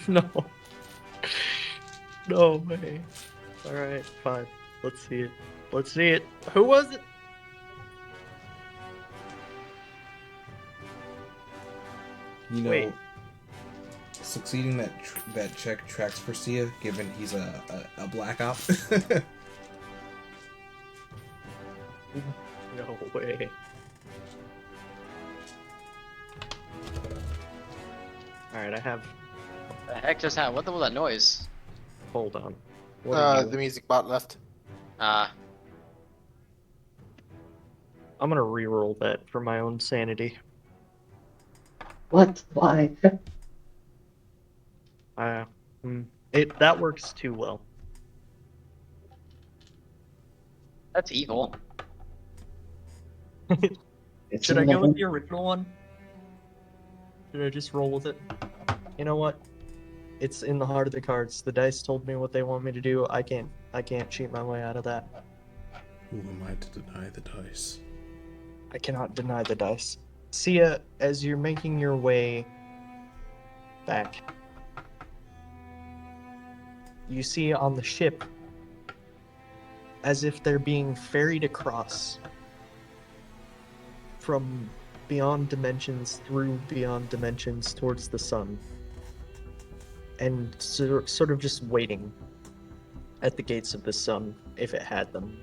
No. No way. Alright, fine. Let's see it. Let's see it. Who was it? You know, Wait. succeeding that check tracks for Sia, given he's a black op. No way. Alright, I have. The heck just happened? What the was that noise? Hold on. What are you? The music bot left. Ah, I'm gonna reroll that for my own sanity. What? Why? That works too well. that's evil. It's Should I in go with the the original one? Should I just roll with it? You know what? It's in the heart of the cards. The dice told me what they want me to do. I can't cheat my way out of that. Who am I to deny the dice? I cannot deny the dice. Sia, as you're making your way back, you see on the ship, as if they're being ferried across from beyond dimensions through beyond dimensions towards the sun, and sort of just waiting at the gates of the sun, if it had them,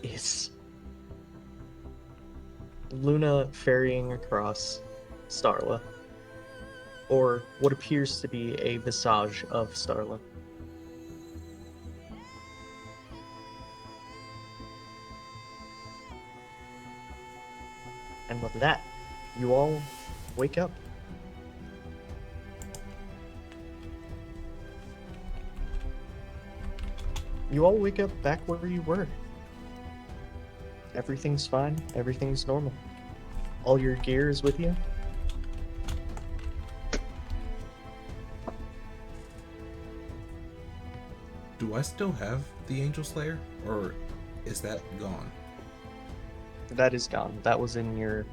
is Luna ferrying across Starla, or what appears to be a visage of Starla. And with that, you all wake up. You all wake up back where you were. Everything's fine. Everything's normal. All your gear is with you. Do I still have the Angel Slayer, or is that gone? That is gone. That was in your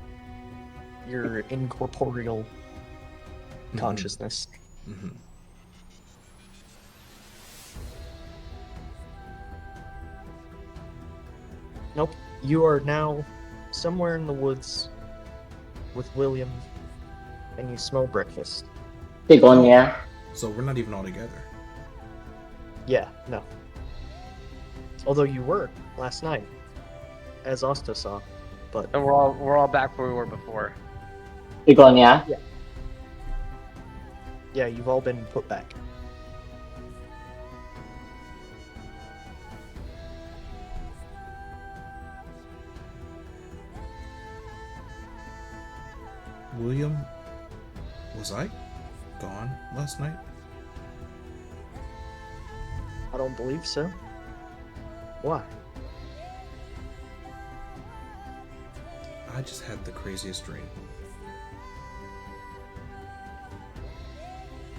incorporeal consciousness. Mm-hmm. Nope. You are now somewhere in the woods with William, and you smell breakfast. Petornia. So we're not even all together. Yeah, no. Although you were last night, as Asta saw, but And we're all back where we were before. Petornia. yeah, you've all been put back. William, was I gone last night? I don't believe so. Why? I just had the craziest dream.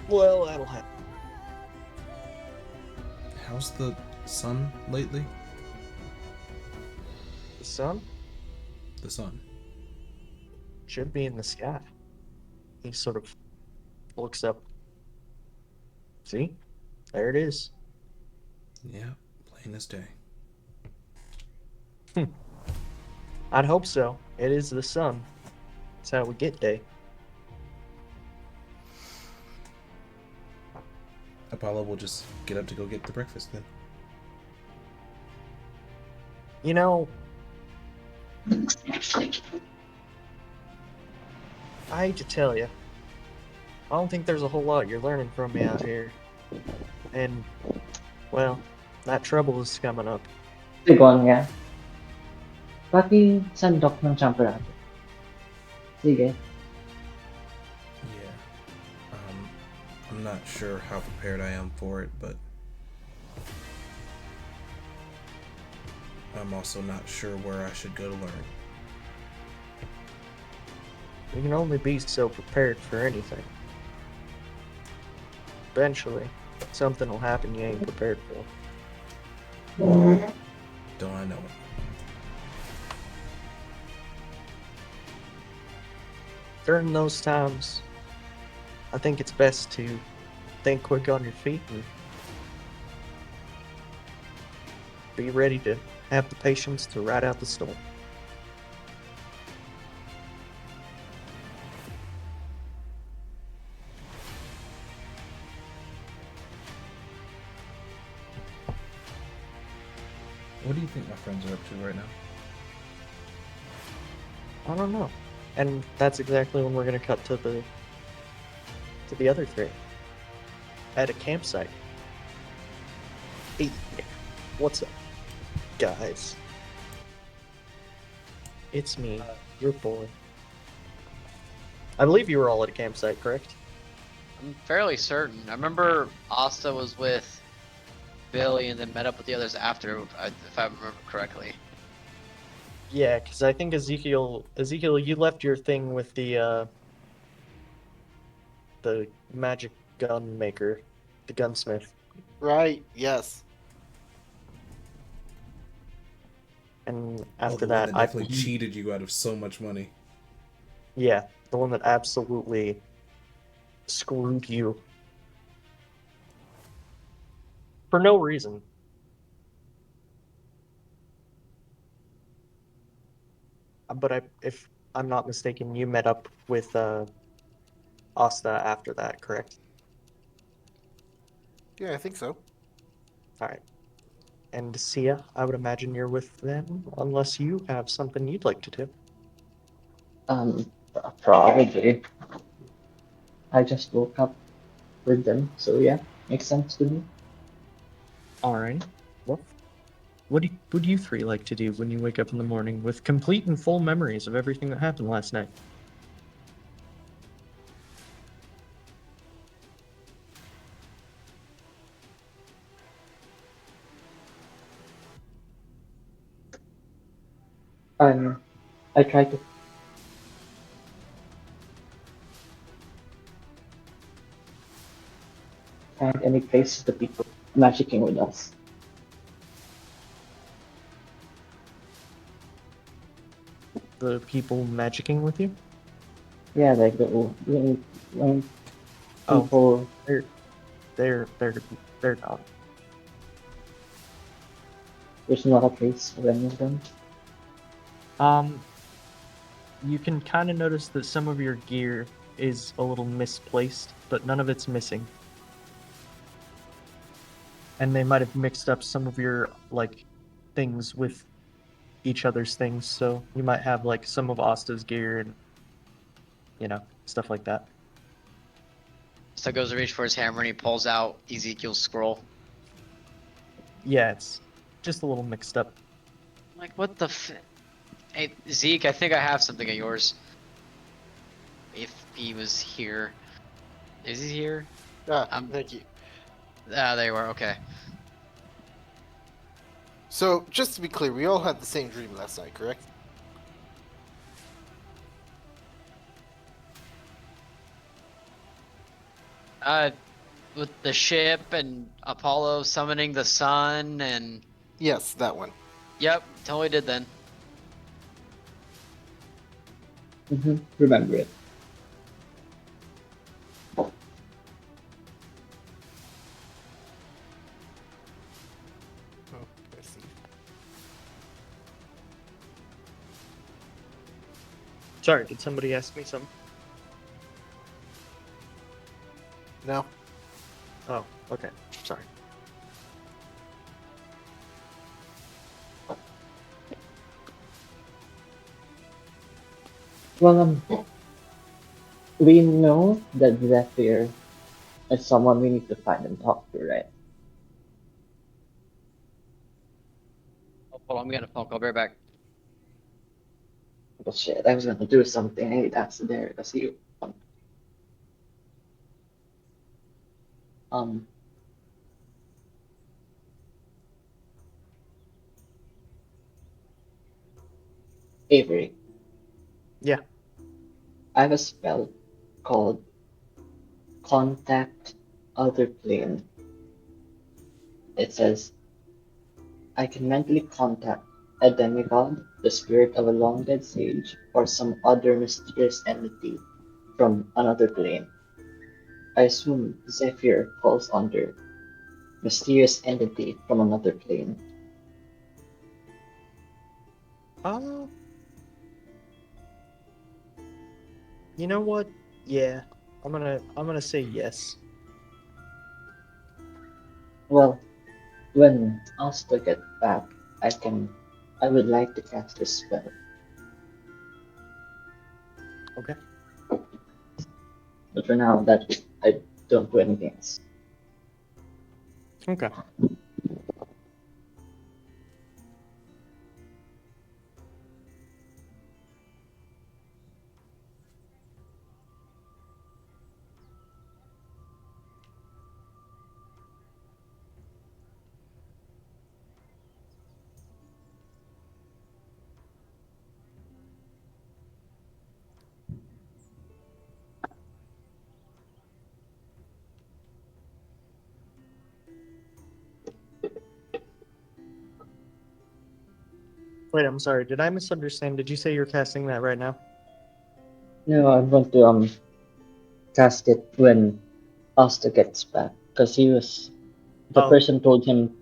Well, that'll happen. How's the sun lately? The sun The sun. should be in the sky. He sort of looks up. See? There it is. Yeah, plain as day. I'd hope so. It is the sun. That's how we get day. Apollo will just get up to go get the breakfast then. You know, I hate to tell you, I don't think there's a whole lot you're learning from me out here. And, well, that trouble is coming up. Petornia. Paki-sandok ng champerado. Sige. Yeah. I'm not sure how prepared I am for it, but I'm also not sure where I should go to learn. You can only be so prepared for anything. Eventually, something will happen you ain't prepared for. Don't I know it? During those times, I think it's best to think quick on your feet and be ready to have the patience to ride out the storm. What do you think my friends are up to right now? I don't know. And that's exactly when we're gonna cut to the other three. At a campsite. Hey, what's up, guys? It's me, your boy. I believe you were all at a campsite, correct? I'm fairly certain. I remember Asta was with Billy and then met up with the others after, if I remember correctly. Yeah, because I think Ezekiel, you left your thing with the magic gun maker, the gunsmith, Right. Yes. and Oh, after the one that, that definitely cheated you out of so much money. yeah, the one that absolutely screwed you for no reason. But if I'm not mistaken, you met up with Asta after that, correct? Yeah, I think so. All right. And Sia, I would imagine you're with them, unless you have something you'd like to do. Probably. I just woke up with them, so yeah, makes sense to me. All right. Well, what do you three like to do when you wake up in the morning with complete and full memories of everything that happened last night? I try to find any place the people magicking with us. The people magicking with you? Yeah, like when Oh, people. they're they're they're they're not. There's not a place for any of them. Um, you can kind of notice that some of your gear is a little misplaced, but none of it's missing. And they might have mixed up some of your like things with each other's things, so you might have like some of Asta's gear and stuff like that. So goes to reach for his hammer and he pulls out Ezekiel's scroll. Yeah, it's just a little mixed up. Like, what the Hey, Zeke, I think I have something of yours. If he was here. Is he here? Thank you. Ah, there you are, okay. So, just to be clear, we all had the same dream last night, correct? With the ship and Apollo summoning the sun and... Yes, that one. Yep, totally did then. Remember it. Oh, I see. Sorry, did somebody ask me something? No? Oh, okay. Sorry. Well, we know that Zephyr is someone we need to find and talk to, right? Oh, hold on, I'm getting a phone call. Be right back. Well, shit, I was gonna do something. Hey, that's there. That's you. Um, Avery, Yeah. I have a spell called Contact Other Plane. It says, I can mentally contact a demigod, the spirit of a long dead sage, or some other mysterious entity from another plane. I assume Zephyr falls under mysterious entity from another plane. Uh, you know what? Yeah. I'm gonna say yes. Well, when Asta gets back, I would like to cast this spell. Okay. But for now, I don't do anything else. Okay. Wait, I'm sorry. Did I misunderstand? Did you say you're casting that right now? No, I'm going to cast it when Asta gets back, because the Oh, person told him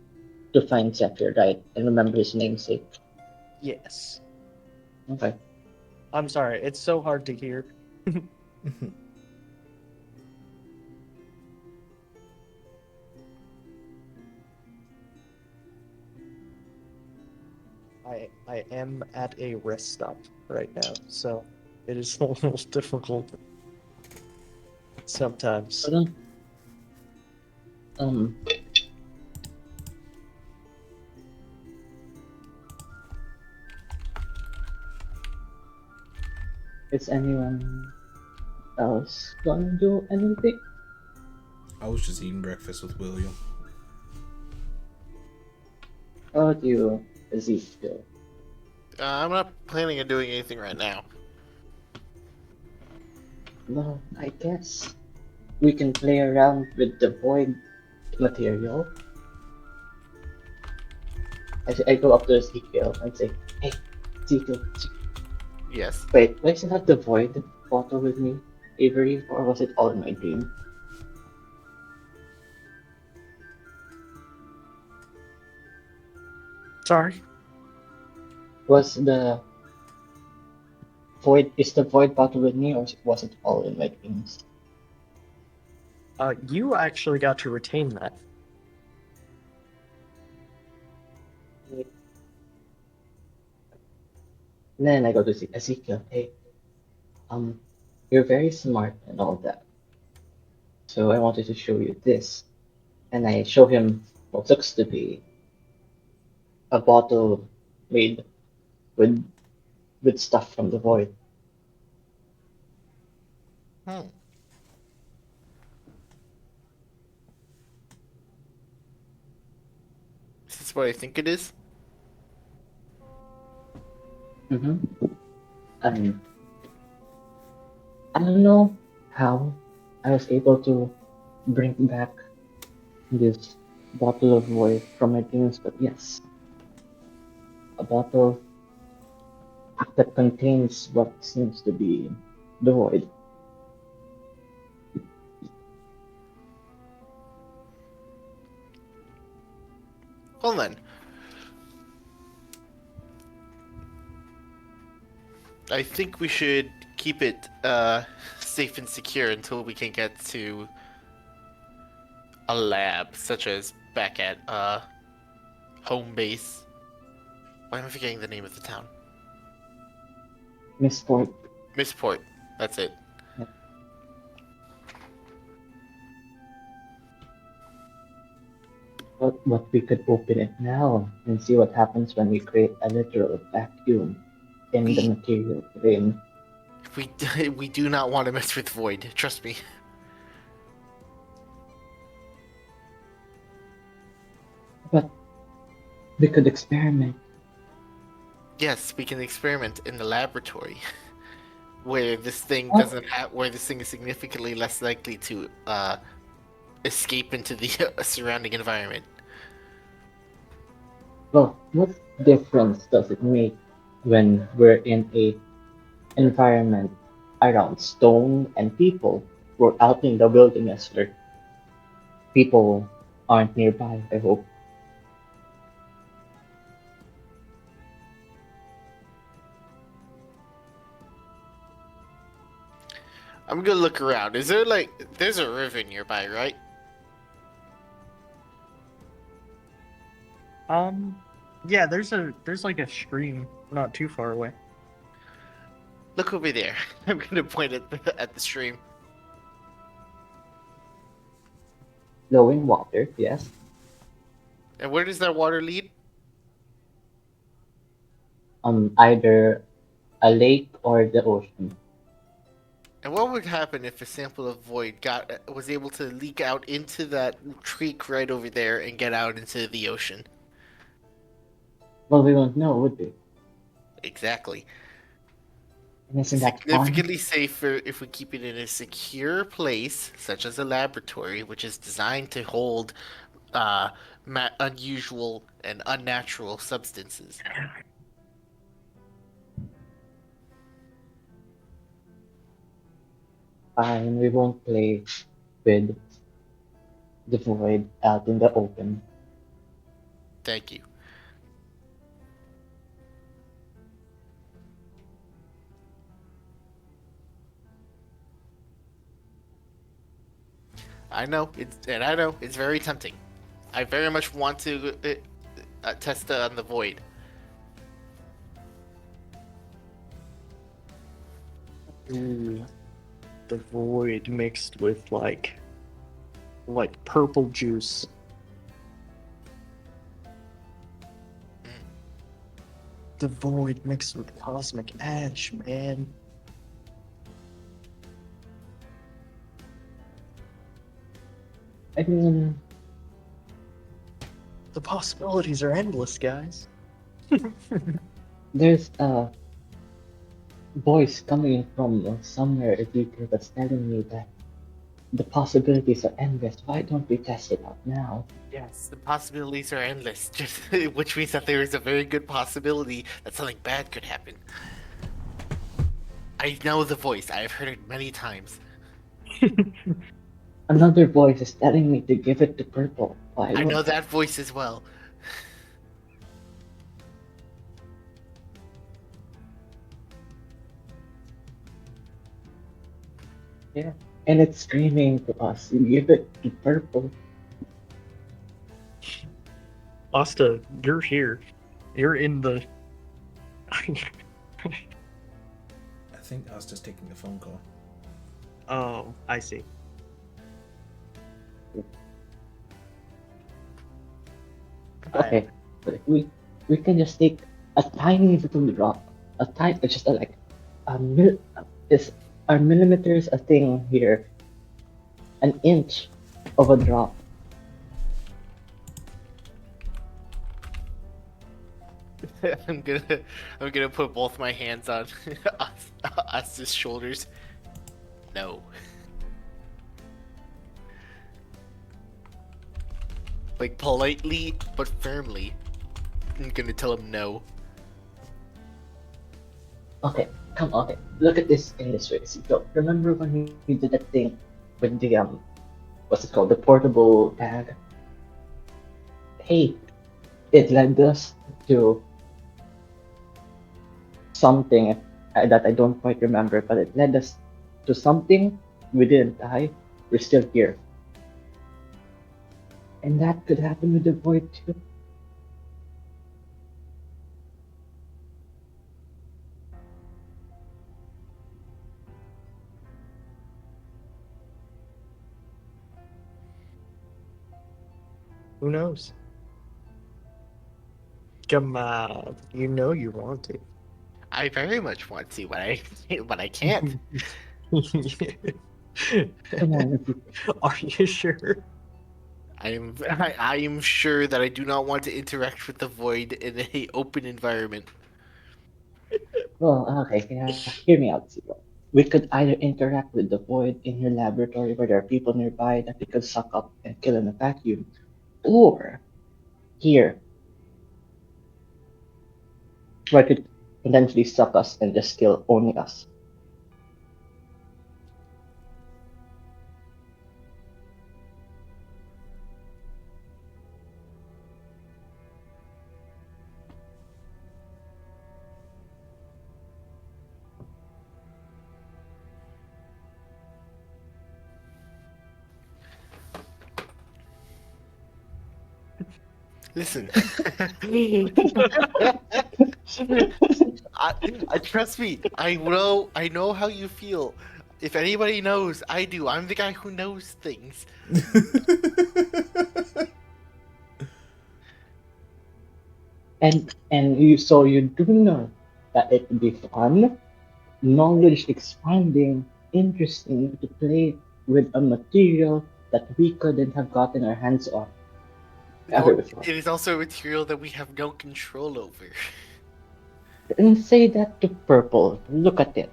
to find Zephyr, right? And remember his namesake. yes. Okay. I'm sorry. It's so hard to hear. I am at a rest stop right now, so it is a little difficult sometimes. Hold on. Um, is anyone else gonna do anything? I was just eating breakfast with William. How about you, Ezekiel? I'm not planning on doing anything right now. Well, I guess we can play around with the void material. I go up to Ezekiel and say, hey, Ezekiel, Yes. wait, why is not the void photo with me, Avery, or was it all in my dream? Sorry. Was the Void is the void bottle with me, or was it all in my dreams? You actually got to retain that. And then I go to see Ezekiel. Hey, you're very smart and all that. So I wanted to show you this, and I show him what looks to be a bottle made with stuff from the void. Hmm. Is this what I think it is? Mm-hmm. Um, I don't know how I was able to bring back this bottle of void from my dreams, but yes, a bottle that contains what seems to be the void. Well then, I think we should keep it safe and secure until we can get to a lab, such as back at home base. Why am I forgetting the name of the town? Miss Void, Missport. That's it. what we could open it now and see what happens when we create a literal vacuum in the We material plane. we we do not want to mess with Void. Trust me. But we could experiment. Yes, we can experiment in the laboratory, where this thing What? doesn't have, where this thing is significantly less likely to escape into the surrounding environment. Well, what difference does it make when we're in a environment around stone and people? We're out in the wilderness where people aren't nearby, I hope. I'm gonna look around. Is there there's a river nearby, right? Yeah, there's like a stream not too far away. Look over there. I'm gonna point at the stream. Flowing water, yes. And where does that water lead? Either a lake or the ocean. And what would happen if a sample of void was able to leak out into that creek right over there and get out into the ocean? Well, we won't know, would we? Exactly. And isn't that fun? Significantly safer if we keep it in a secure place, such as a laboratory, which is designed to hold uh, unusual and unnatural substances. Fine, we won't play with the void out in the open. Thank you. I know it's very tempting. I very much want to test on the void. Ooh, the void mixed with like purple juice. The void mixed with cosmic ash, man. I mean, The possibilities are endless, guys. there's a voice coming from somewhere in detail that's telling me that the possibilities are endless. Why don't we test it out now? Yes, the possibilities are endless, just which means that there is a very good possibility that something bad could happen. I know the voice. I have heard it many times. Another voice is telling me to give it to purple. Why I won't know that voice as well. Yeah. And it's screaming to us. Give it to purple. Asta, you're here. You're in the. I think I was just taking a phone call. Oh, I see. Okay. But if we can just take a tiny little drop. A tiny just like a mil is are millimeters a thing here. An inch of a drop. I'm gonna put both my hands on Asta's shoulders. No. Like politely but firmly. I'm gonna tell him no. Okay, come on. Okay, look at this in this way. See, so remember when we did that thing with the what's it called, the portable bag? Hey, it led us to something that I don't quite remember, but it led us to something. We didn't die. We're still here, and that could happen with the void too. Who knows? Come on, you know you want to. I very much want to, but I can't. Come on, Are you sure? I am sure that I do not want to interact with the void in a open environment. well, okay, yeah, hear me out, Zero. We could either interact with the void in your laboratory where there are people nearby that we could suck up and kill in a vacuum, or here where it could potentially suck us and just kill only us. Listen, I trust me. I know how you feel. If anybody knows, I do. I'm the guy who knows things. And you so you do know that it would be fun, knowledge expanding, interesting to play with a material that we couldn't have gotten our hands on No, ever before. it is also a material that we have no control over. And say that to Purple. Look at it.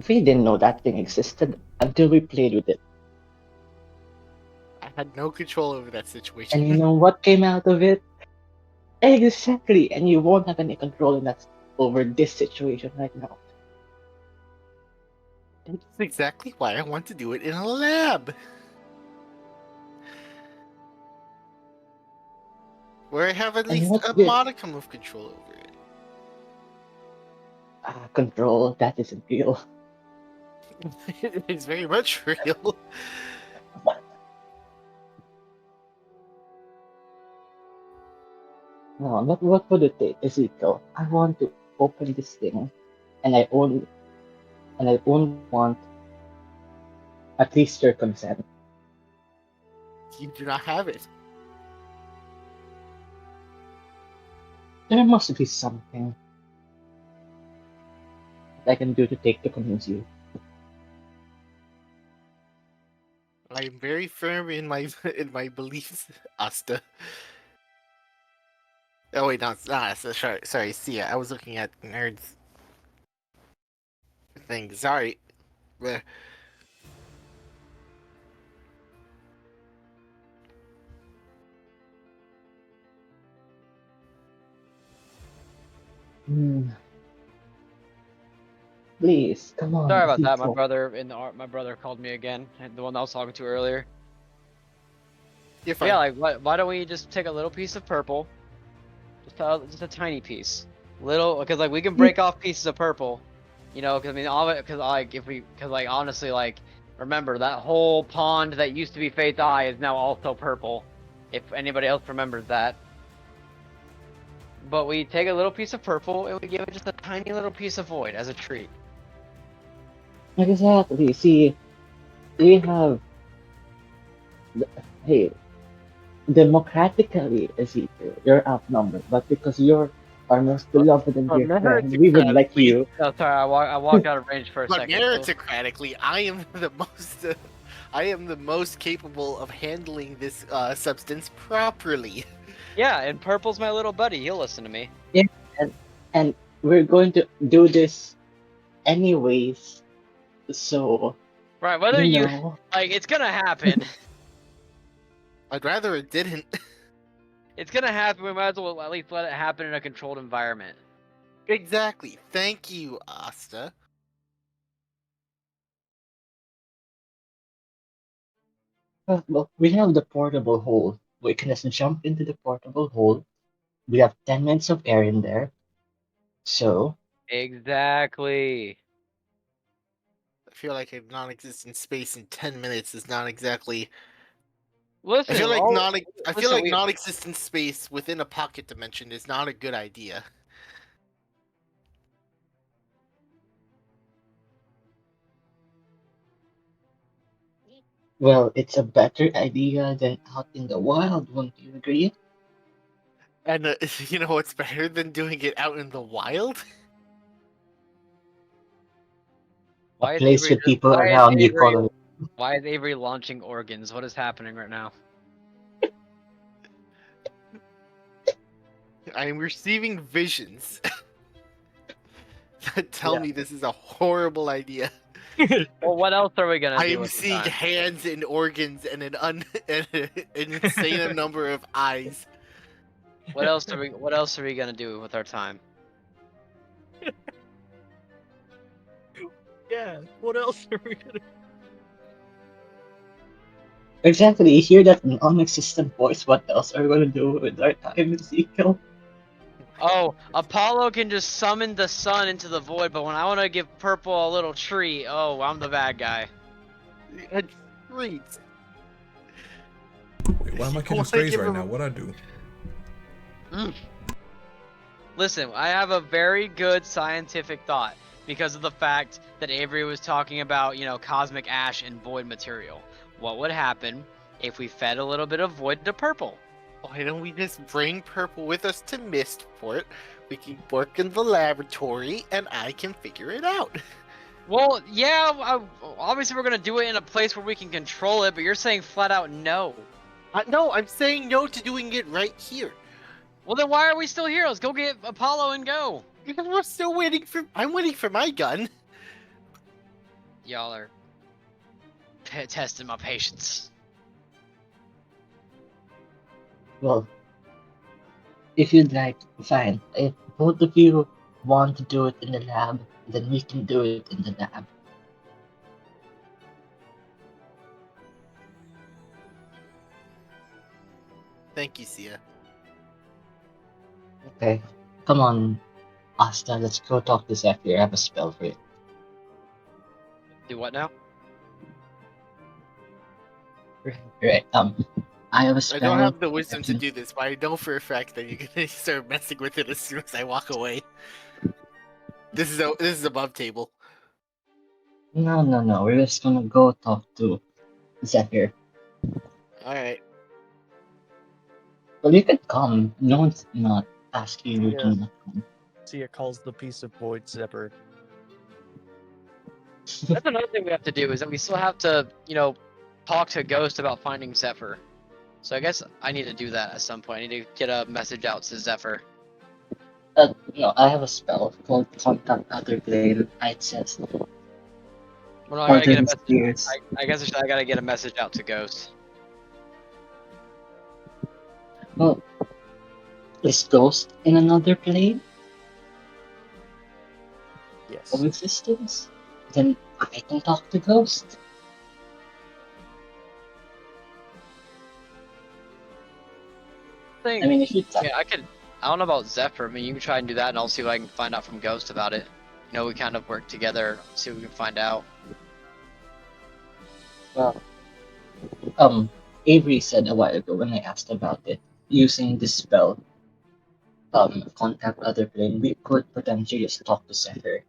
We didn't know that thing existed until we played with it. I had no control over that And situation. you know what came out of it? Exactly. And you won't have any control in that over this situation right now. That's exactly why I want to do it in a lab. Where I have at And least what's a this? modicum of control over it. Control, that isn't real. It is very much real. No, what would it take, Ezekiel? I want to open this thing, and I only want at least your consent. You do not have it. There must be something that I can do to take to convince you. I am very firm in my in my beliefs, Asta. Oh wait, no, it's not. Sorry, Sia. I was looking at nerds thing. Sorry. Bleh. Hmm. Please, come on, Sorry about that. Ezekiel. My brother called me again. The one I was talking to earlier. You're But fine. yeah, like why don't we just take a little piece of purple, just a tiny piece, little, because like we can break off pieces of purple, you know, because I mean all of it, because like if we, because like honestly like Remember, that whole pond that used to be Fate's Eye is now also purple. If anybody else remembers that. But we take a little piece of purple and we give it just a tiny little piece of void as a treat. Exactly. See, we have. Hey, democratically, Ezekiel, you're outnumbered, but because you're our most beloved and But dear friend, we would like meritocratically, you. Oh, sorry, I walked out of range for a but second. So, meritocratically, I am the most. I am the most capable of handling this substance properly. yeah, and purple's my little buddy. He'll listen to me. Yeah, and we're going to do this anyways. So, Right, whether you you know, like, it's gonna happen. I'd rather it didn't. It's gonna happen. We might as well at least let it happen in a controlled environment. Exactly. Thank you, Asta. well, we have the portable hole. We can just jump into the portable hole. We have 10 minutes of air in there. So, Exactly. I feel like a non-existent space in 10 minutes is not exactly. Listen, I feel listen, like non-existent space within a pocket dimension is not a good idea. well, it's a better idea than out in the wild, wouldn't you agree? And you know what's better than doing it out in the wild? A place with people around you following. Why is Avery launching organs? What is happening right now? I am receiving visions that tell Yeah. me this is a horrible idea. Well, what else are we gonna I do am with the seeing time? hands and organs and an insane number of eyes. What else are we gonna do with our time? Yeah. What else are we gonna? Exactly, you hear that non-existent voice. What else are we going to do with our time, Ezekiel? Oh, Apollo can just summon the sun into the void, but when I want to give Purple a little treat, oh, I'm the bad guy. A treat. Wait, why am I You catching wanna strays give right him- now? What'd I do? Listen, I have a very good scientific thought because of the fact that Avery was talking about, cosmic ash and void material. What would happen if we fed a little bit of void to Purple? Why don't we just bring Purple with us to Mistport? We can work in the laboratory, and I can figure it out. Well, yeah, obviously we're gonna do it in a place where we can control it, but you're saying flat out no. No, I'm saying no to doing it right here. Well, then why are we still here? Let's go get Apollo and go. Because we're still waiting for. I'm waiting for my gun. Y'all are testing my patience. Well, if you'd like, fine. If both of you want to do it in the lab, then we can do it in the lab. Thank you, Sia. Okay, come on, Asta, let's go talk to Zephyr. I have a spell for you. Do what now? Right, I have a I spell. don't have the wisdom to that do this, but I know for a fact that you're gonna start messing with it as soon as I walk away. This is above table. No, we're just gonna go talk to Zephyr. All right. Well, you can come. No one's not asking you to Yeah. not come. Sia calls the piece of void Zephyr. That's another thing we have to do is that we still have to, talk to Ghost about finding Zephyr. So I guess I need to do that at some point. I need to get a message out to Zephyr. No, I have a spell called Contact Other Plane. It says Well, no, I gotta get a Alternate message. spheres. I guess I gotta get a message out to Ghost. Well, is Ghost in another plane Yes. of existence? Then I can talk to Ghost. I mean, if you Yeah, I don't know about Zephyr. I mean, you can try and do that, and I'll see what I can find out from Ghost about it. We kind of work together, see what we can find out. Well, um, Avery said a while ago when I asked about it, using this spell, contact other plane, we could potentially just talk to Zephyr,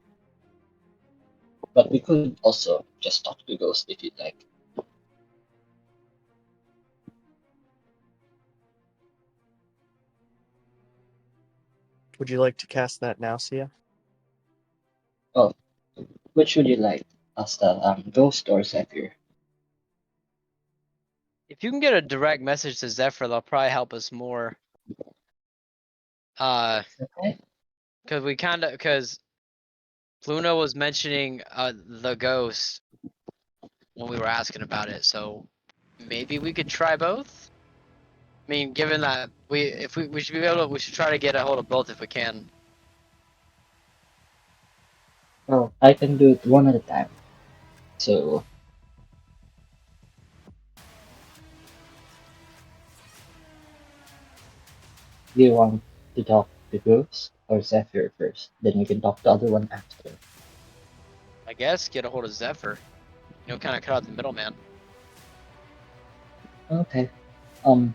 but we could also just talk to Ghost if you'd like. Would you like to cast that now, Sia? Oh, which would you like, Asta? Ghost or Zephyr? If you can get a direct message to Zephyr, they'll probably help us more. Okay. Cause Luna was mentioning the ghost when we were asking about it, so maybe we could try both. I mean, given that we should be able to, we should try to get a hold of both if we can. Well, I can do it one at a time. So, do you want to talk to Ghost or Zephyr first? Then we can talk to the other one after. I guess get a hold of Zephyr. You know, kind of cut out the middleman. Okay. Um,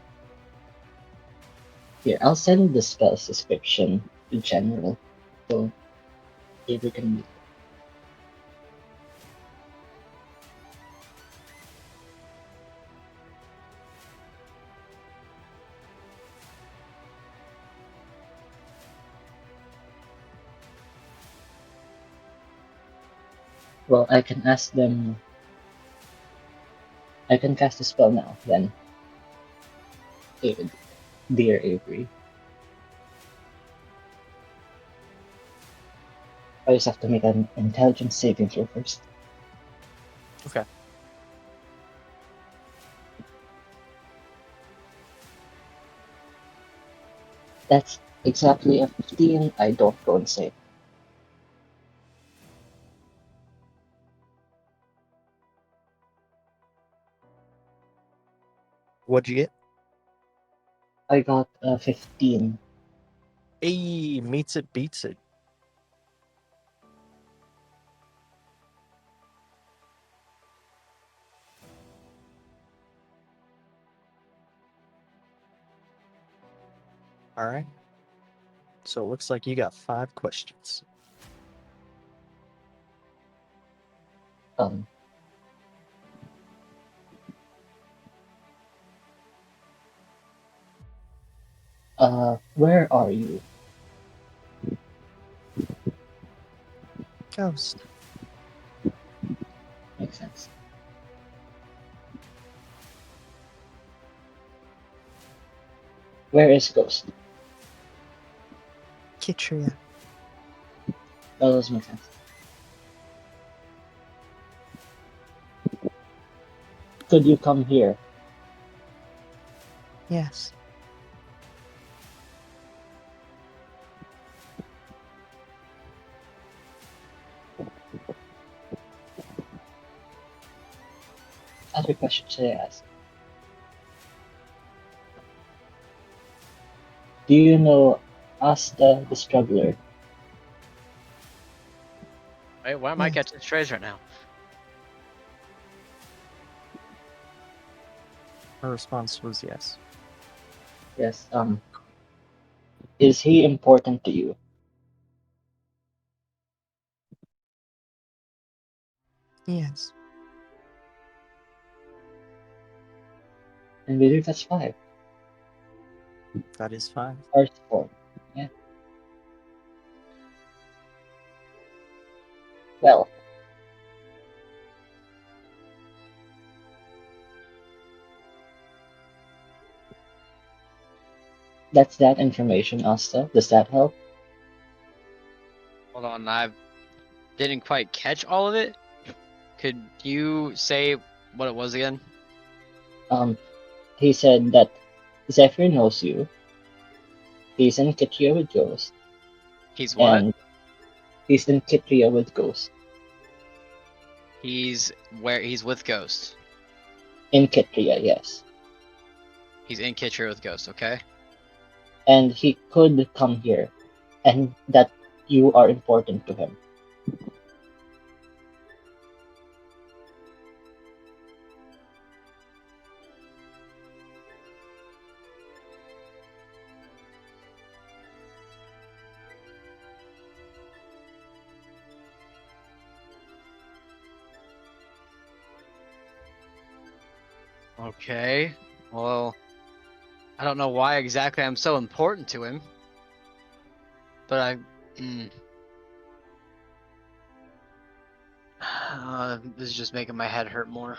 Here, I'll send the spell's description to general, so Avery can read it. Well, I can ask them. I can cast the spell now, then. David, dear Avery. I just have to make an intelligence saving throw first. Okay. That's exactly a 15. I don't go insane. What'd you get? I got a 15. Hey, meets it, beats it. All right. So it looks like you got 5 questions. Um, where are you? Ghost. Makes sense. Where is Ghost? Kitria. That does make sense. Could you come here? Yes. Other questions should I ask? Do you know Asta the Struggler? Wait, why am I Yes. catching strays right now? Her response was yes. Yes. Is he important to you? Yes. And believe that's 5. That is 5. Or 4. Yeah. Well. That's that information, Asta. Does that help? Hold on, I didn't quite catch all of it. Could you say what it was again? He said that Zephyr knows you. He's in Kitria with Ghost. He's what? And he's in Kitria with Ghost. He's with Ghost. In Kitria, yes. He's in Kitcher with Ghost, okay? And he could come here. And that you are important to him. Okay. Well, I don't know why exactly I'm so important to him, but this is just making my head hurt more.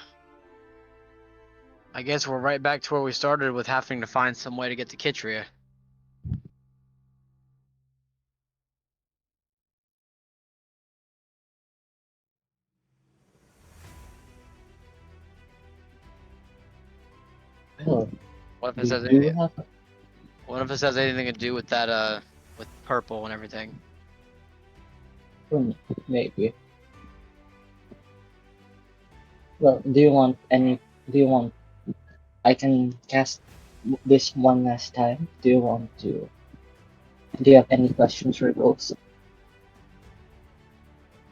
I guess we're right back to where we started with having to find some way to get to Kitria. Well, What if it we says do anything? have What if it has anything to do with that with purple and everything? maybe. Well, do you want any? Do you want? I can cast this one last time. Do you want to? Do you have any questions for Ghost?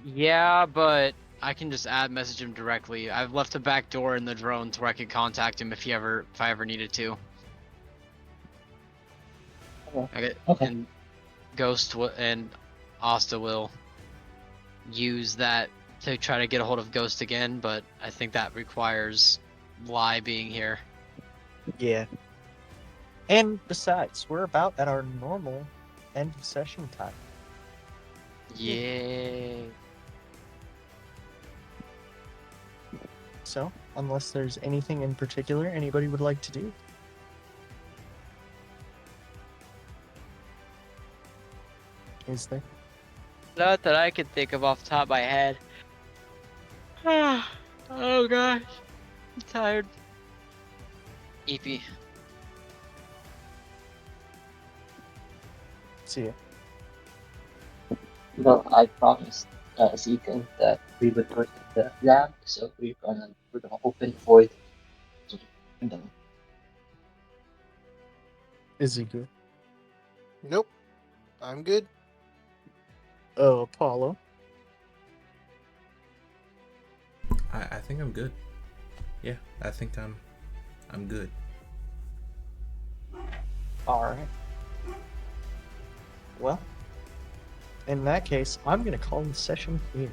Yeah, but I can just message him directly. I've left a back door in the drones where I could contact him if I ever needed to. Okay. And Ghost and Asta will use that to try to get a hold of Ghost again, but I think that requires Lie being here. Yeah. And besides, we're about at our normal end of session time. Yeah. So, unless there's anything in particular anybody would like to do. Is there? Not that I can think of off the top of my head. Oh gosh. I'm tired. EP. See ya. Well, I promised Zeke that we would work at the lab, so we're gonna open the void. And then Is he good? Nope. I'm good. Oh, Apollo. I think I'm good. Yeah, I think I'm good. Alright. Well, in that case, I'm gonna call the session here.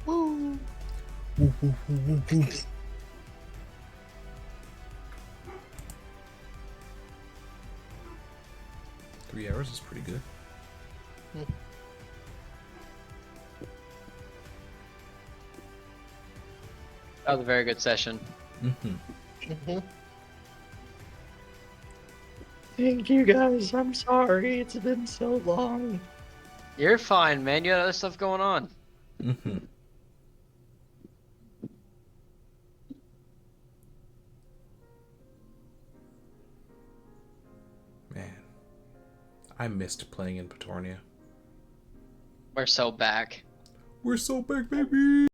Woo! 3 hours is pretty good. That was a very good session. Mm-hmm. Thank you guys. I'm sorry. It's been so long. You're fine, man. You got other stuff going on. Man, I missed playing in Petornia. We're so back. We're so back, baby!